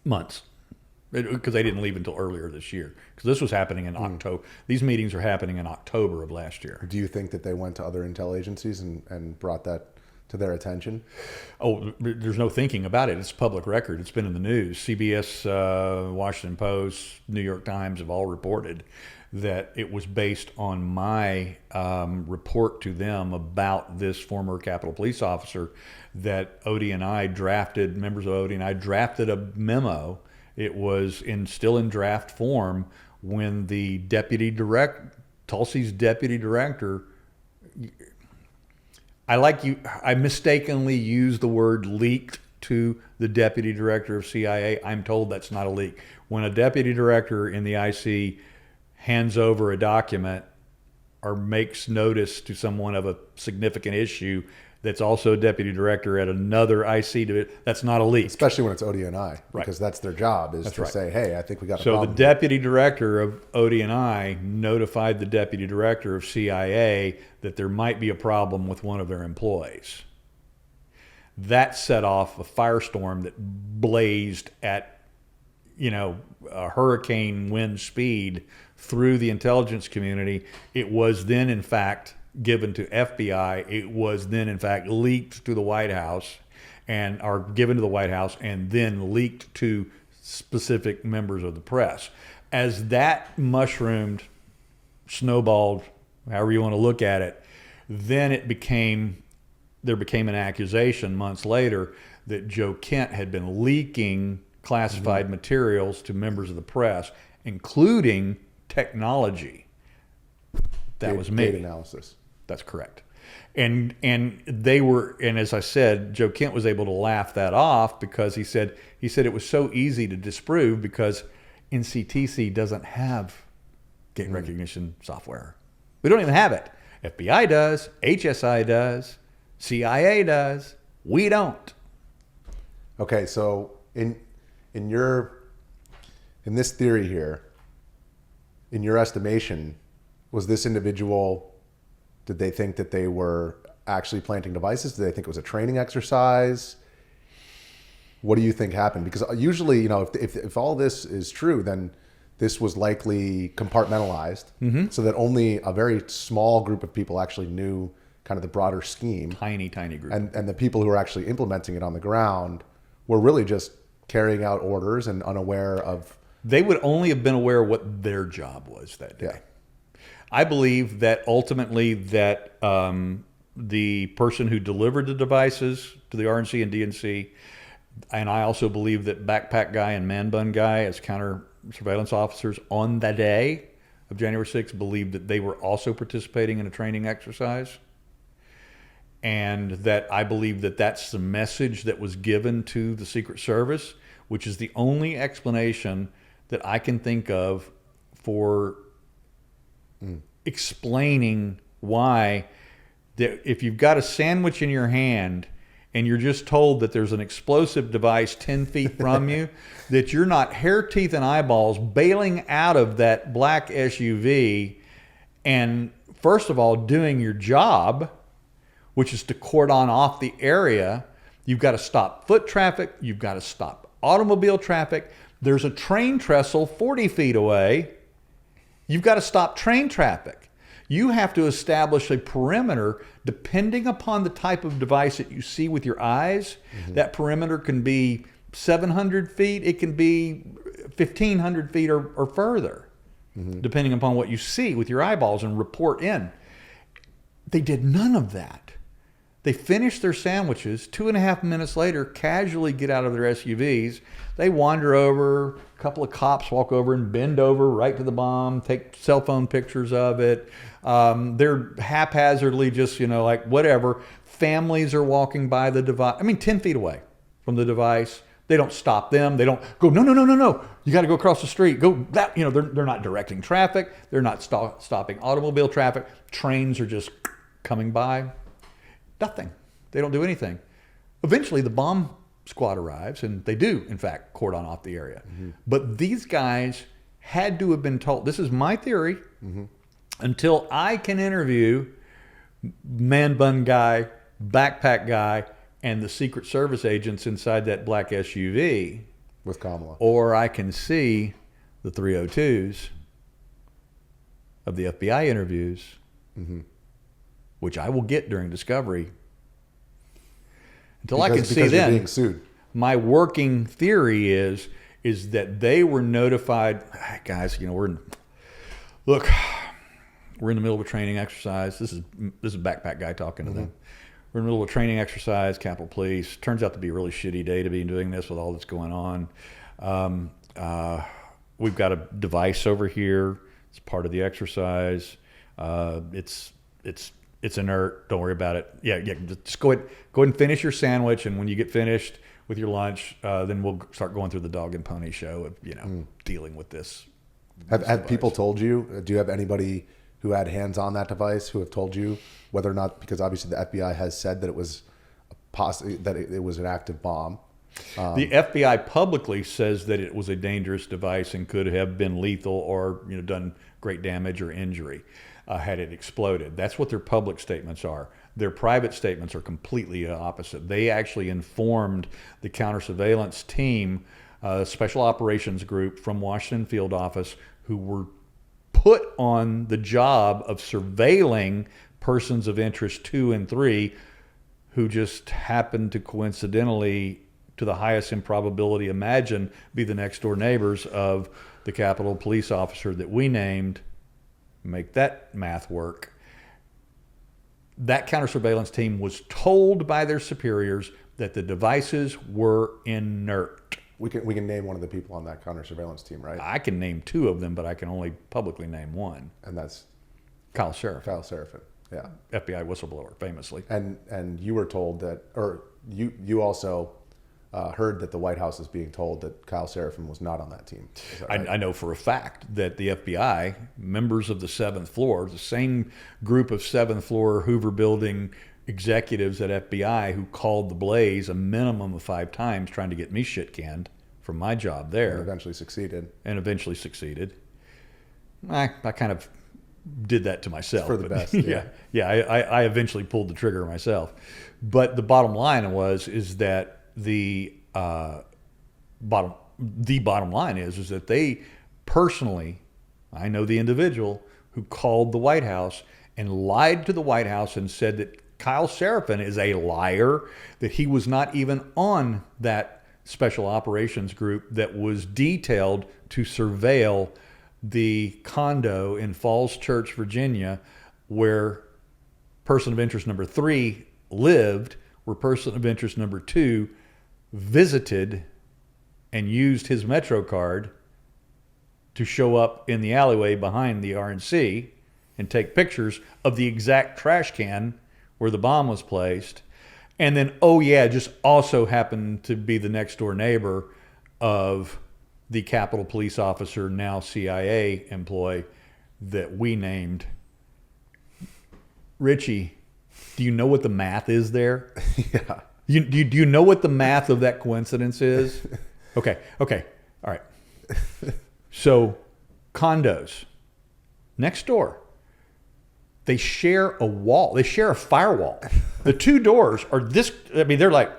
Months. Because they didn't leave until earlier this year. Because this was happening in October. These meetings are happening in October of last year. Do you think that they went to other intel agencies and brought that to their attention? Oh, there's no thinking about it. It's public record. It's been in the news. CBS, Washington Post, New York Times have all reported that it was based on my report to them about this former Capitol Police officer, that members of ODNI drafted a memo. It was still in draft form when the Tulsi's deputy director, I mistakenly used the word leaked to the deputy director of CIA. I'm told that's not a leak. When a deputy director in the IC hands over a document or makes notice to someone of a significant issue that's also a deputy director at another IC, that's not a leak. Especially when it's ODNI, because Right. that's their job, is That's to right. say, hey, I think we got a So problem. the deputy director of ODNI notified the deputy director of CIA that there might be a problem with one of their employees. That set off a firestorm that blazed at, a hurricane wind speed through the intelligence community. It was then, in fact, given to FBI. It was then, in fact, leaked to the White House or given to the White House and then leaked to specific members of the press. As that mushroomed, snowballed, however you want to look at it, then there became an accusation months later that Joe Kent had been leaking classified materials to members of the press, including technology. That was me. Data analysis. That's correct. And as I said, Joe Kent was able to laugh that off, because he said it was so easy to disprove because NCTC doesn't have gait recognition software. We don't even have it. FBI does, HSI does, CIA does. We don't. Okay, so in this theory here, in your estimation, was this individual, did they think that they were actually planting devices? Did they think it was a training exercise? What do you think happened? Because usually, if all this is true, then this was likely compartmentalized so that only a very small group of people actually knew kind of the broader scheme. Tiny group. And the people who were actually implementing it on the ground were really just carrying out orders and unaware of... They would only have been aware of what their job was that day. Yeah. I believe that ultimately that the person who delivered the devices to the RNC and DNC, and I also believe that Backpack Guy and Man Bun Guy as counter surveillance officers on the day of January 6th, believed that they were also participating in a training exercise. and that I believe that that's the message that was given to the Secret Service, which is the only explanation that I can think of for explaining why that if you've got a sandwich in your hand and you're just told that there's an explosive device 10 feet from you, that you're not hair, teeth, and eyeballs bailing out of that black SUV and, first of all, doing your job, which is to cordon off the area. You've got to stop foot traffic. You've got to stop automobile traffic. There's a train trestle 40 feet away. You've got to stop train traffic. You have to establish a perimeter depending upon the type of device that you see with your eyes. That perimeter can be 700 feet. It can be 1,500 feet or further, depending upon what you see with your eyeballs and report in. They did none of that. They finish their sandwiches. 2.5 minutes later, casually get out of their SUVs. They wander over. A couple of cops walk over and bend over right to the bomb, take cell phone pictures of it. They're haphazardly just, like whatever. Families are walking by the device. 10 feet away from the device. They don't stop them. They don't go, no. You got to go across the street. Go that, they're not directing traffic. They're not stopping automobile traffic. Trains are just coming by. Nothing. They don't do anything. Eventually, the bomb squad arrives, and they do, in fact, cordon off the area. But these guys had to have been told, this is my theory, until I can interview man bun guy, backpack guy, and the Secret Service agents inside that black SUV. With Kamala. Or I can see the 302s of the FBI interviews, which I will get during discovery. Until I can see them. Being sued. My working theory is that they were notified. Guys, we're in the middle of a training exercise. This is backpack guy talking to them. We're in the middle of a training exercise, Capitol Police. Turns out to be a really shitty day to be doing this with all that's going on. We've got a device over here. It's part of the exercise. It's inert. Don't worry about it. Yeah. Just go ahead and finish your sandwich, and when you get finished with your lunch, then we'll start going through the dog and pony show of dealing with this. Have people told you? Do you have anybody who had hands on that device who have told you whether or not? Because obviously the FBI has said that it was it was an active bomb. The FBI publicly says that it was a dangerous device and could have been lethal or done great damage or injury had it exploded. That's what their public statements are. Their private statements are completely opposite. They actually informed the counter-surveillance team, special operations group from Washington field office, who were put on the job of surveilling persons of interest 2 and 3 who just happened to coincidentally, to the highest improbability imagined, be the next door neighbors of the Capitol police officer that we named. Make that math work. That counter-surveillance team was told by their superiors that the devices were inert. We can name one of the people on that counter-surveillance team, right? I can name 2 of them, but I can only publicly name one. And that's Kyle Seraphin. Kyle Seraphin, yeah. FBI whistleblower, famously. And you were told that, or you also heard that the White House is being told that Kyle Seraphin was not on that team. Right? I know for a fact that the FBI, members of the 7th floor, the same group of 7th floor Hoover Building executives at FBI who called the blaze a minimum of 5 times trying to get me shit-canned from my job there. And eventually succeeded. I kind of did that to myself. For the best. Yeah. I eventually pulled the trigger myself. But the bottom line is that the bottom line is that they personally, I know the individual who called the White House and lied to the White House and said that Kyle Seraphin is a liar, that he was not even on that special operations group that was detailed to surveil the condo in Falls Church, Virginia, where person of interest number 3 lived, where person of interest number 2 visited and used his Metro card to show up in the alleyway behind the RNC and take pictures of the exact trash can where the bomb was placed. And then, oh yeah, just also happened to be the next door neighbor of the Capitol Police officer, now CIA employee, that we named. Richie, do you know what the math is there? Yeah. Do you know what the math of that coincidence is? Okay. All right. So, condos next door. They share a wall. They share a firewall. The two doors are this. I mean, they're like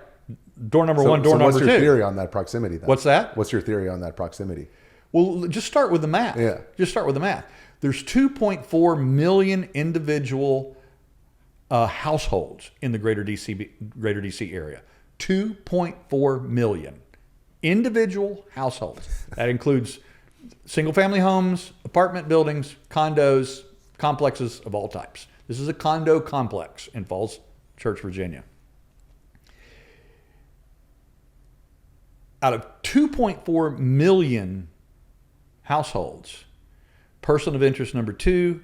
door number one, door number two. What's your theory on that proximity then? What's that? What's your theory on that proximity? Well, just start with the math. Yeah. Just start with the math. There's 2.4 million individual households in the greater DC area. 2.4 million individual households. That includes single-family homes, apartment buildings, condos, complexes of all types. This is a condo complex in Falls Church, Virginia. Out of 2.4 million households, person of interest number 2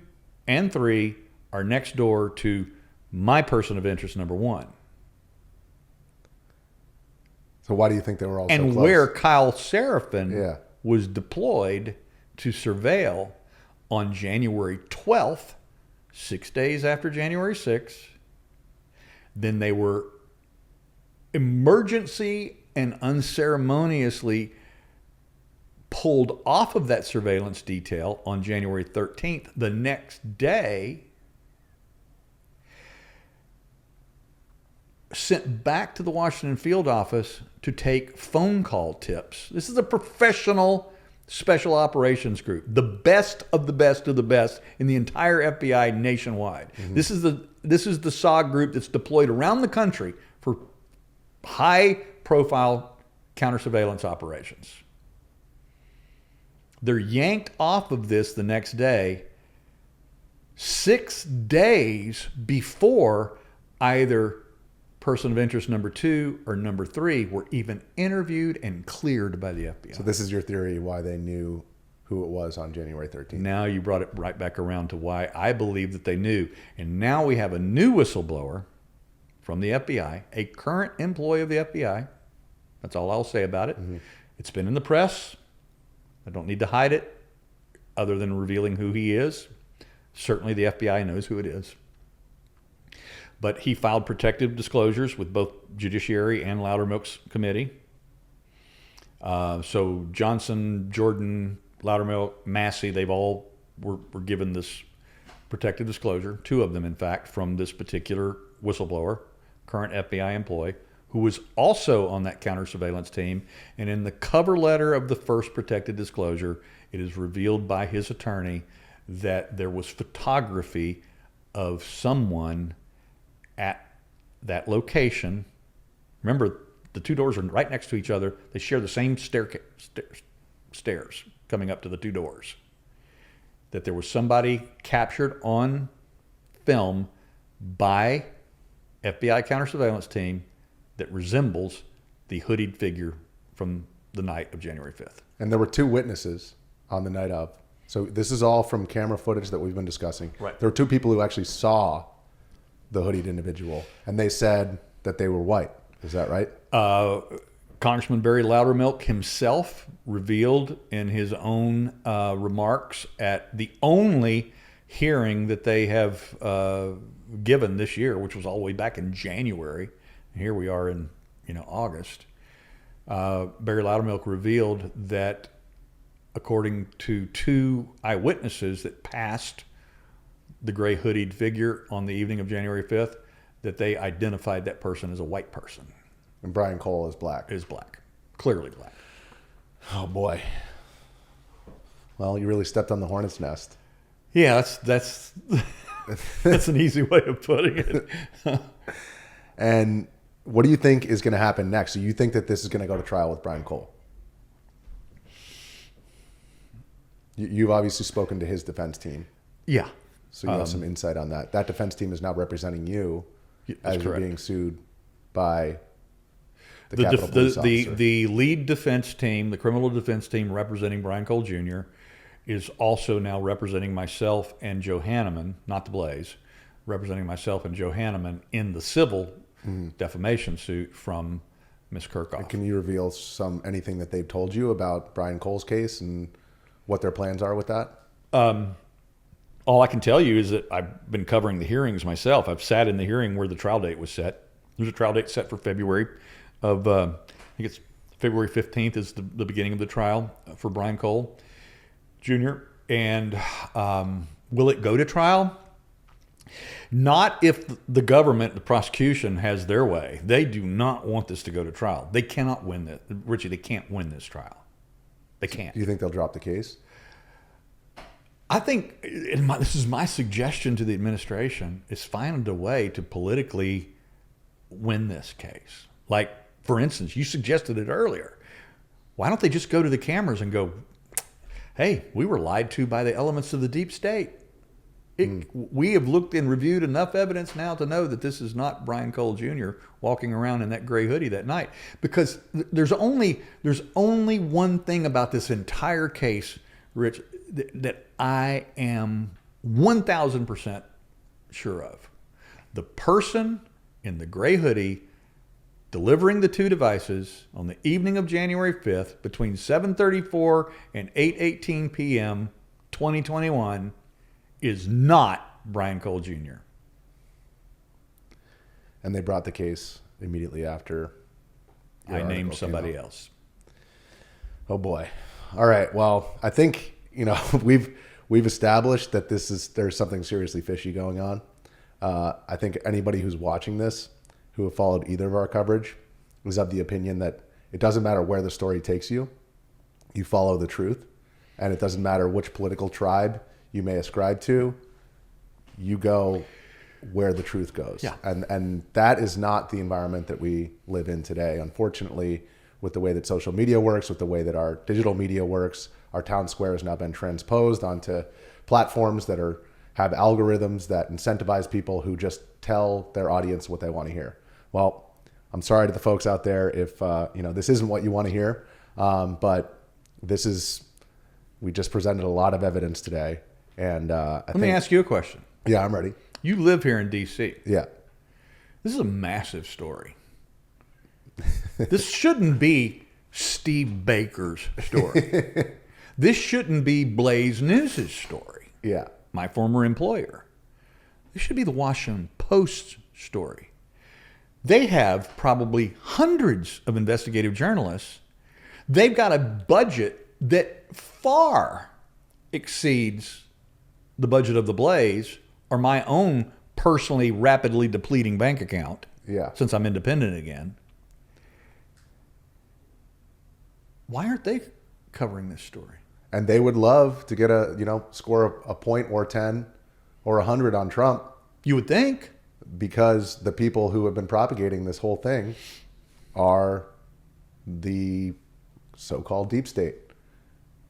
and 3 are next door to my person of interest number 1. So why do you think they were all so close? And where Kyle Seraphin was deployed to surveil on January 12th, 6 days after January 6th. Then they were emergency and unceremoniously pulled off of that surveillance detail on January 13th. The next day, sent back to the Washington field office to take phone call tips. This is a professional special operations group, the best of the best of the best in the entire FBI nationwide. Mm-hmm. This is the SOG group that's deployed around the country for high-profile counter surveillance operations. They're yanked off of this the next day, 6 days before either person of interest number 2 or number 3 were even interviewed and cleared by the FBI. So this is your theory why they knew who it was on January 13th. Now you brought it right back around to why I believe that they knew. And now we have a new whistleblower from the FBI, a current employee of the FBI. That's all I'll say about it. Mm-hmm. It's been in the press. I don't need to hide it other than revealing who he is. Certainly the FBI knows who it is. But he filed protective disclosures with both Judiciary and Loudermilk's committee. So Johnson, Jordan, Loudermilk, Massie, they've all were given this protective disclosure. 2 of them, in fact, from this particular whistleblower, current FBI employee, who was also on that counter surveillance team. And in the cover letter of the first protected disclosure, it is revealed by his attorney that there was photography of someone at that location. Remember, the 2 doors are right next to each other. They share the same stairs coming up to the 2 doors. That there was somebody captured on film by FBI counter surveillance team that resembles the hoodied figure from the night of January 5th. And there were 2 witnesses on the night of. So this is all from camera footage that we've been discussing. Right. There were 2 people who actually saw the hoodied individual, and they said that they were white. Is that right? Congressman Barry Loudermilk himself revealed in his own remarks at the only hearing that they have given this year, which was all the way back in January. And here we are in August. Barry Loudermilk revealed that according to 2 eyewitnesses that passed the gray hoodied figure on the evening of January 5th, that they identified that person as a white person. And Brian Cole is black. Is black. Clearly black. Oh, boy. Well, you really stepped on the hornet's nest. Yeah, that's that's an easy way of putting it. And what do you think is going to happen next? So you think that this is going to go to trial with Brian Cole? You've obviously spoken to his defense team. Yeah. So you have some insight on that. That defense team is now representing you as you're being sued by the Capitol Police officer. The lead defense team, the criminal defense team representing Brian Cole Jr., is also now representing myself and Joe Hanneman, not the Blaze, representing myself and Joe Hanneman in the civil defamation suit from Ms. Kirchhoff. Can you reveal anything that they've told you about Brian Cole's case and what their plans are with that? All I can tell you is that I've been covering the hearings myself. I've sat in the hearing where the trial date was set. There's a trial date set for February of, I think it's February 15th is the beginning of the trial for Brian Cole Jr. And will it go to trial? Not if the government, the prosecution, has their way. They do not want this to go to trial. They cannot win this. Richie, they can't win this trial. They can't. Do you think they'll drop the case? I think this is my suggestion to the administration, is find a way to politically win this case. Like, for instance, you suggested it earlier. Why don't they just go to the cameras and go, hey, we were lied to by the elements of the deep state. We have looked and reviewed enough evidence now to know that this is not Brian Cole Jr. walking around in that gray hoodie that night. Because there's only one thing about this entire case, Rich, that I am 1,000% sure of. The person in the gray hoodie delivering the two devices on the evening of January 5th between 7:34 and 8:18 p.m. 2021 is not Brian Cole Jr. And they brought the case immediately after. I named somebody else. Oh boy. All right. Well, I think, we've established that there's something seriously fishy going on. I think anybody who's watching this, who have followed either of our coverage, is of the opinion that it doesn't matter where the story takes you, you follow the truth, and it doesn't matter which political tribe you may ascribe to, you go where the truth goes. Yeah. And that is not the environment that we live in today. Unfortunately, with the way that social media works, with the way that our digital media works, our town square has now been transposed onto platforms that have algorithms that incentivize people who just tell their audience what they want to hear. Well, I'm sorry to the folks out there if this isn't what you want to hear, but we just presented a lot of evidence today. And Let me ask you a question. Yeah, I'm ready. You live here in D.C. Yeah. This is a massive story. This shouldn't be Steve Baker's story. This shouldn't be Blaze News's story. Yeah. My former employer. This should be the Washington Post's story. They have probably hundreds of investigative journalists. They've got a budget that far exceeds the budget of the Blaze or my own personally rapidly depleting bank account. Yeah. Since I'm independent again. Why aren't they covering this story? And they would love to get score a point or 10 or 100 on Trump. You would think. Because the people who have been propagating this whole thing are the so-called deep state.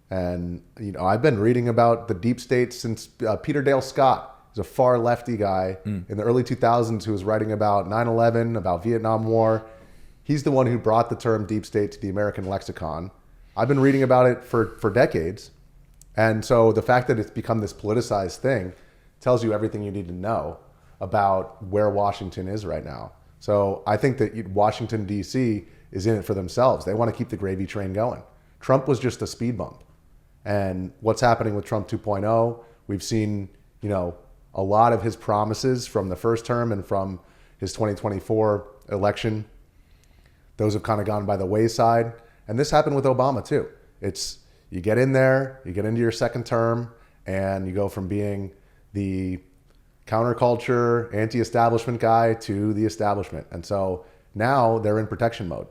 And, I've been reading about the deep state since Peter Dale Scott is a far lefty guy in the early 2000s who was writing about 9/11, about Vietnam War. He's the one who brought the term deep state to the American lexicon. I've been reading about it for decades. And so the fact that it's become this politicized thing tells you everything you need to know about where Washington is right now. So I think that Washington, D.C. is in it for themselves. They want to keep the gravy train going. Trump was just a speed bump. And what's happening with Trump 2.0, we've seen, a lot of his promises from the first term and from his 2024 election. Those have kind of gone by the wayside. And this happened with Obama too. It's, you get in there, you get into your second term, and you go from being the counterculture, anti-establishment guy to the establishment. And so now they're in protection mode.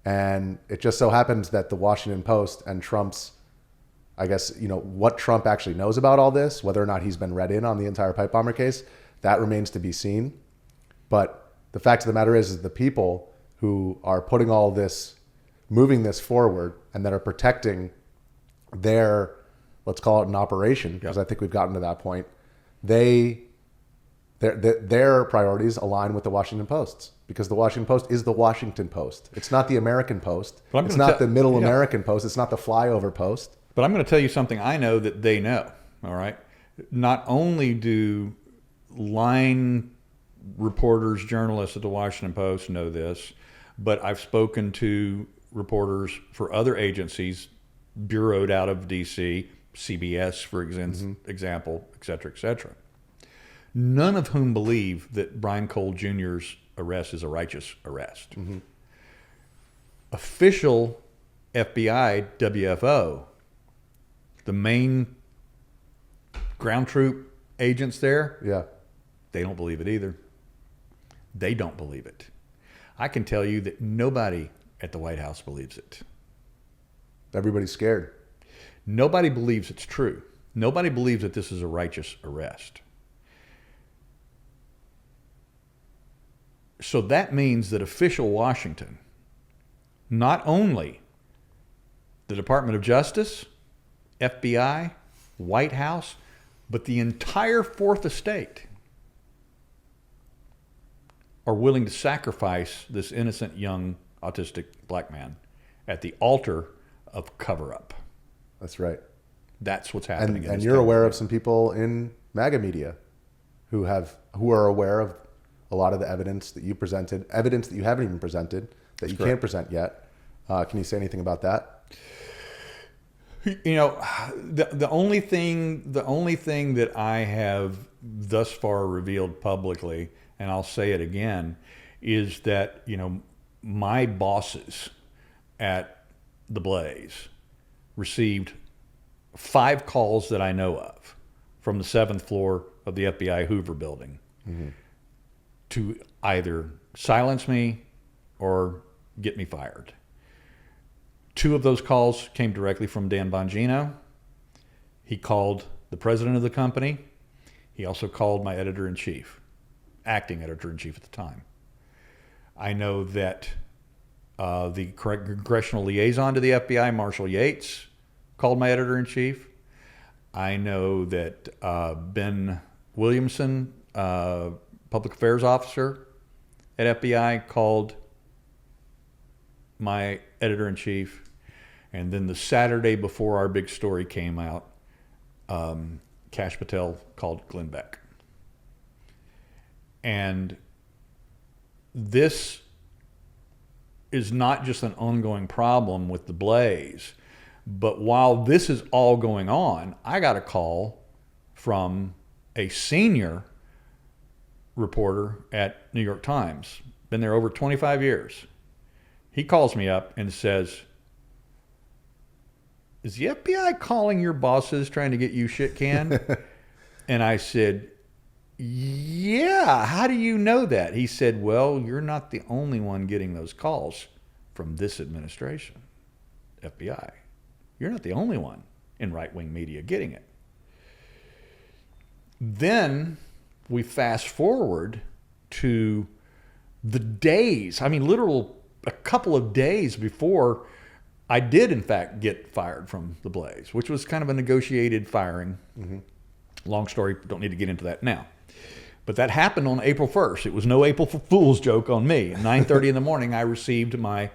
And it just so happens that the Washington Post and Trump's, what Trump actually knows about all this, whether or not he's been read in on the entire pipe bomber case, that remains to be seen. But the fact of the matter is the people who are putting all this, moving this forward, and that are protecting their, let's call it an operation, because I think we've gotten to that point, their priorities align with the Washington Post's, because the Washington Post is the Washington Post. It's not the American Post. It's not the middle American Post. It's not the flyover Post. But I'm going to tell you something I know that they know, all right? Not only do line reporters, journalists at the Washington Post know this, but I've spoken to reporters for other agencies bureaued out of D.C., CBS, for example, et cetera, et cetera. None of whom believe that Brian Cole Jr.'s arrest is a righteous arrest. Official FBI, WFO, the main ground troop agents there, Yeah. they don't believe it either. They don't believe it. I can tell you that nobody at the White House believes it. Everybody's scared. Nobody believes it's true. Nobody believes that this is a righteous arrest. So that means that official Washington, not only the Department of Justice, FBI, White House, but the entire Fourth Estate are willing to sacrifice this innocent young autistic black man at the altar of cover-up. That's right. That's what's happening. And you're aware of some people in MAGA media who are aware of a lot of the evidence that you presented, evidence that you haven't even presented, that you can't present yet. Can you say anything about that? You know, the only thing that I have thus far revealed publicly, and I'll say it again, is that, you know, my bosses at the Blaze received 5 calls that I know of from the 7th floor of the FBI Hoover building to either silence me or get me fired. 2 of those calls came directly from Dan Bongino. He called the president of the company. He also called my editor-in-chief, acting editor-in-chief at the time. I know that the congressional liaison to the FBI, Marshall Yates, called my editor-in-chief. I know that Ben Williamson, public affairs officer at FBI, called my editor-in-chief. And then the Saturday before our big story came out, Kash Patel called Glenn Beck. And this is not just an ongoing problem with the Blaze, but while this is all going on, I got a call from a senior reporter at New York Times, been there over 25 years. He calls me up and says, "Is the FBI calling your bosses trying to get you shit canned?" And I said, "Yeah, how do you know that?" He said, "Well, you're not the only one getting those calls from this administration, FBI. You're not the only one in right-wing media getting it." Then we fast forward to the days, I mean, a couple of days before I did, in fact, get fired from the Blaze, which was kind of a negotiated firing. Long story, don't need to get into that now. But that happened on April 1st. It was no April Fool's joke on me. At 9:30 in the morning, I received my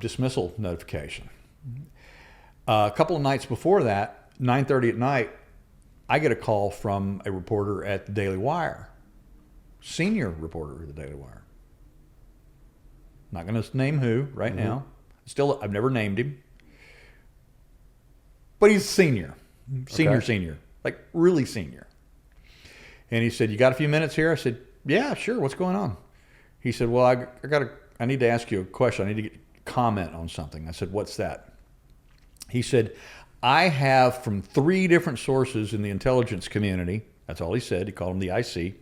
dismissal notification. A couple of nights before that, 9:30 at night, I get a call from a reporter at the Daily Wire, senior reporter at the Daily Wire. Not going to name who right now. Still, I've never named him. But he's senior, like really senior. And he said, "You got a few minutes here?" I said, "Yeah, sure. What's going on?" He said, "Well, I need to ask you a question. I need to get comment on something." I said, "What's that?" He said, "I have from 3 different sources in the intelligence community," that's all he said, he called them the IC,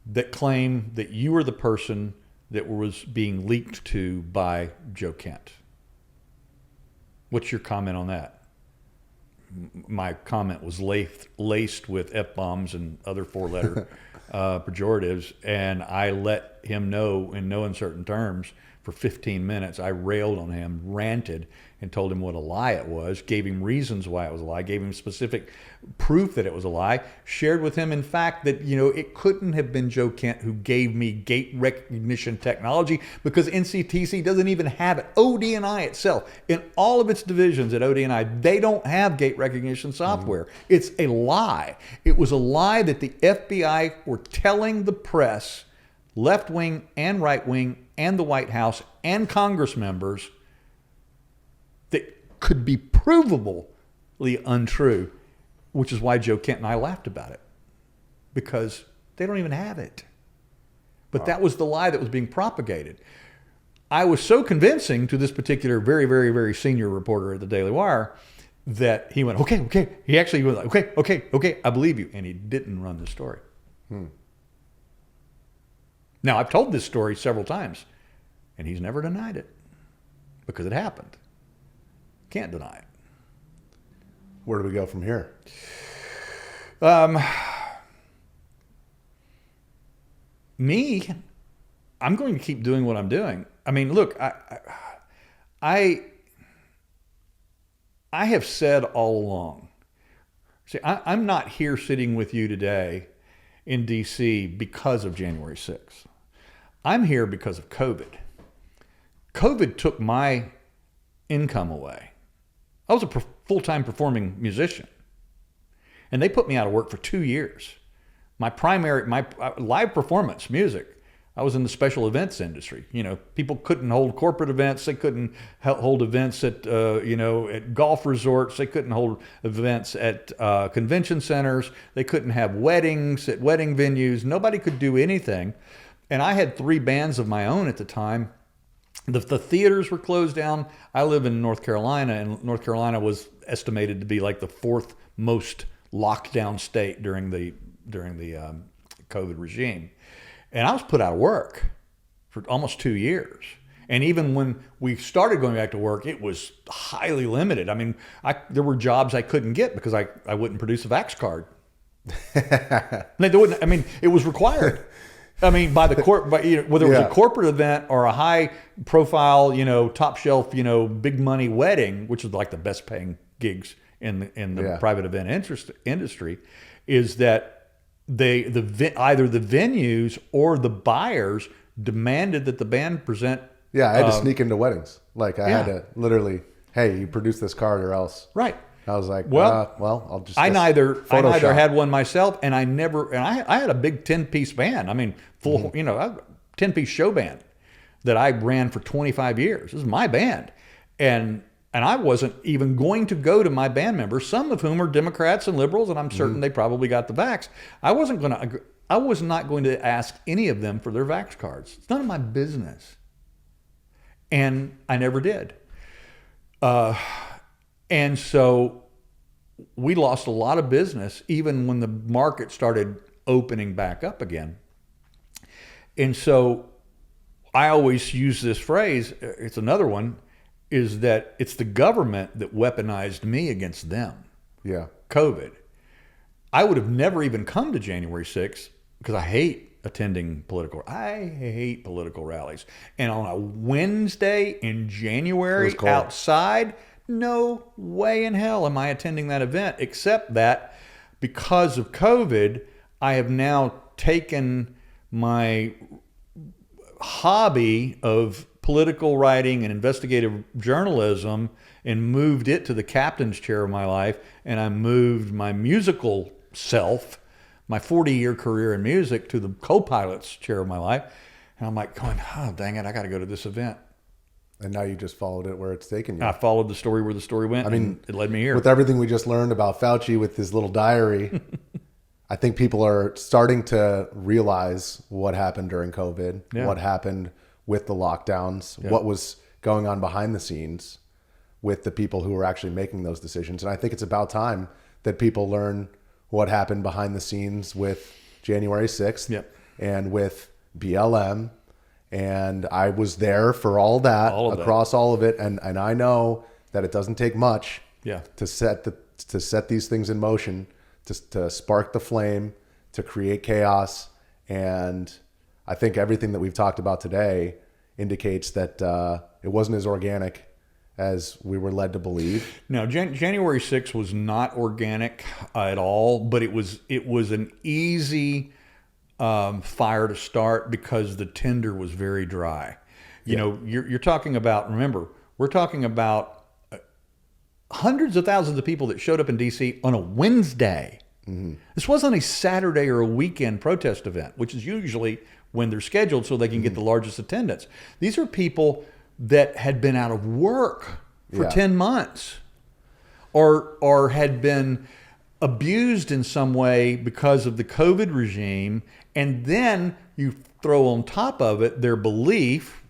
"that claim that you were the person that was being leaked to by Joe Kent. What's your comment on that?" My comment was laced with F-bombs and other 4-letter pejoratives, and I let him know in no uncertain terms for 15 minutes. I railed on him, ranted, and told him what a lie it was, gave him reasons why it was a lie, gave him specific proof that it was a lie, shared with him, in fact, that, it couldn't have been Joe Kent who gave me gait recognition technology because NCTC doesn't even have it. ODNI itself, in all of its divisions at ODNI, they don't have gait recognition software. It's a lie. It was a lie that the FBI were telling the press, left wing and right wing, and the White House and Congress members, that could be provably untrue, which is why Joe Kent and I laughed about it, because they don't even have it. But that was the lie that was being propagated. I was so convincing to this particular very, very, very senior reporter at the Daily Wire that he went, okay. He actually went, okay, I believe you. And he didn't run the story. Now, I've told this story several times, and he's never denied it because it happened. Can't deny it. Where do we go from here? I'm going to keep doing what I'm doing. I mean, look, I have said all along, see, I'm not here sitting with you today in D.C. because of January 6th. I'm here because of COVID. COVID took my income away. I was a full-time performing musician, and they put me out of work for 2 years. My live performance music, I was in the special events industry. People couldn't hold corporate events. They couldn't hold events at, at golf resorts. They couldn't hold events at convention centers. They couldn't have weddings at wedding venues. Nobody could do anything. And I had 3 bands of my own at the time. The theaters were closed down. I live in North Carolina, and North Carolina was estimated to be like the 4th most locked down state during the COVID regime. And I was put out of work for almost 2 years. And even when we started going back to work, it was highly limited. I mean, there were jobs I couldn't get because I wouldn't produce a Vax card. It was required. I mean, by the court, whether it was a corporate event or a high profile, top shelf, big money wedding, which is like the best paying gigs in the private event industry, is that either the venues or the buyers demanded that the band present. Yeah, I had to sneak into weddings. Like I had to literally, hey, you produce this card or else. Right. I was like, well, I'll just. I neither had one myself, and I had a big 10-piece band. I mean, full, 10-piece show band that I ran for 25 years. This is my band, and I wasn't even going to go to my band members, some of whom are Democrats and liberals, and I'm certain they probably got the vax. I was not going to ask any of them for their vax cards. It's none of my business, and I never did. And so we lost a lot of business even when the market started opening back up again. And so I always use this phrase, it's another one, is that it's the government that weaponized me against them. Yeah. COVID. I would have never even come to January 6th because I hate attending I hate political rallies. And on a Wednesday in January outside, no way in hell am I attending that event, except that because of COVID, I have now taken my hobby of political writing and investigative journalism and moved it to the captain's chair of my life, and I moved my musical self, my 40-year career in music, to the co-pilot's chair of my life. And I'm like going, oh, dang it, I got to go to this event. And now you just followed it where it's taken you. I followed the story where the story went. I mean, it led me here. With everything we just learned about Fauci with his little diary, I think people are starting to realize what happened during COVID, what happened with the lockdowns, what was going on behind the scenes with the people who were actually making those decisions. And I think it's about time that people learn what happened behind the scenes with January 6th and with BLM. And I was there for all that, across all of it. And I know that it doesn't take much to set these things in motion, to spark the flame, to create chaos. And I think everything that we've talked about today indicates that it wasn't as organic as we were led to believe. No, January 6th was not organic at all, but it was an easy fire to start because the tinder was very dry. You know, you're talking about, remember, we're talking about hundreds of thousands of people that showed up in D.C. on a Wednesday. Mm-hmm. This wasn't a Saturday or a weekend protest event, which is usually when they're scheduled so they can get the largest attendance. These are people that had been out of work for 10 months or had been abused in some way because of the COVID regime. And then you throw on top of it their belief,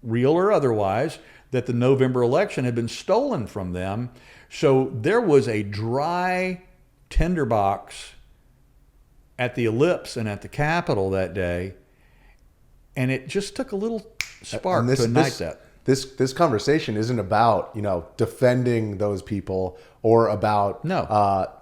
real or otherwise, that the November election had been stolen from them. So there was a dry tinderbox at the Ellipse and at the Capitol that day. And it just took a little spark to ignite that. This conversation isn't about, you know, defending those people or about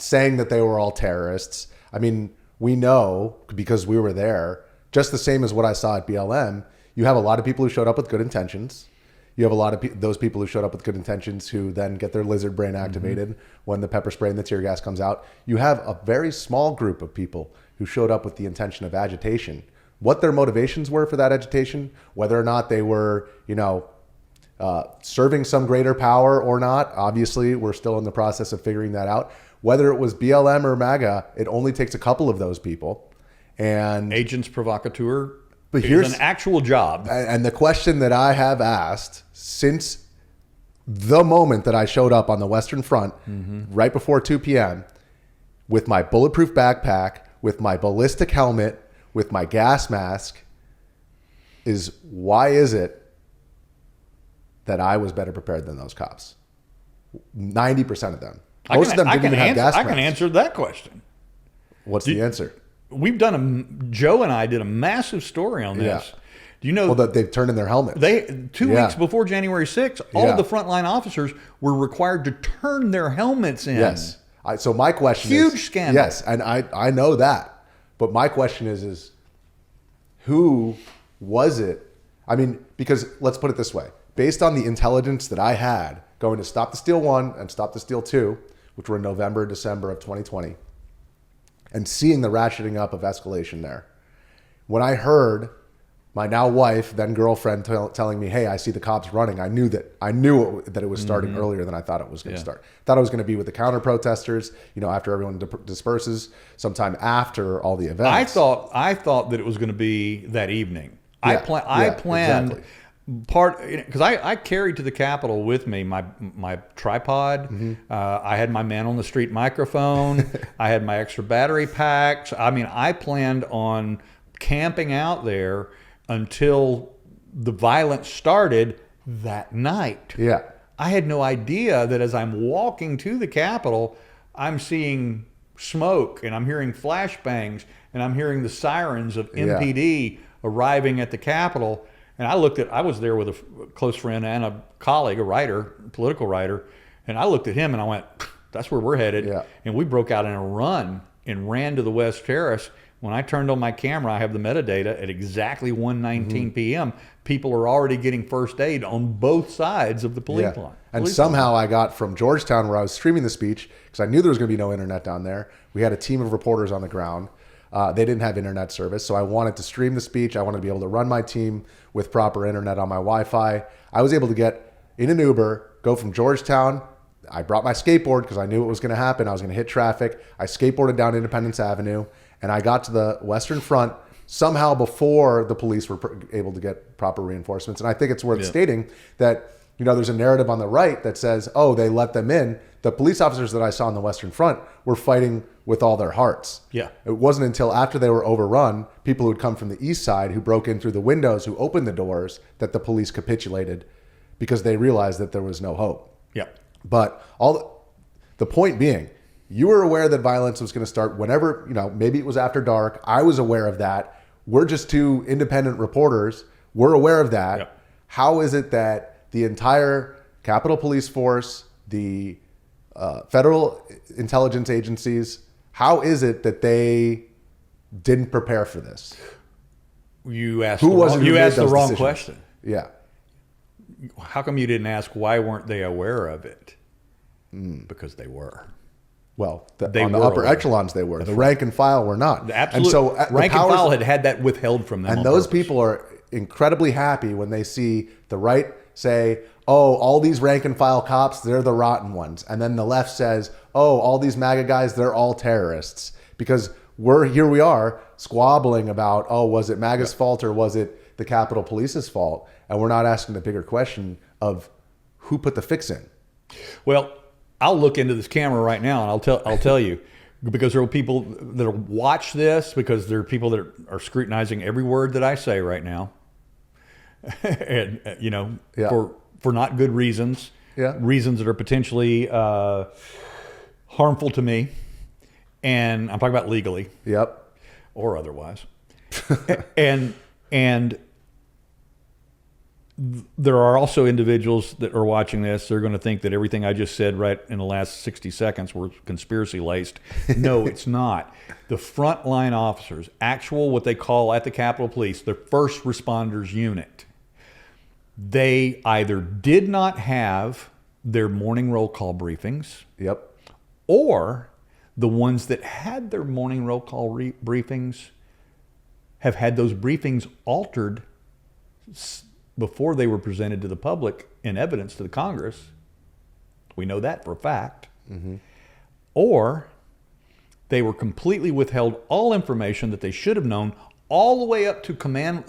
saying that they were all terrorists. I mean, we know, because we were there, just the same as what I saw at BLM, you have a lot of people who showed up with good intentions. You have a lot of those people who showed up with good intentions who then get their lizard brain activated when the pepper spray and the tear gas comes out. You have a very small group of people who showed up with the intention of agitation. What their motivations were for that agitation, whether or not they were, you know, serving some greater power or not, obviously we're still in the process of figuring that out. Whether it was BLM or MAGA, it only takes a couple of those people. And agents provocateur, but here's an actual job. And the question that I have asked since the moment that I showed up on the Western Front, right before 2 p.m., with my bulletproof backpack, with my ballistic helmet, with my gas mask, is why is it that I was better prepared than those cops? 90% of them. Most of them didn't even have gas masks. I can answer that question. What's the answer? We've done Joe and I did a massive story on this. Yeah. Do you know? Well, that they've turned in their helmets. Two weeks before January 6th, all of the frontline officers were required to turn their helmets in. Yes. So my question is... Huge scandal. Yes, and I know that. But my question is who was it? I mean, because let's put it this way. Based on the intelligence that I had going to Stop the Steal 1 and Stop the Steal 2, which were in November, December of 2020, and seeing the ratcheting up of escalation there, when I heard my now wife, then girlfriend, telling me, "Hey, I see the cops running," I knew that it was starting earlier than I thought it was going to start. Thought it was going to be with the counter protesters, you know, after everyone disperses, sometime after all the events. I thought that it was going to be that evening. I planned. Exactly. Because I carried to the Capitol with me my tripod. I had my man on the street microphone. I had my extra battery packs. I mean, I planned on camping out there until the violence started that night. Yeah. I had no idea that as I'm walking to the Capitol, I'm seeing smoke and I'm hearing flashbangs and I'm hearing the sirens of MPD arriving at the Capitol. And I was there with a close friend and a colleague, a writer, political writer, and I looked at him and I went, that's where we're headed. Yeah. And we broke out in a run and ran to the West Terrace. When I turned on my camera, I have the metadata at exactly 1:19 p.m. People are already getting first aid on both sides of the police line. And somehow I got from Georgetown, where I was streaming the speech, because I knew there was going to be no internet down there. We had a team of reporters on the ground. They didn't have internet service, so I wanted to stream the speech. I wanted to be able to run my team with proper internet on my Wi-Fi. I was able to get in an Uber, go from Georgetown. I brought my skateboard because I knew what was going to happen. I was going to hit traffic. I skateboarded down Independence Avenue, and I got to the Western Front somehow before the police were able to get proper reinforcements. And I think it's worth stating that, you know, there's a narrative on the right that says, oh, they let them in. The police officers that I saw on the Western Front were fighting with all their hearts. Yeah. It wasn't until after they were overrun, people who had come from the east side, who broke in through the windows, who opened the doors, that the police capitulated because they realized that there was no hope. Yeah. But the point being, you were aware that violence was going to start whenever, you know, maybe it was after dark. I was aware of that. We're just two independent reporters. We're aware of that. Yeah. How is it that the entire Capitol Police Force, the federal intelligence agencies, how is it that they didn't prepare for this? You asked Who the was wrong, it who you made asked the those wrong decisions? question. Yeah. How come you didn't ask why weren't they aware of it? Because they were. Well, They on the were upper aware. echelons, they were. The rank and file were not. The absolute and so the rank and powers- file had that withheld from them. And on those purpose. people are incredibly happy when they see the right say, oh, all these rank and file cops, they're the rotten ones. And then the left says, oh, all these MAGA guys, they're all terrorists. Because here we are squabbling about, oh, was it MAGA's fault or was it the Capitol Police's fault? And we're not asking the bigger question of who put the fix in. Well, I'll look into this camera right now, and I'll tell you, because there are people that watch this, because there are people that are scrutinizing every word that I say right now, and for not good reasons, reasons that are potentially harmful to me, and I'm talking about legally, or otherwise, and there are also individuals that are watching this. They're going to think that everything I just said right in the last 60 seconds were conspiracy laced. No, it's not. The frontline officers, actual what they call at the Capitol Police, the first responders unit, they either did not have their morning roll call briefings, or the ones that had their morning roll call briefings have had those briefings altered before they were presented to the public in evidence to the Congress. We know that for a fact. Or they were completely withheld all information that they should have known, all the way up to command,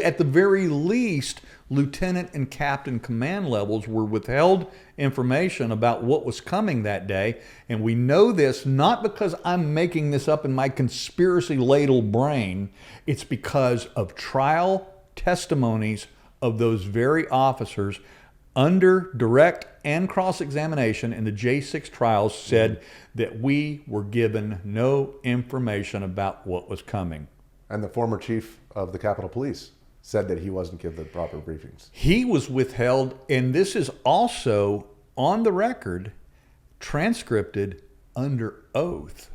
at the very least, lieutenant and captain command levels were withheld information about what was coming that day. And we know this not because I'm making this up in my conspiracy ladle brain. It's because of trial testimonies of those very officers under direct and cross-examination in the J6 trials said that we were given no information about what was coming. And the former chief of the Capitol Police said that he wasn't given the proper briefings. He was withheld, and this is also on the record, transcripted under oath,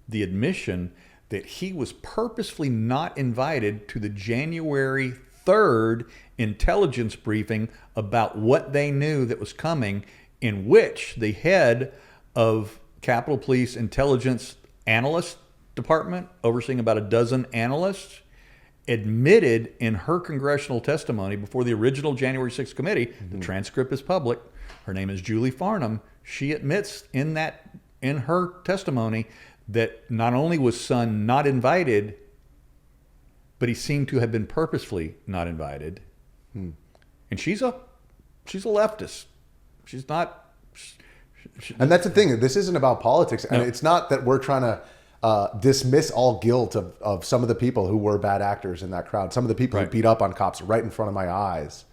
the admission that he was purposefully not invited to the January 3rd intelligence briefing about what they knew that was coming, in which the head of Capitol Police Intelligence Analyst Department, overseeing about a dozen analysts, admitted in her congressional testimony before the original January 6th committee, the transcript is public, her name is Julie Farnham, she admits in her testimony that not only was Son not invited, but he seemed to have been purposefully not invited. And she's a leftist. She's not. And that's the thing. This isn't about politics. And it's not that we're trying to dismiss all guilt of some of the people who were bad actors in that crowd. Some of the people who beat up on cops right in front of my eyes.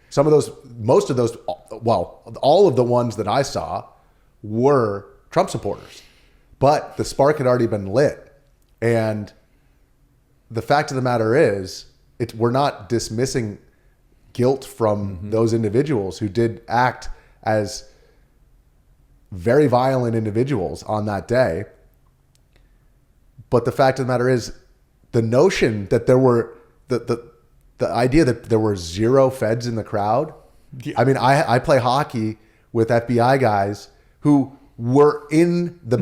Some of those, most of those, well, all of the ones that I saw were Trump supporters. But the spark had already been lit. And the fact of the matter is, we're not dismissing guilt from those individuals who did act as very violent individuals on that day. But the fact of the matter is, the notion that there were, the idea that there were zero feds in the crowd. I mean, I play hockey with FBI guys who were in the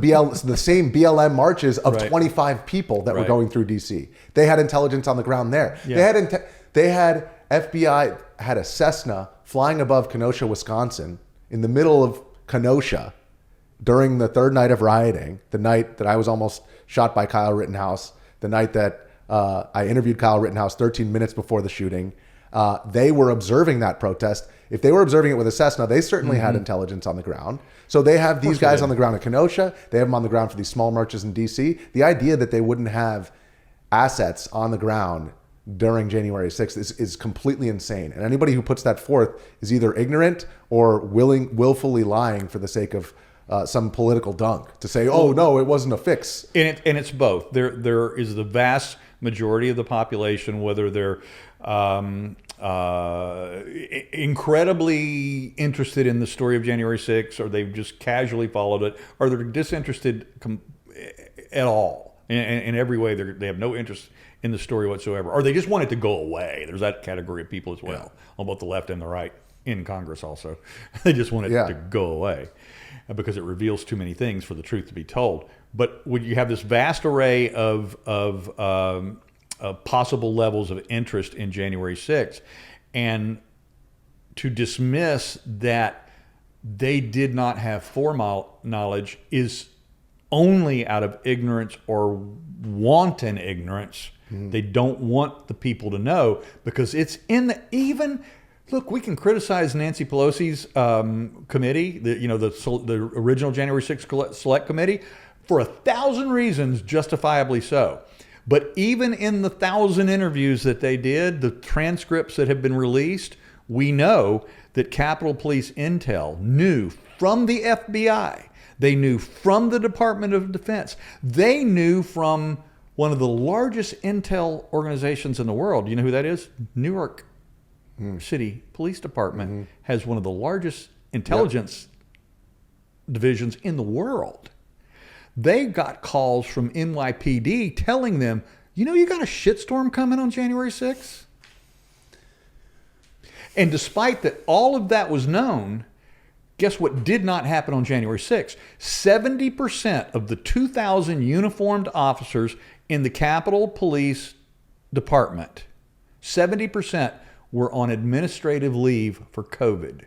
same BLM marches of 25 people that were going through DC. They had intelligence on the ground there. They had FBI had a Cessna flying above Kenosha, Wisconsin, in the middle of Kenosha during the third night of rioting, the night that I was almost shot by Kyle Rittenhouse, the night that I interviewed Kyle Rittenhouse 13 minutes before the shooting. They were observing that protest. If they were observing it with a Cessna, they certainly had intelligence on the ground. So they have these guys on the ground in Kenosha. They have them on the ground for these small marches in DC. The idea that they wouldn't have assets on the ground during January 6th is completely insane. And anybody who puts that forth is either ignorant or willfully lying for the sake of some political dunk to say, oh, no, it wasn't a fix. And it's both. There is the vast majority of the population, whether they're incredibly interested in the story of January 6th, or they've just casually followed it, or they're disinterested at all. In every way, they have no interest in the story whatsoever, or they just want it to go away. There's that category of people as well, on both the left and the right in Congress also. They just want it to go away because it reveals too many things for the truth to be told. But when you have this vast array of possible levels of interest in January 6th, and to dismiss that they did not have foreknowledge is only out of ignorance or wanton ignorance. They don't want the people to know, because it's in the look, we can criticize Nancy Pelosi's committee, the original January 6th Select Committee, for 1,000 reasons, justifiably so. But even in the 1,000 interviews that they did, the transcripts that have been released, we know that Capitol Police Intel knew from the FBI, they knew from the Department of Defense, they knew from one of the largest intel organizations in the world. You know who that is? New York City Police Department has one of the largest intelligence divisions in the world. They got calls from NYPD telling them, you got a shitstorm coming on January 6th? And despite that all of that was known, guess what did not happen on January 6th? 70% of the 2,000 uniformed officers in the Capitol Police Department, 70% were on administrative leave for COVID.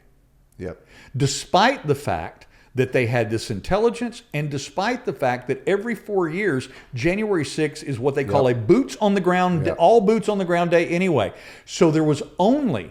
Yep. Despite the fact that they had this intelligence, and despite the fact that every 4 years, January 6th is what they call a boots on the ground, all boots on the ground day anyway. So there was only,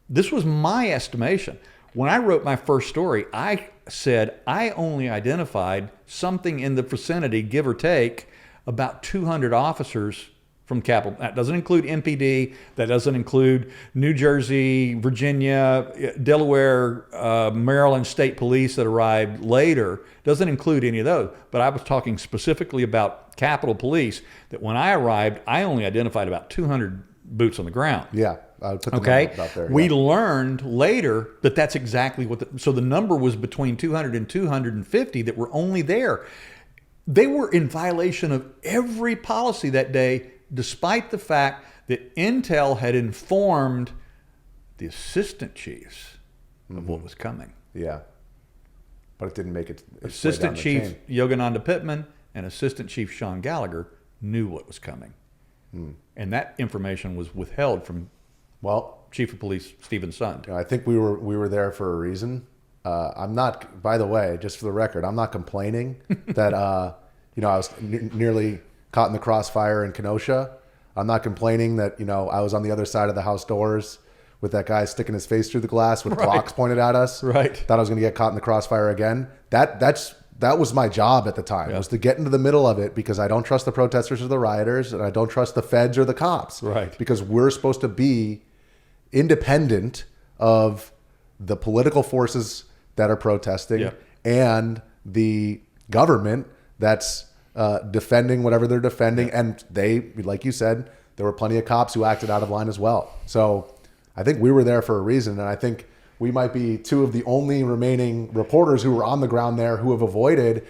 this was my estimation. When I wrote my first story, I said I only identified something in the vicinity, give or take, about 200 officers from Capitol. That doesn't include MPD. That doesn't include New Jersey, Virginia, Delaware, Maryland State Police that arrived later. Doesn't include any of those. But I was talking specifically about Capitol Police, that when I arrived, I only identified about 200 boots on the ground. Yeah. I put the number out there. We learned later that that's exactly what so the number was between 200 and 250 that were only there. They were in violation of every policy that day, despite the fact that Intel had informed the assistant chiefs of what was coming. Yeah. But it didn't make it. Assistant Chief Yogananda Pittman and Assistant Chief Sean Gallagher knew what was coming. And that information was withheld from Chief of Police Stephen Sund. I think we were there for a reason. I'm not, by the way, just for the record, I'm not complaining that I was nearly caught in the crossfire in Kenosha. I'm not complaining that I was on the other side of the house doors with that guy sticking his face through the glass with clocks pointed at us. Right. Thought I was going to get caught in the crossfire again. That was my job at the time, was to get into the middle of it, because I don't trust the protesters or the rioters, and I don't trust the feds or the cops. Right. Because we're supposed to be independent of the political forces that are protesting and the government that's defending whatever they're defending. And they, like you said, there were plenty of cops who acted out of line as well. So I think we were there for a reason, and I think we might be two of the only remaining reporters who were on the ground there who have avoided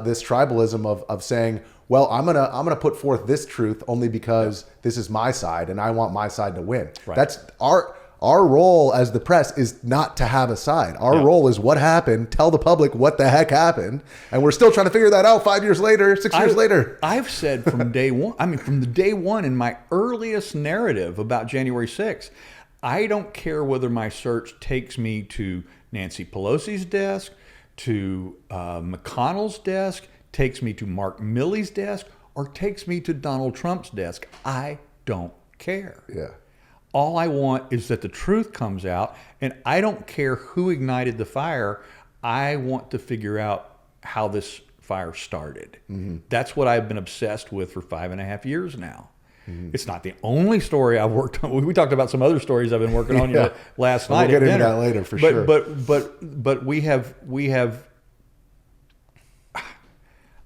this tribalism of saying, well, I'm gonna put forth this truth only because this is my side and I want my side to win. Right. That's our role as the press is not to have a side. Our role is what happened, tell the public what the heck happened, and we're still trying to figure that out 5 years later, 6 years later. I've said from day one, from the day one in my earliest narrative about January 6th, I don't care whether my search takes me to Nancy Pelosi's desk, to McConnell's desk, takes me to Mark Milley's desk, or takes me to Donald Trump's desk. I don't care. Yeah. All I want is that the truth comes out, and I don't care who ignited the fire. I want to figure out how this fire started. That's what I've been obsessed with for 5.5 years now. It's not the only story I've worked on. We talked about some other stories I've been working on last night. We'll get into that later for sure. But we have.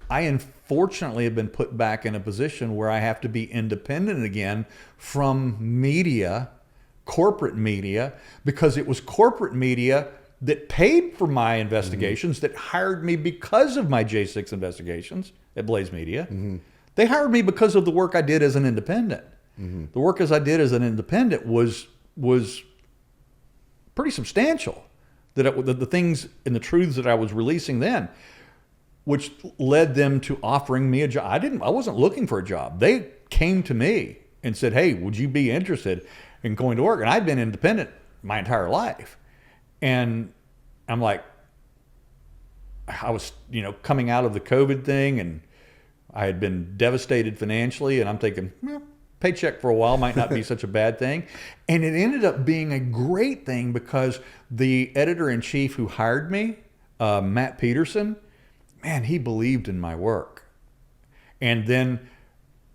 I unfortunately have been put back in a position where I have to be independent again from media, corporate media, because it was corporate media that paid for my investigations, that hired me because of my J6 investigations at Blaze Media. They hired me because of the work I did as an independent. The work as I did as an independent was pretty substantial. The things and the truths that I was releasing then, which led them to offering me a job. I wasn't looking for a job. They came to me and said, "Hey, would you be interested in going to work?" And I'd been independent my entire life. And I'm like, I was, coming out of the COVID thing, and I had been devastated financially, and I'm thinking, well, paycheck for a while might not be such a bad thing. And it ended up being a great thing because the editor-in-chief who hired me, Matt Peterson, man, he believed in my work. And then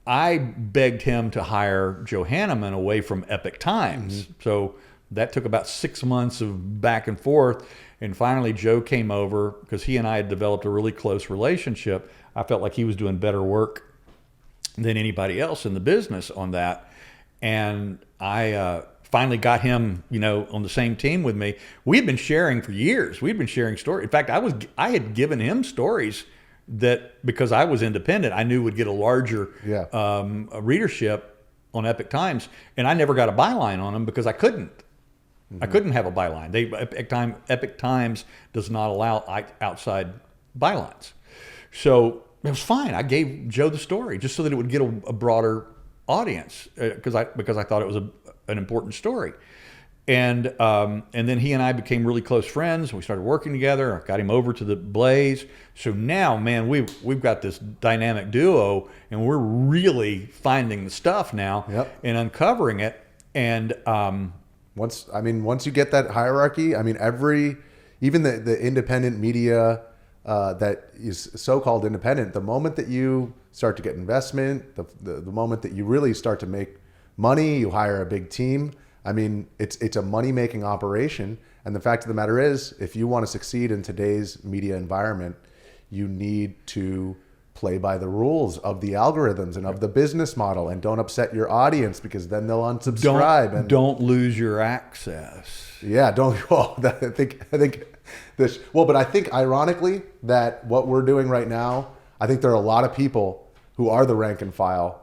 I begged him to hire Joe Hanneman away from Epic Times. So that took about 6 months of back and forth. And finally, Joe came over because he and I had developed a really close relationship. I felt like he was doing better work than anybody else in the business on that. And I finally got him, on the same team with me. We had been sharing for years. We'd been sharing stories. In fact, I had given him stories that, because I was independent, I knew would get a larger readership on Epic Times. And I never got a byline on them because I couldn't. I couldn't have a byline. Epic Times does not allow outside bylines. So it was fine. I gave Joe the story just so that it would get a broader audience because I thought it was an important story. And then he and I became really close friends. We started working together. I got him over to the Blaze. So now, man, we've got this dynamic duo, and we're really finding the stuff now and uncovering it. And once you get that hierarchy, even the independent media that is so-called independent, the moment that you start to get investment, the moment that you really start to make money, you hire a big team. It's a money-making operation. And the fact of the matter is, if you want to succeed in today's media environment, you need to play by the rules of the algorithms and of the business model, and don't upset your audience because then they'll unsubscribe. Don't lose your access. Yeah, don't. Well, I think this. Well, but I think ironically that what we're doing right now, I think there are a lot of people who are the rank and file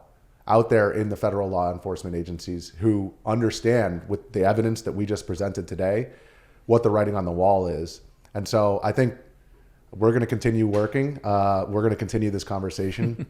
out there in the federal law enforcement agencies who understand, with the evidence that we just presented today, what the writing on the wall is. And so I think we're going to continue working. We're going to continue this conversation.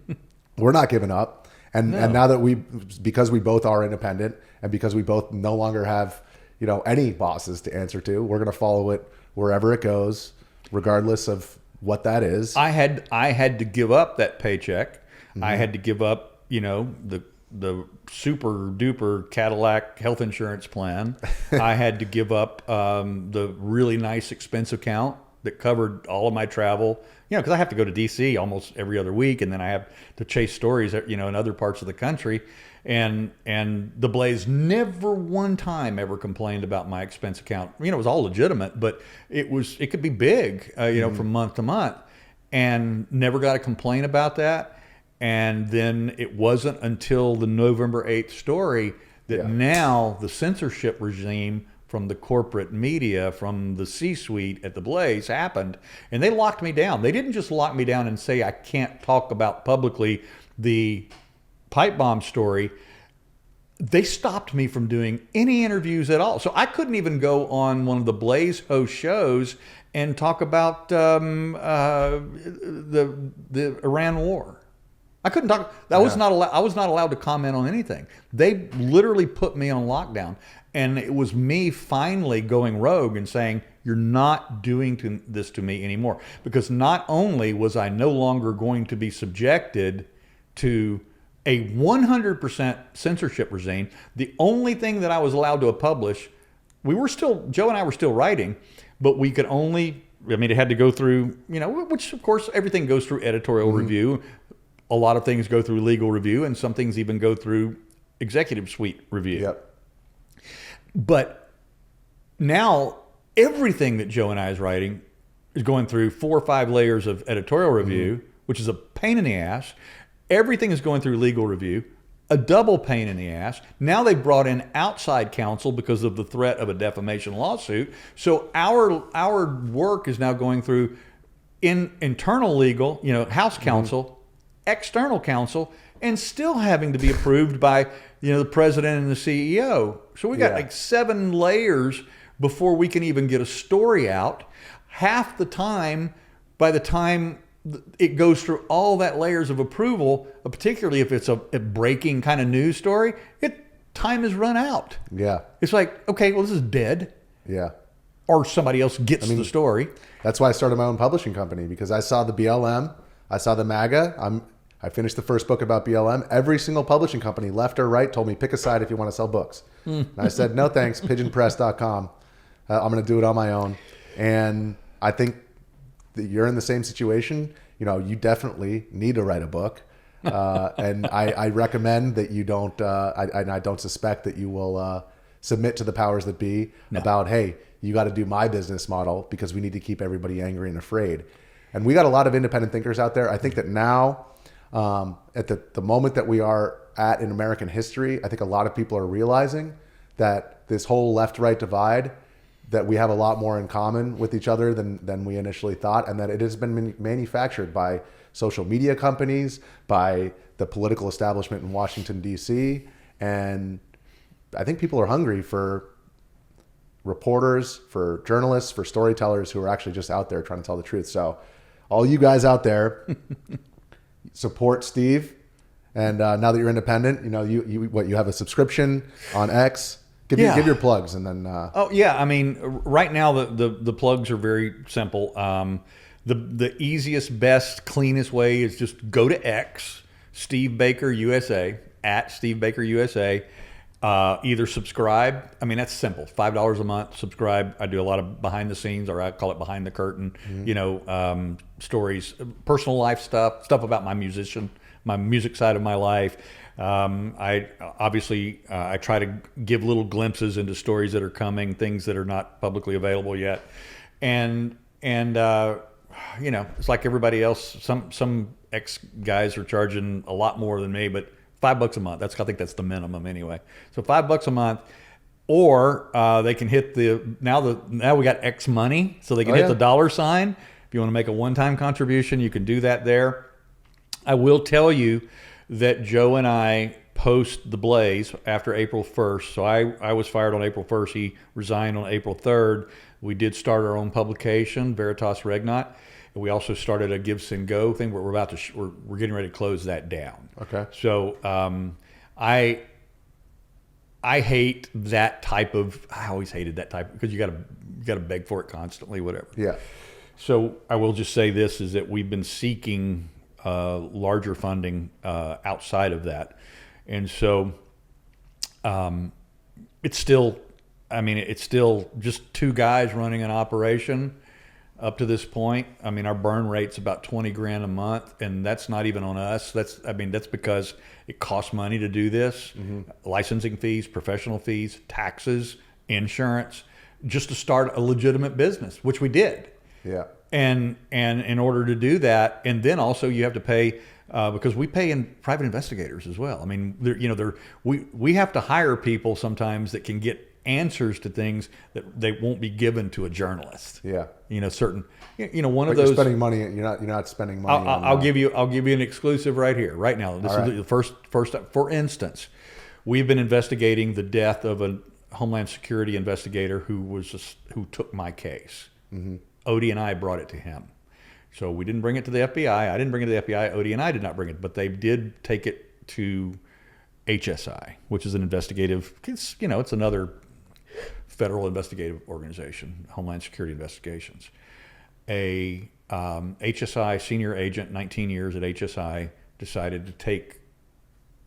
We're not giving up. And now that because we both are independent, and because we both no longer have, any bosses to answer to, we're going to follow it wherever it goes, regardless of what that is. I had to give up that paycheck. I had to give up, the super duper Cadillac health insurance plan. I had to give up the really nice expense account that covered all of my travel, because I have to go to DC almost every other week, and then I have to chase stories, in other parts of the country. And the Blaze never one time ever complained about my expense account. It was all legitimate, but it could be big, from month to month, and never got a complaint about that. And then it wasn't until the November 8th story that now the censorship regime from the corporate media, from the C-suite at the Blaze happened, and they locked me down. They didn't just lock me down and say I can't talk about publicly the pipe bomb story. They stopped me from doing any interviews at all. So I couldn't even go on one of the Blaze host shows and talk about the Iran war. I couldn't talk. I was not allowed to comment on anything. They literally put me on lockdown. And it was me finally going rogue and saying, you're not doing this to me anymore. Because not only was I no longer going to be subjected to a 100% censorship regime, the only thing that I was allowed to publish, Joe and I were still writing, but we could only, it had to go through, which of course everything goes through editorial review. A lot of things go through legal review, and some things even go through executive suite review. Yep. But now everything that Joe and I is writing is going through 4 or 5 layers of editorial review, which is a pain in the ass. Everything is going through legal review, a double pain in the ass. Now they've brought in outside counsel because of the threat of a defamation lawsuit. So our work is now going through internal legal, House counsel, external counsel and still having to be approved by, the president and the CEO. So we got like 7 layers before we can even get a story out. Half the time, by the time it goes through all that layers of approval, particularly if it's a breaking kind of news story, time is run out. Yeah. It's like, okay, well, this is dead. Yeah. Or somebody else gets the story. That's why I started my own publishing company, because I saw the BLM, I saw the MAGA. I finished the first book about BLM. Every single publishing company, left or right, told me, pick a side if you want to sell books. And I said, no thanks, pigeonpress.com. I'm going to do it on my own. And I think that you're in the same situation. You definitely need to write a book. And I recommend that you don't, I don't suspect that you will submit to the powers that be about, hey, you got to do my business model because we need to keep everybody angry and afraid. And we got a lot of independent thinkers out there. I think that now, at the moment that we are at in American history, I think a lot of people are realizing that this whole left-right divide, that we have a lot more in common with each other than we initially thought, and that it has been manufactured by social media companies, by the political establishment in Washington, D.C., and I think people are hungry for reporters, for journalists, for storytellers who are actually just out there trying to tell the truth. So all you guys out there, support Steve. And now that you're independent, you have a subscription on X. Give your plugs, and then. I mean, right now the plugs are very simple. The easiest, best, cleanest way is just go to X, Steve Baker USA, at Steve Baker USA. Either subscribe. I mean, that's simple. $5 a month. Subscribe. I do a lot of behind the scenes, or I call it behind the curtain. Stories, personal life stuff about my music side of my life. I obviously I try to give little glimpses into stories that are coming, things that are not publicly available yet, and it's like everybody else. Some ex guys are charging a lot more than me, but $5 a month. I think that's the minimum anyway. So $5 a month, or they can hit now we got X money, so they can hit the dollar sign. If you want to make a one-time contribution, you can do that there. I will tell you that Joe and I post the Blaze after April 1st. So I was fired on April 1st. He resigned on April 3rd. We did start our own publication, Veritas Regnat. And we also started a Give, Send, Go thing where we're getting ready to close that down. Okay. So I hate that type of. I always hated that type because you got to beg for it constantly, whatever. Yeah. So I will just say this is that we've been seeking larger funding outside of that, and so it's still just 2 guys running an operation. Up to this point, I mean, our burn rate's about $20,000 a month, and that's not even on us. That's because it costs money to do this. Licensing fees, professional fees, taxes, insurance, just to start a legitimate business, which we did. Yeah. And in order to do that, and then also you have to pay because we pay in private investigators as well. I mean, we have to hire people sometimes that can get answers to things that they won't be given to a journalist. Yeah. One of but those. You're spending money. You're not spending money. I'll give you an exclusive right here, right now. This is the first. For instance, we've been investigating the death of a Homeland Security investigator who took my case. ODNI brought it to him. So we didn't bring it to the FBI. I didn't bring it to the FBI. ODNI did not bring it, but they did take it to HSI, which is an investigative. It's another federal investigative organization, Homeland Security Investigations. A HSI senior agent, 19 years at HSI, decided to take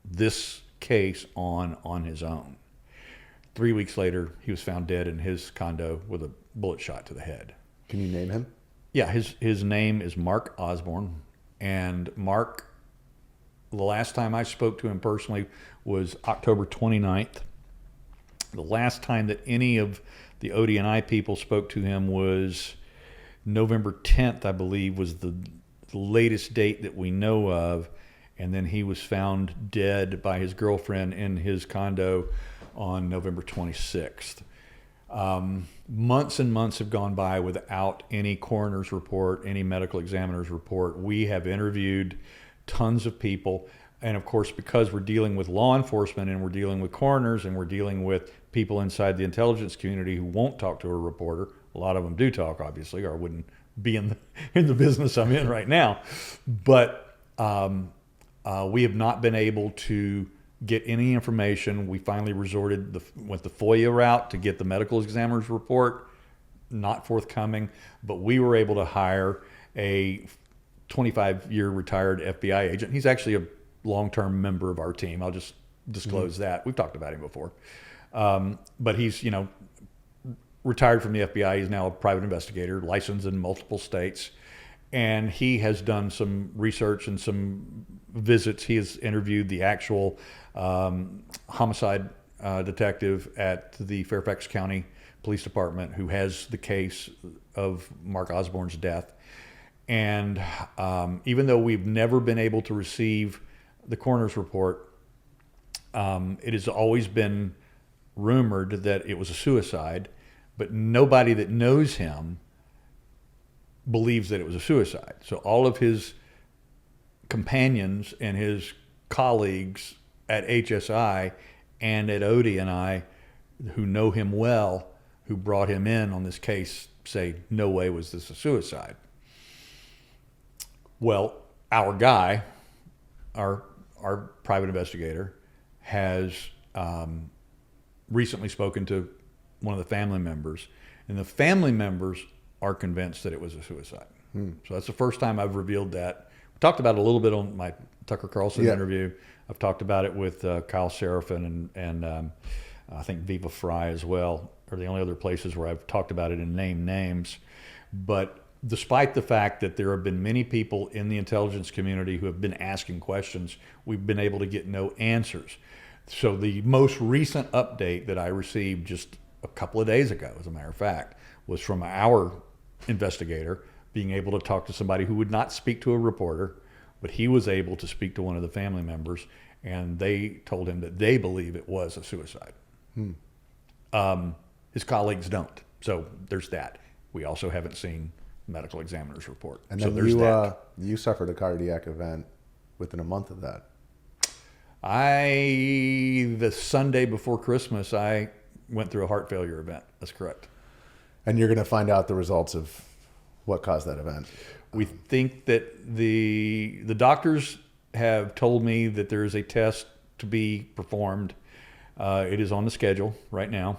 this case on his own. 3 weeks later, he was found dead in his condo with a bullet shot to the head. Can you name him? Yeah, his name is Mark Osborne. And Mark, the last time I spoke to him personally was October 29th. The last time that any of the ODNI people spoke to him was November 10th, I believe, was the latest date that we know of. And then he was found dead by his girlfriend in his condo on November 26th. Months and months have gone by without any coroner's report, any medical examiner's report. We have interviewed tons of people. And of course, because we're dealing with law enforcement and we're dealing with coroners and we're dealing with people inside the intelligence community who won't talk to a reporter, a lot of them do talk, obviously, or I wouldn't be in the business I'm in right now. But we have not been able to get any information. We finally went the FOIA route to get the medical examiner's report. Not forthcoming, but we were able to hire a 25-year retired FBI agent. He's actually a long-term member of our team. I'll just disclose that. We've talked about him before. But he's, retired from the FBI. He's now a private investigator, licensed in multiple states. And he has done some research and some visits. He has interviewed the actual homicide detective at the Fairfax County Police Department who has the case of Mark Osborne's death. And even though we've never been able to receive the coroner's report, it has always been rumored that it was a suicide, but nobody that knows him believes that it was a suicide. So all of his companions and his colleagues at HSI and at ODNI who know him well, who brought him in on this case, say, no way was this a suicide. Well, our guy, our private investigator, has recently spoken to one of the family members, and the family members are convinced that it was a suicide. So that's the first time I've revealed that. We talked about it a little bit on my Tucker Carlson interview. I've talked about it with Kyle Seraphin and I think Viva Fry as well, are the only other places where I've talked about it and named names. But despite the fact that there have been many people in the intelligence community who have been asking questions, we've been able to get no answers. So the most recent update that I received just a couple of days ago, as a matter of fact, was from our investigator being able to talk to somebody who would not speak to a reporter, but he was able to speak to one of the family members, and they told him that they believe it was a suicide. His colleagues don't. So there's that. We also haven't seen the medical examiner's report. And so then there's that. You suffered a cardiac event within a month of that. The Sunday before Christmas, I went through a heart failure event. That's correct. And you're going to find out the results of what caused that event. We think that the doctors have told me that there is a test to be performed. It is on the schedule right now,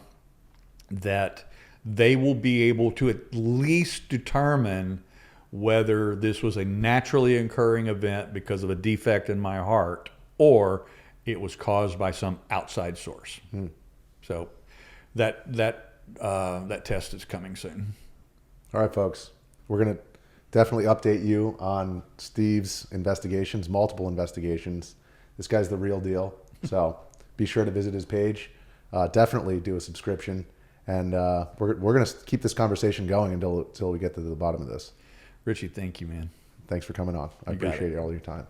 that they will be able to at least determine whether this was a naturally occurring event because of a defect in my heart or it was caused by some outside source. So that test is coming soon. All right, folks. We're going to definitely update you on Steve's investigations, multiple investigations. This guy's the real deal. So be sure to visit his page. Definitely do a subscription. And we're going to keep this conversation going until we get to the bottom of this. Richie, thank you, man. Thanks for coming on. I appreciate all your time.